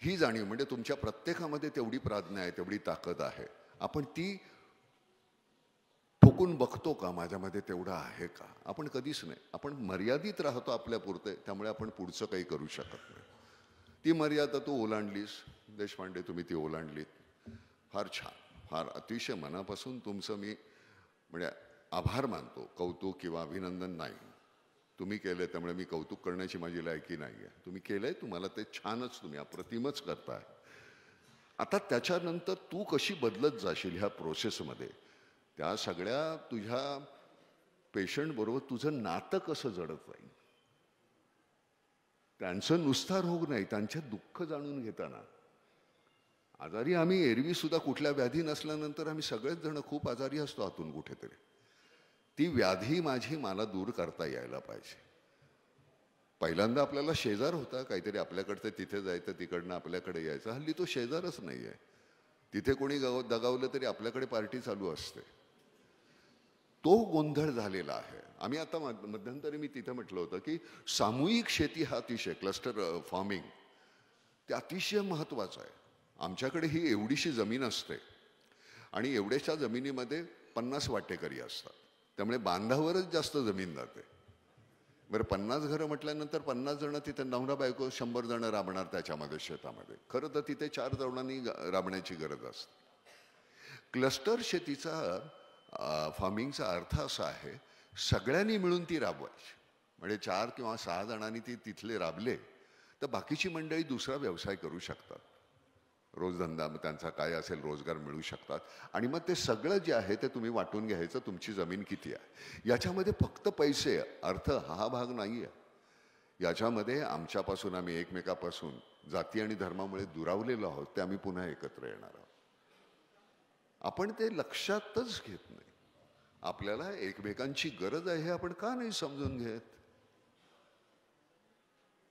ही जाणीव. म्हणजे तुमच्या प्रत्येकामध्ये तेवढी प्राज्ञा आहे, तेवढी ताकद आहे. आपण ती ठोकून बघतो का? माझ्यामध्ये तेवढं आहे का? आपण कधीच नाही. आपण मर्यादित राहतो आपल्या पुरते, त्यामुळे आपण पुढचं काही करू शकत नाही. ती मर्यादा तू ओलांडलीस देशपांडे, तुम्ही ती ओलांडलीत. फार छान, फार अतिशय मनापासून तुमचं मी म्हणजे आभार मानतो. कौतुक किंवा अभिनंदन नाही, तुम्ही केलं त्यामुळे मी कौतुक करण्याची माझी लायकी नाही आहे. तुम्ही केलंय, तुम्हाला ते छानच, तुम्ही अप्रतिमच करताय. आता त्याच्यानंतर तू कशी बदलत जाशील ह्या प्रोसेसमध्ये, त्या सगळ्या तुझ्या पेशंटबरोबर तुझं नातं कसं जडत राहील. त्यांचं नुसता रोग नाही, त्यांचे दुःख जाणून घेताना. आजारी आम्ही एरवी सुद्धा कुठल्या व्याधी नसल्यानंतर आम्ही सगळेच जण खूप आजारी असतो आतून कुठेतरी. ती व्याधी माझी मला दूर करता यायला पाहिजे. पहिल्यांदा आपल्याला शेजार होता काहीतरी, आपल्याकडचं तिथे जायचं, तिकडनं आपल्याकडे यायचं. हल्ली तो शेजारच नाही आहे. तिथे कोणी दगावलं तरी आपल्याकडे पार्टी चालू असते. तो गोंधळ झालेला आहे. आम्ही आता मध्यंतरी मी तिथे म्हटलं होतं की सामूहिक शेती हा अतिशय क्लस्टर फार्मिंग ते अतिशय महत्त्वाचं आहे. आमच्याकडे ही एवढीशी जमीन असते आणि एवढ्याशा जमिनीमध्ये 50 वाटेकरी असतात, त्यामुळे बांधावरच जास्त जमीन जाते. बरं 50 घरं म्हटल्यानंतर 50 जण तिथे नवरा बायको 100 जण राबणार त्याच्यामध्ये शेतामध्ये. खरं तर तिथे 4 जणांनी राबण्याची गरज असते. क्लस्टर शेतीचा फार्मिंगचा अर्थ असा आहे सगळ्यांनी मिळून ती राबवायची. म्हणजे 4 किंवा 6 जणांनी ती तिथले राबले तर बाकीची मंडळी दुसरा व्यवसाय करू शकतात, रोजधंदा त्यांचा काय असेल रोजगार मिळू शकतात. आणि मग ते सगळं जे आहे ते तुम्ही वाटून घ्यायचं, तुमची जमीन किती आहे. याच्यामध्ये फक्त पैसे अर्थ हा भाग नाही आहे. याच्यामध्ये आमच्यापासून आम्ही एकमेकापासून जाती आणि धर्मामुळे दुरावलेलो आहोत ते आम्ही पुन्हा एकत्र येणार आहोत. आपण ते लक्षातच घेत नाही. आपल्याला एकमेकांची गरज आहे हे आपण का नाही समजून घेत.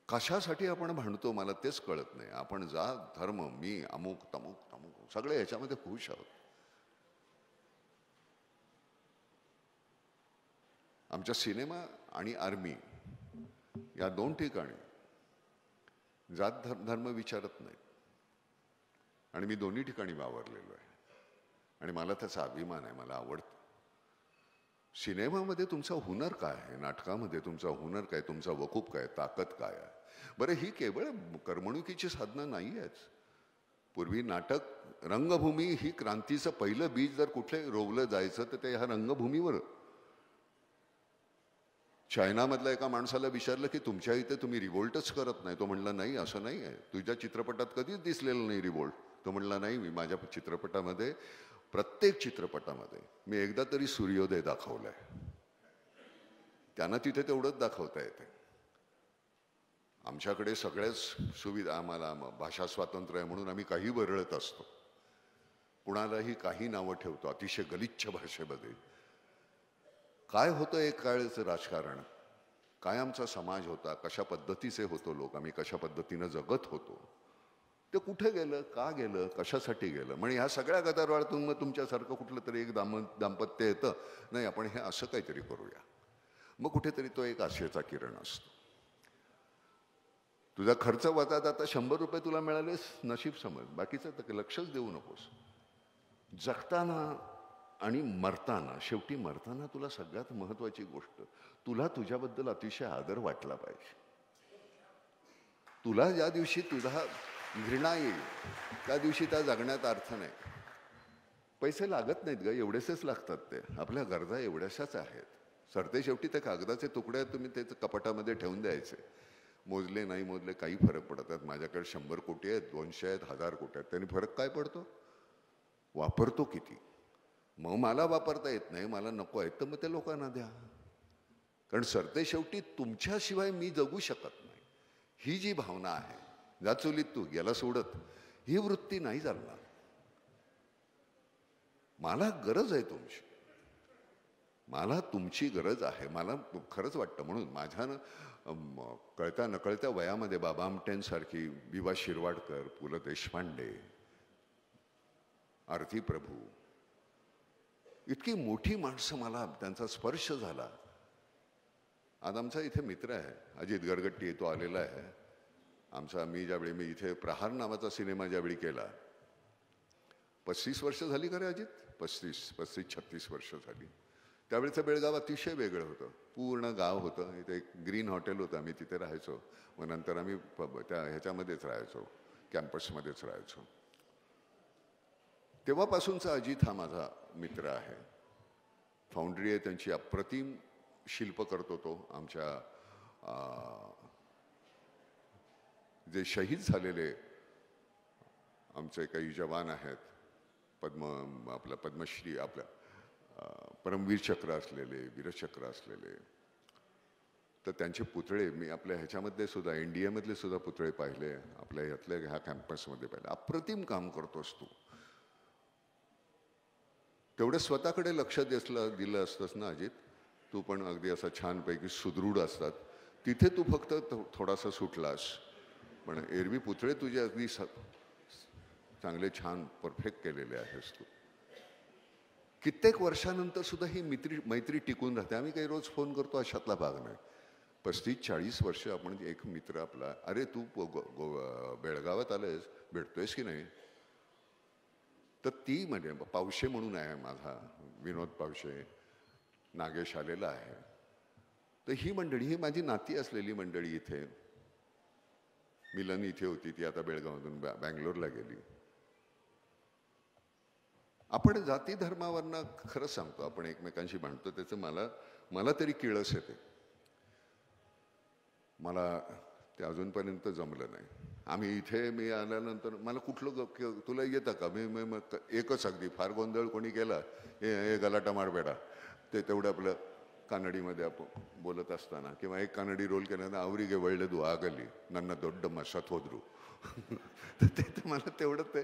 कशासाठी आपण भांडतो मला तेच कळत नाही. आपण जात धर्म मी अमुक तमुक तमुक सगळे ह्याच्यामध्ये खुश आहोत. आमच्या सिनेमा आणि आर्मी या 2 ठिकाणी जात धर्म विचारत नाही आणि मी दोन्ही ठिकाणी वावरलेलो आहे आणि मला त्याचा अभिमान आहे, मला आवडतं. सिनेमामध्ये तुमचा हुनर काय आहे, नाटकामध्ये तुमचा हुनर काय, तुमचा वकूफ काय, ताकद काय आहे. बरं ही केवळ करमणुकीची साधनं नाही आहेत. पूर्वी नाटक रंगभूमी ही क्रांतीचं पहिलं बीज जर कुठे रोवलं जायचं तर ते ह्या रंगभूमीवर. चायनामधल्या एका माणसाला विचारलं की तुमच्या इथे तुम्ही रिव्होल्टच करत नाही. तो म्हणला नाही असं नाही आहे, तुझ्या चित्रपटात कधीच दिसलेलं नाही रिव्होल्ट. तो म्हणला नाही मी माझ्या चित्रपटामध्ये प्रत्येक चित्रपटामध्ये मी एकदा तरी सूर्योदय दाखवलाय. त्यांना तिथे तेवढंच दाखवता येते. आमच्याकडे सगळ्याच सुविधा, आम्हाला भाषा स्वातंत्र्य आहे म्हणून आम्ही काही वरळत असतो, कुणालाही काही नावं ठेवतो अतिशय गलिच्छ भाषेमध्ये. काय होतं एक काळचं राजकारण, काय आमचा समाज होता, कशा पद्धतीचे होतो लोक, आम्ही कशा पद्धतीनं जगत होतो, ते कुठे गेलं, का गेलं, कशासाठी गेलं. म्हणजे ह्या सगळ्या गदारोळातून मग तुमच्यासारखं कुठलं तरी एक दाम्पत्य येतं, नाही आपण हे असं काहीतरी करूया. मग कुठेतरी तो एक आशेचा किरण असतो. तुझा खर्च वजा आता 100 रुपये तुला मिळालेस नशीब समज, बाकीचं तर लक्षच देऊ नकोस. जगताना आणि मरताना, शेवटी मरताना तुला सगळ्यात महत्वाची गोष्ट, तुला तुझ्याबद्दल अतिशय आदर वाटला पाहिजे. तुला ज्या दिवशी तुझा घृणा येईल त्या दिवशी त्या जगण्यात अर्थ नाही. पैसे लागत नाहीत ग, एवढेसेच लागतात. ते आपल्या गरजा एवढ्याशाच आहेत. सरते शेवटी ते कागदाचे तुकडे तुम्ही ते कपाटामध्ये ठेवून द्यायचे. मोजले नाही मोजले काही फरक पडतात. माझ्याकडे 100 कोटी आहेत, 200 आहेत, 1000 कोटी आहेत, त्यांनी फरक काय पडतो. वापरतो किती. मग मला वापरता येत नाही, मला नको आहे, तर मग ते लोकांना द्या. कारण सरते शेवटी तुमच्याशिवाय मी जगू शकत नाही ही जी भावना आहे, जा चुलीत तू गेला सोडत, ही वृत्ती नाही चालणार. मला गरज आहे तुमची, मला तुमची गरज आहे. मला खरंच वाटतं म्हणून माझ्या कळत्या नकळत्या वयामध्ये बाबा आमटेंसारखी, विवा शिरवाडकर, पु ल देशपांडे, आरती प्रभू, इतकी मोठी माणसं मला त्यांचा स्पर्श झाला. आज आमचा इथे मित्र आहे अजित गरगट्टी, तो आलेला आहे. आमचा मी इथे प्रहार नावाचा सिनेमा ज्यावेळी केला, 35 वर्ष झाली का रे अजित, 35-36 वर्ष झाली. त्यावेळेचं बेळगाव अतिशय वेगळं होतं. पूर्ण गाव होतं. इथे एक ग्रीन हॉटेल होतं, आम्ही तिथे राहायचो. मग नंतर आम्ही त्या ह्याच्यामध्येच राहायचो, कॅम्पसमध्येच राहायचो. तेव्हापासूनचा अजित हा माझा मित्र आहे. फाउंड्री आहे त्यांची, अप्रतिम शिल्प करतो तो. आमच्या जे शहीद झालेले आमचे काही जवान आहेत, पद्मश्री, आपल्या परमवीर चक्र असलेले, वीरचक्र असलेले, तर त्यांचे पुतळे मी आपल्या ह्याच्यामध्ये सुद्धा, NDA मधले सुद्धा पुतळे पाहिले, आपल्या ह्यातल्या ह्या कॅम्पसमध्ये पाहिले. अप्रतिम काम करतोस तू. तेवढं स्वतःकडे लक्ष दिलं असतंस ना अजित, तू पण अगदी असा छानपैकी सुदृढ असतात. तिथे तू फक्त थोडासा सुटलास, पण एरवी पुतळे तुझे अगदी चांगले छान परफेक्ट केलेले आहेस तू. कित्येक वर्षानंतर सुद्धा ही मैत्री टिकून राहते. आम्ही काही रोज फोन करतो अशातला भाग नाही. 35-40 वर्ष आपण एक मित्र आपला, अरे तू बेळगावात आलेस, भेटतोयस की नाही? तर ती म्हणजे पावशे म्हणून आहे माझा, विनोद पावशे, नागेश आलेला आहे. तर ही मंडळी, ही माझी नाती असलेली मंडळी इथे, मिलन इथे होती, ती आता बेळगावातून बँगलोरला गेली. आपण जाती धर्मावरनं खरं सांगतो, आपण एकमेकांशी भांडतो, त्याचं मला तरी किळस येते. मला ते अजूनपर्यंत जमलं नाही. आम्ही इथे मी आल्यानंतर मला कुठलं तुला येतं का, मी एकच अगदी फार गोंधळ कोणी केला, हे गलाटा मारबेडा, ते तेवढं आपलं कानडीमध्ये आपण बोलत असताना, किंवा एक कानडी रोल केल्यानंतर आवरीगे वळलेदू ಆಗಲಿ ನನ್ನ ದೊಡ್ಡ ಮಸತ್ ಹೋದ್ರು. ते मला तेवढं ते,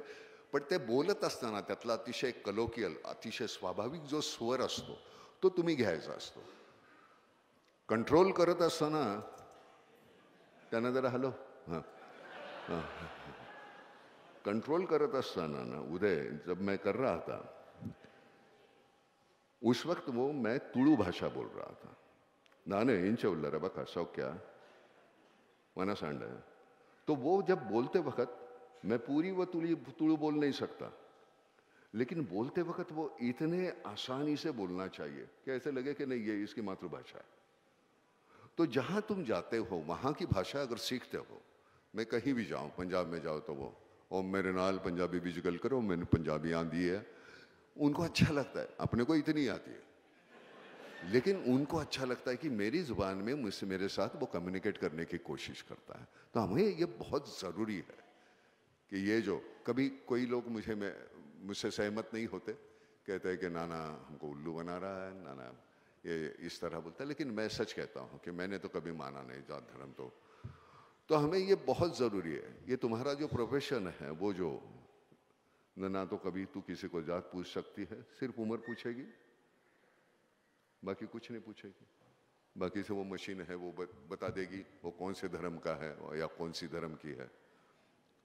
पण ते बोलत असताना त्यातला अतिशय कलोकियल, अतिशय स्वाभाविक जो स्वर असतो तो तुम्ही घ्यायचा असतो. कंट्रोल करत असताना त्यांना जरा हॅलो हां हां कंट्रोल करत असताना ना, उदय जब मैं कर रहा था उस वक्त वो मैं तुलु भाषा बोल रहा था. नाने इन चौल्लर बका सौक्या मना सांड. तो वो जब बोलते वक्त मैं पूरी वो तुलु बोल नहीं सकता, लेकिन बोलते वक्त वो इतने आसानी से बोलना चाहिए कि ऐसे लगे कि नहीं ये इसकी मातृभाषा है. तो जहाँ तुम जाते हो वहाँ की भाषा अगर सीखते हो, मैं कहीं भी जाऊँ, पंजाब में जाओ तो वो और मेरे नाल पंजाबी भी जिगल करो, मैंने पंजाबी आंधी है, उनको अच्छा लगता है. अपने को इतनी आती है, लेकिन उनको अच्छा लगता है कि मेरी ज़ुबान में मुझसे मेरे साथ वो कम्युनिकेट करने की कोशिश करता है. तो हमें ये बहुत ज़रूरी है कि ये जो कभी कोई लोग मुझसे सहमत नहीं होते, कहते हैं कि नाना हमको उल्लू बना रहा है, नाना ये इस तरह बोलता है, लेकिन मैं सच कहता हूँ कि मैंने तो कभी माना नहीं जात धर्म. तो हमें ये बहुत ज़रूरी है. ये तुम्हारा जो प्रोफेशन है, वो जो ना तो कभी तू किसी को जात पूछ सकती है, सिर्फ उम्र पूछेगी, बाकी कुछ नहीं पूछेगी. बाकी से वो मशीन है, वो बता देगी वो कौन से धर्म का है या कौन सी धर्म की है,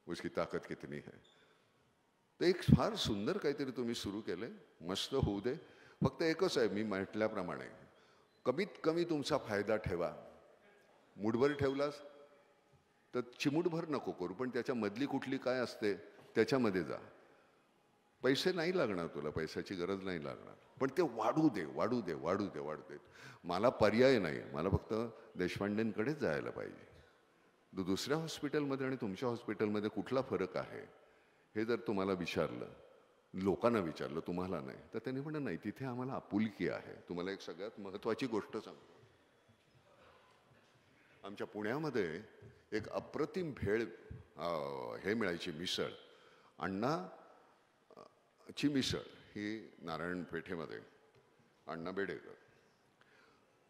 उसकी ताकद कितनी है. तर एक फार सुंदर काहीतरी तुम्ही सुरू केलंय, मस्त होऊ दे. फक्त एकच आहे, मी म्हटल्याप्रमाणे कमीत कमी तुमचा फायदा ठेवा. मुठभर ठेवलास तर चिमूटभर नको करू, पण त्याच्या मधली कुठली काय असते त्याच्यामध्ये जा. पैसे नाही लागणार तुला, पैशाची गरज नाही लागणार, पण ते वाढू दे वाढू दे वाढू दे वाढू दे. मला पर्याय नाही, मला फक्त देशपांडेंकडेच जायला पाहिजे. दुसऱ्या हॉस्पिटलमध्ये आणि तुमच्या हॉस्पिटलमध्ये कुठला फरक आहे हे जर तुम्हाला विचारलं, लोकांना विचारलं, तुम्हाला नाही, तर त्यांनी म्हणलं नाही तिथे आम्हाला आपुलकी आहे. तुम्हाला एक सगळ्यात महत्त्वाची गोष्ट सांगतो. आमच्या पुण्यामध्ये एक अप्रतिम भेळ हे मिळायची मिसळ, अण्णाची मिसळ, ही नारायण पेठेमध्ये अण्णा बेडेकर.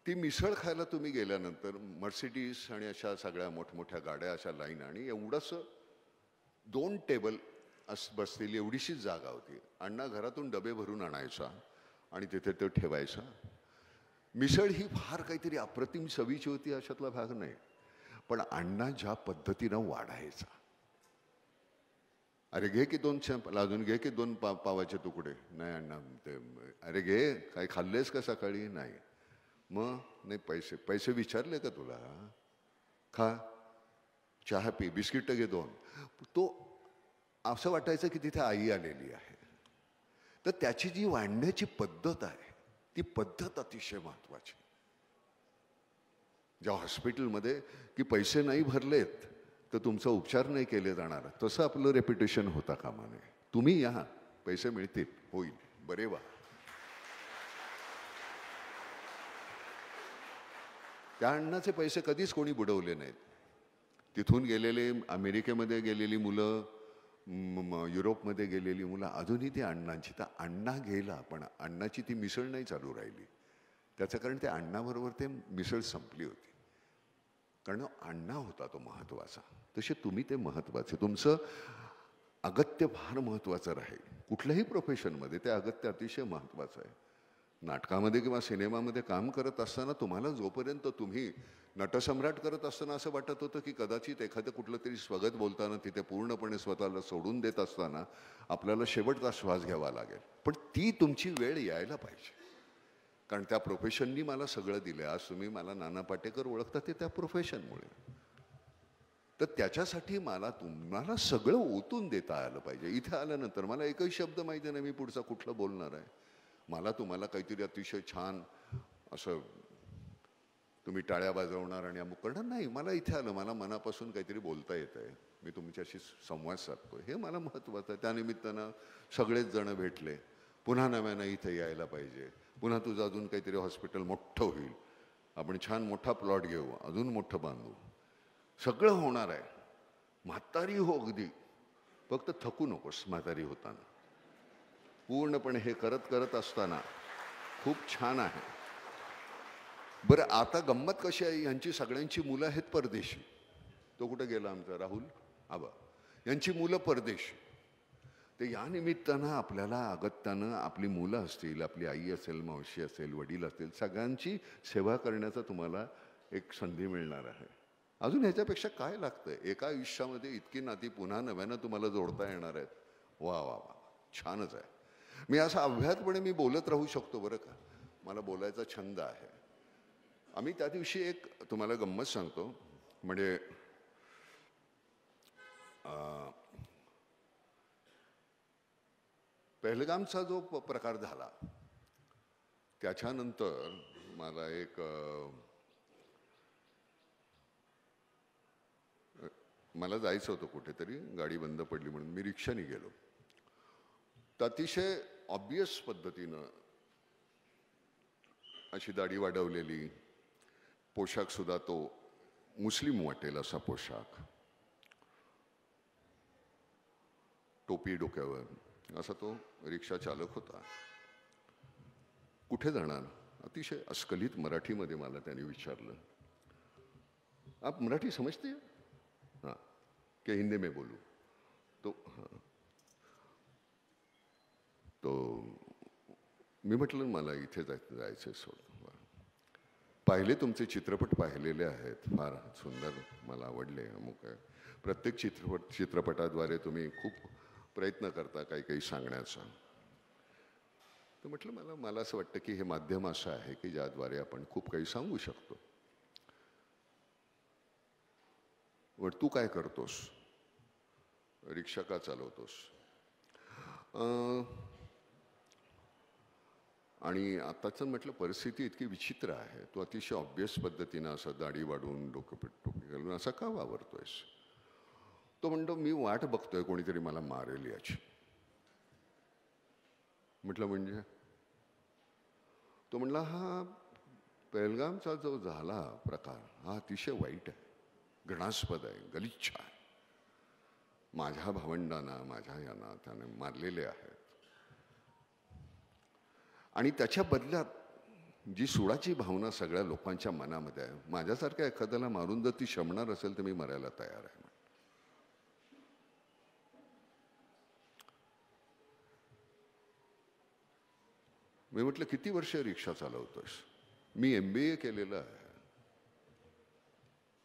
ती मिसळ खायला तुम्ही गेल्यानंतर मर्सिडीज आणि अशा सगळ्या मोठमोठ्या गाड्या, अशा लाईन, आणि एवढंसं 2 टेबल बसलेली एवढीशीच जागा होती. अण्णा घरातून डबे भरून आणायचा आणि तिथे तो ठेवायचा. मिसळ ही फार काहीतरी अप्रतिम चवीची होती, अशातला भाग नाही, पण अण्णा ज्या पद्धतीनं वाढायचा, अरे घे की 2 सॅम्पल, अजून घे की 2 पावाचे तुकडे, नाही अण्णा ते, अरे घे काय खाल्लेस का सकाळी, नाही, मग नाही पैसे विचारले का तुला, खा, चहा पी, बिस्किट घे 2. तो असं वाटायचं की तिथे आई आलेली आहे. तर त्याची जी वाढण्याची पद्धत आहे, ती पद्धत अतिशय महत्वाची. ज्या हॉस्पिटलमध्ये की पैसे नाही भरलेत तर तुमचा उपचार नाही केले जाणार, तसं आपलं रेप्युटेशन होता कामा नये. तुम्ही या, पैसे मिळतील, होईल, बरे वा. त्या अण्णाचे पैसे कधीच कोणी बुडवले नाहीत. तिथून गेलेले, अमेरिकेमध्ये गेलेली मुलं, युरोपमध्ये गेलेली मुलं, अजूनही ती अण्णांची. तर अण्णा गेला, पण अण्णाची ती मिसळ नाही चालू राहिली. त्याचं कारण ते अण्णाबरोबर ते मिसळ संपली होती, कारण अण्णा होता तो महत्त्वाचा. तसे तुम्ही ते महत्त्वाचे, तुमचं अगत्य फार महत्त्वाचं राहील. कुठल्याही प्रोफेशनमध्ये ते अगत्य अतिशय महत्त्वाचं आहे. नाटकामध्ये किंवा सिनेमामध्ये काम करत असताना तुम्हाला जोपर्यंत तुम्ही नटसम्राट करत असताना असं वाटत होतं की कदाचित एखादं कुठलं तरी स्वगत बोलताना तिथे पूर्णपणे स्वतःला सोडून देत असताना आपल्याला शेवटचा श्वास घ्यावा लागेल. पण ती तुमची वेळ यायला पाहिजे, कारण त्या प्रोफेशननी मला सगळं दिलं. आज तुम्ही मला नाना पाटेकर ओळखता ते त्या प्रोफेशनमुळे. तर त्याच्यासाठी तुम्हाला सगळं ओतून देता आलं पाहिजे. इथे आल्यानंतर मला एकही शब्द माहिती नाही मी पुढचा कुठला बोलणार आहे. मला तुम्हाला काहीतरी अतिशय छान असं तुम्ही टाळ्या वाजवणार आणि अमुक करणार नाही. मला इथे आलं, मला मनापासून काहीतरी बोलता येत आहे, मी तुमच्याशी संवाद साधतो, हे मला महत्त्वाचं आहे. त्यानिमित्तानं सगळेच जण भेटले. पुन्हा नव्यानं इथे यायला पाहिजे. पुन्हा तुझं अजून काहीतरी हॉस्पिटल मोठं होईल, आपण छान मोठा प्लॉट घेऊ, अजून मोठं बांधू, सगळं होणार आहे. म्हातारी हो अगदी, फक्त थकू नकोस म्हातारी होताना. पूर्णपणे हे करत असताना खूप छान आहे. बरं, आता गंमत कशी आहे, यांची सगळ्यांची मुलं आहेत परदेशी. तो कुठं गेला आमचा राहुल आबा, यांची मुलं परदेशी. ते या निमित्तानं आपल्याला अगत्यानं आपली मुलं असतील, आपली आई असेल, मावशी असेल, वडील असतील, सगळ्यांची सेवा करण्याचा तुम्हाला एक संधी मिळणार आहे. अजून ह्याच्यापेक्षा काय लागतं? एका आयुष्यामध्ये इतकी नाती पुन्हा नव्यानं तुम्हाला जोडता येणार आहेत. वा वा वा, छानच आहे. मी असं अव्याहतपणे मी बोलत राहू शकतो बरं का, मला बोलायचा छंद आहे. आम्ही त्या दिवशी एक तुम्हाला गंमत सांगतो. म्हणजे पहलगामचा जो प्रकार झाला त्याच्यानंतर मला मला जायचं होतं कुठेतरी, गाडी बंद पडली म्हणून मी रिक्षाने गेलो. तर अतिशय ऑब्वियस पद्धतीनं अशी दाढी वाढवलेली, पोशाख सुद्धा तो मुस्लिम वाटेल असा पोशाख, टोपी डोक्यावर, असा तो रिक्षा चालक होता. कुठे जाणार? अतिशय अस्खलित मराठीमध्ये मला त्याने विचारलं, आप मराठी समजते हैं? हाँ, क्या हिंदी में बोलूं? तो मी म्हटलं मला इथे जायचं सोड. पाहिले तुमचे चित्रपट पाहिलेले आहेत, फार सुंदर, मला आवडले, अमुक आहे. प्रत्येक चित्रपटाद्वारे तुम्ही खूप प्रयत्न करता काही काही सांगण्याचा. तर म्हटलं मला असं वाटतं की हे माध्यम असं आहे की ज्याद्वारे आपण खूप काही सांगू शकतो. वर तू काय करतोस? रिक्षा का चालवतोस? आणि आताचं म्हटलं परिस्थिती इतकी विचित्र आहे, तो अतिशय ऑब्वियस पद्धतीनं असं दाढी वाढवून टोपी घालून असा का वावरतोयस? तो म्हणतो मी वाट बघतोय कोणीतरी मला मारेल याची. म्हटलं म्हणजे? तो म्हणला हा पहलगामचा जो झाला प्रकार हा अतिशय वाईट आहे, घृणास्पद आहे, गलिच्छ आहे. माझ्या भावंडांना, माझ्या यांना त्याने मारलेले आहेत. आणि त्याच्या बदल्यात जी सुडाची भावना सगळ्या लोकांच्या मनामध्ये आहे, माझ्यासारख्या एखाद्याला मारून जर ती शमणार असेल तर मी मरायला तयार आहे. मी म्हटलं किती वर्ष रिक्षा चालवतोस? मी MBA केलेलं आहे.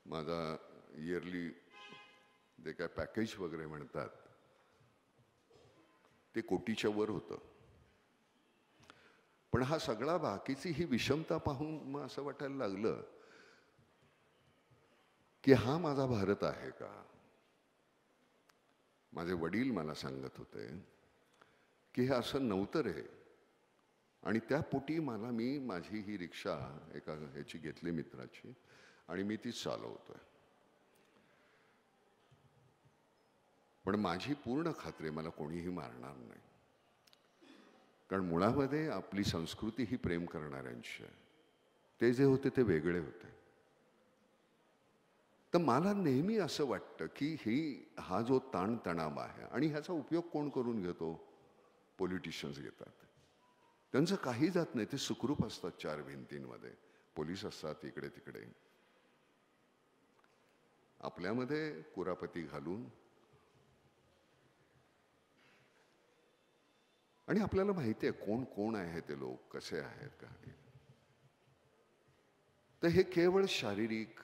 माझा इयरली जे काय पॅकेज वगैरे म्हणतात ते कोटीच्या वर होतं. पण हा सगळा बाकीची ही विषमता पाहून मग असं वाटायला लागलं की हा माझा भारत आहे का? माझे वडील मला सांगत होते की हे असं नव्हतं रे. आणि त्या पोटी मी माझी ही रिक्षा एका ह्याची घेतली मित्राची आणि मी ती चालवतोय. पण माझी पूर्ण खात्री मला कोणीही मारणार नाही, कारण मुळामध्ये आपली संस्कृती ही प्रेम करणाऱ्यांची आहे. ते जे होते ते वेगळे होते. तर मला नेहमी असं वाटतं की हा जो ताणतणाव आहे आणि ह्याचा उपयोग कोण करून घेतो? पॉलिटिशियन्स घेतात. त्यांचं काही जात नाही, ते सुखरूप असतात चार भिंतींमध्ये. पोलीस असतात इकडे तिकडे. आपल्यामध्ये कुरापती घालून आणि आपल्याला माहिती आहे कोण कोण आहे ते लोक, कसे आहेत काय. तर हे केवळ शारीरिक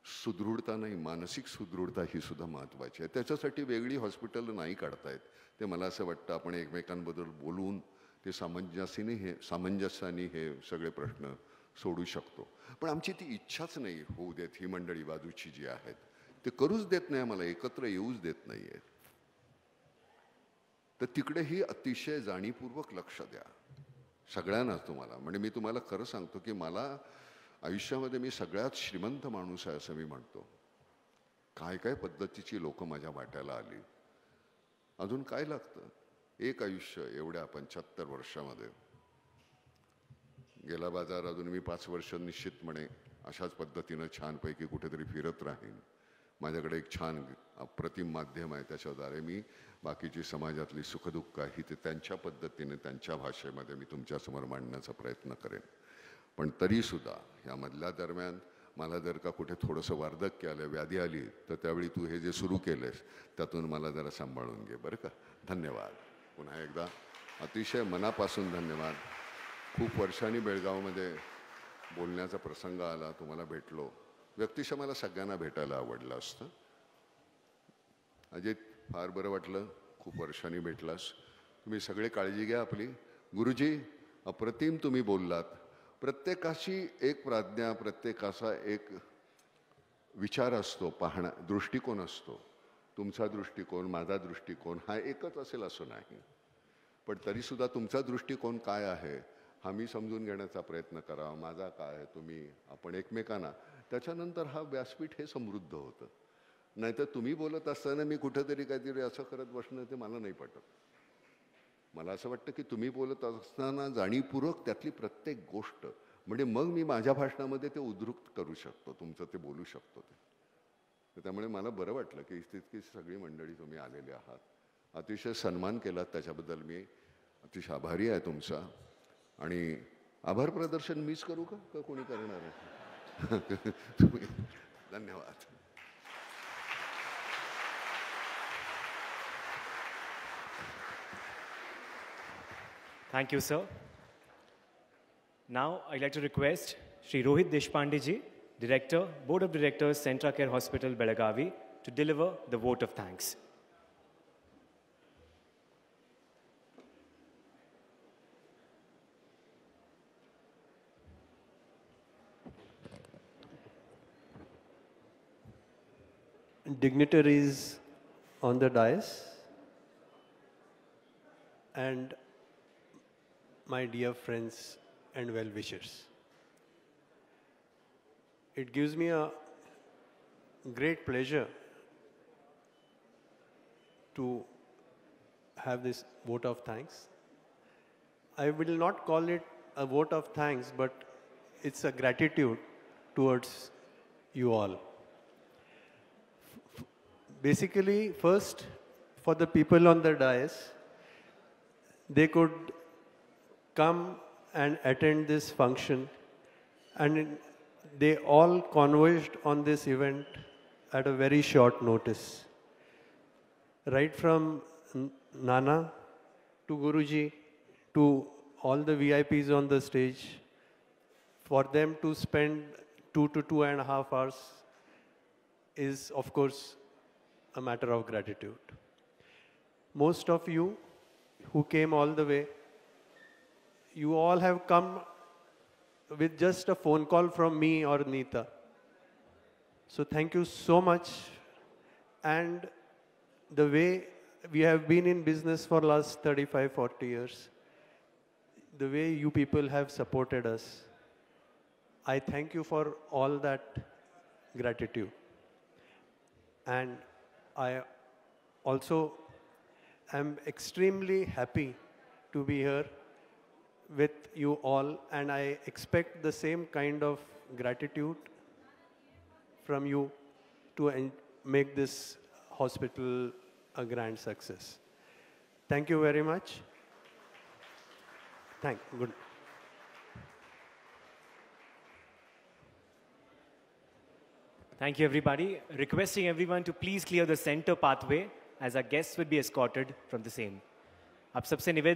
सुदृढता नाही, मानसिक सुदृढता ही सुद्धा महत्त्वाची आहे. त्याच्यासाठी वेगळी हॉस्पिटल नाही काढतायत. ते मला असं वाटतं आपण एकमेकांबद्दल बोलून ते सामंजस्याने हे सगळे प्रश्न सोडू शकतो. पण आमची ती इच्छाच नाही होऊ देत. ही मंडळी बाजूची जी आहेत ते करूच देत नाही, आम्हाला एकत्र येऊच देत नाही आहेत. तर तिकडेही अतिशय जाणीवपूर्वक लक्ष द्या सगळ्यांनाच. तुम्हाला म्हणजे मी तुम्हाला खरं सांगतो की मला आयुष्यामध्ये मी सगळ्यात श्रीमंत माणूस आहे असं मी म्हणतो. काय काय पद्धतीची लोक माझ्या वाट्याला आली. अजून काय लागतं. एक आयुष्य एवढ्या 75 वर्षामध्ये. गेला बाजार अजून मी 5 वर्ष निश्चितपणे अशाच पद्धतीनं छानपैकी कुठेतरी फिरत राहीन. माझ्याकडे एक छान अप्रतिम माध्यम आहे, त्याच्याद्वारे मी बाकीची समाजातली सुखदुःख ही ते त्यांच्या पद्धतीने त्यांच्या भाषेमध्ये मी तुमच्यासमोर मांडण्याचा प्रयत्न करेन. पण तरीसुद्धा यामधल्या दरम्यान मला जर का कुठे थोडंसं वार्धक्य आलं, व्याधी आली, तर त्यावेळी तू हे जे सुरू केलंस त्यातून मला जरा सांभाळून घे बरं का. धन्यवाद. पुन्हा एकदा अतिशय मनापासून धन्यवाद. खूप वर्षांनी बेळगावमध्ये बोलण्याचा प्रसंग आला, तुम्हाला भेटलो. व्यक्तिशः मला सगळ्यांना भेटायला आवडलं असतं. अजित, फार बरं वाटलं, खूप वर्षांनी भेटलास. तुम्ही सगळे काळजी घ्या आपली. गुरुजी, अप्रतिम तुम्ही बोललात. प्रत्येकाची एक प्राज्ञा, प्रत्येकाचा एक विचार असतो, पाहणा दृष्टिकोन असतो. तुमचा दृष्टिकोन, माझा दृष्टिकोन हा एकच असेल असं नाही. पण तरीसुद्धा तुमचा दृष्टिकोन काय आहे हा मी समजून घेण्याचा प्रयत्न करावा. माझा काय आहे, तुम्ही, आपण एकमेकांना. त्याच्यानंतर हा व्यासपीठ हे समृद्ध होतं. नाहीतर तुम्ही बोलत असताना मी कुठेतरी काहीतरी असं करत बसणं ते मला नाही पटत. मला असं वाटतं की तुम्ही बोलत असताना जाणीवपूर्वक त्यातली प्रत्येक गोष्ट म्हणजे मग मी माझ्या भाषणामध्ये ते उद्धृत करू शकतो, तुमचं ते बोलू शकतो ते. तर त्यामुळे मला बरं वाटलं की इतकी सगळी मंडळी तुम्ही आलेले आहात. अतिशय सन्मान केलात, त्याच्याबद्दल मी अतिशय आभारी आहे तुमचा. आणि आभार प्रदर्शन मीच करू का कोणी करणार आहे? धन्यवाद. Thank you, sir. Now, I'd like to request Shri Rohit Deshpande ji, Director, Board of Directors, Centra Care Hospital, Belagavi, to deliver the vote of thanks. Dignitaries on the dais and my dear friends and well-wishers. It gives me a great pleasure to have this vote of thanks. I will not call it a vote of thanks, but it's a gratitude towards you all. Basically, first, for the people on the dais, they could come and attend this function, and they all converged on this event at a very short notice. Right from Nana to Guruji to all the VIPs on the stage, for them to spend 2 to 2.5 hours is, of course, a matter of gratitude. Most of you who came all the way, you all have come with just a phone call from me or Neeta. So thank you so much. And the way we have been in business for last 35, 40 years, the way you people have supported us, I thank you for all that gratitude. And I also am extremely happy to be here with you all, and I expect the same kind of gratitude from you to make this hospital a grand success. Thank you very much. Good. Thank you, everybody. Requesting everyone to please clear the center pathway as our guests will be escorted from the same. आप सबसे निवेदन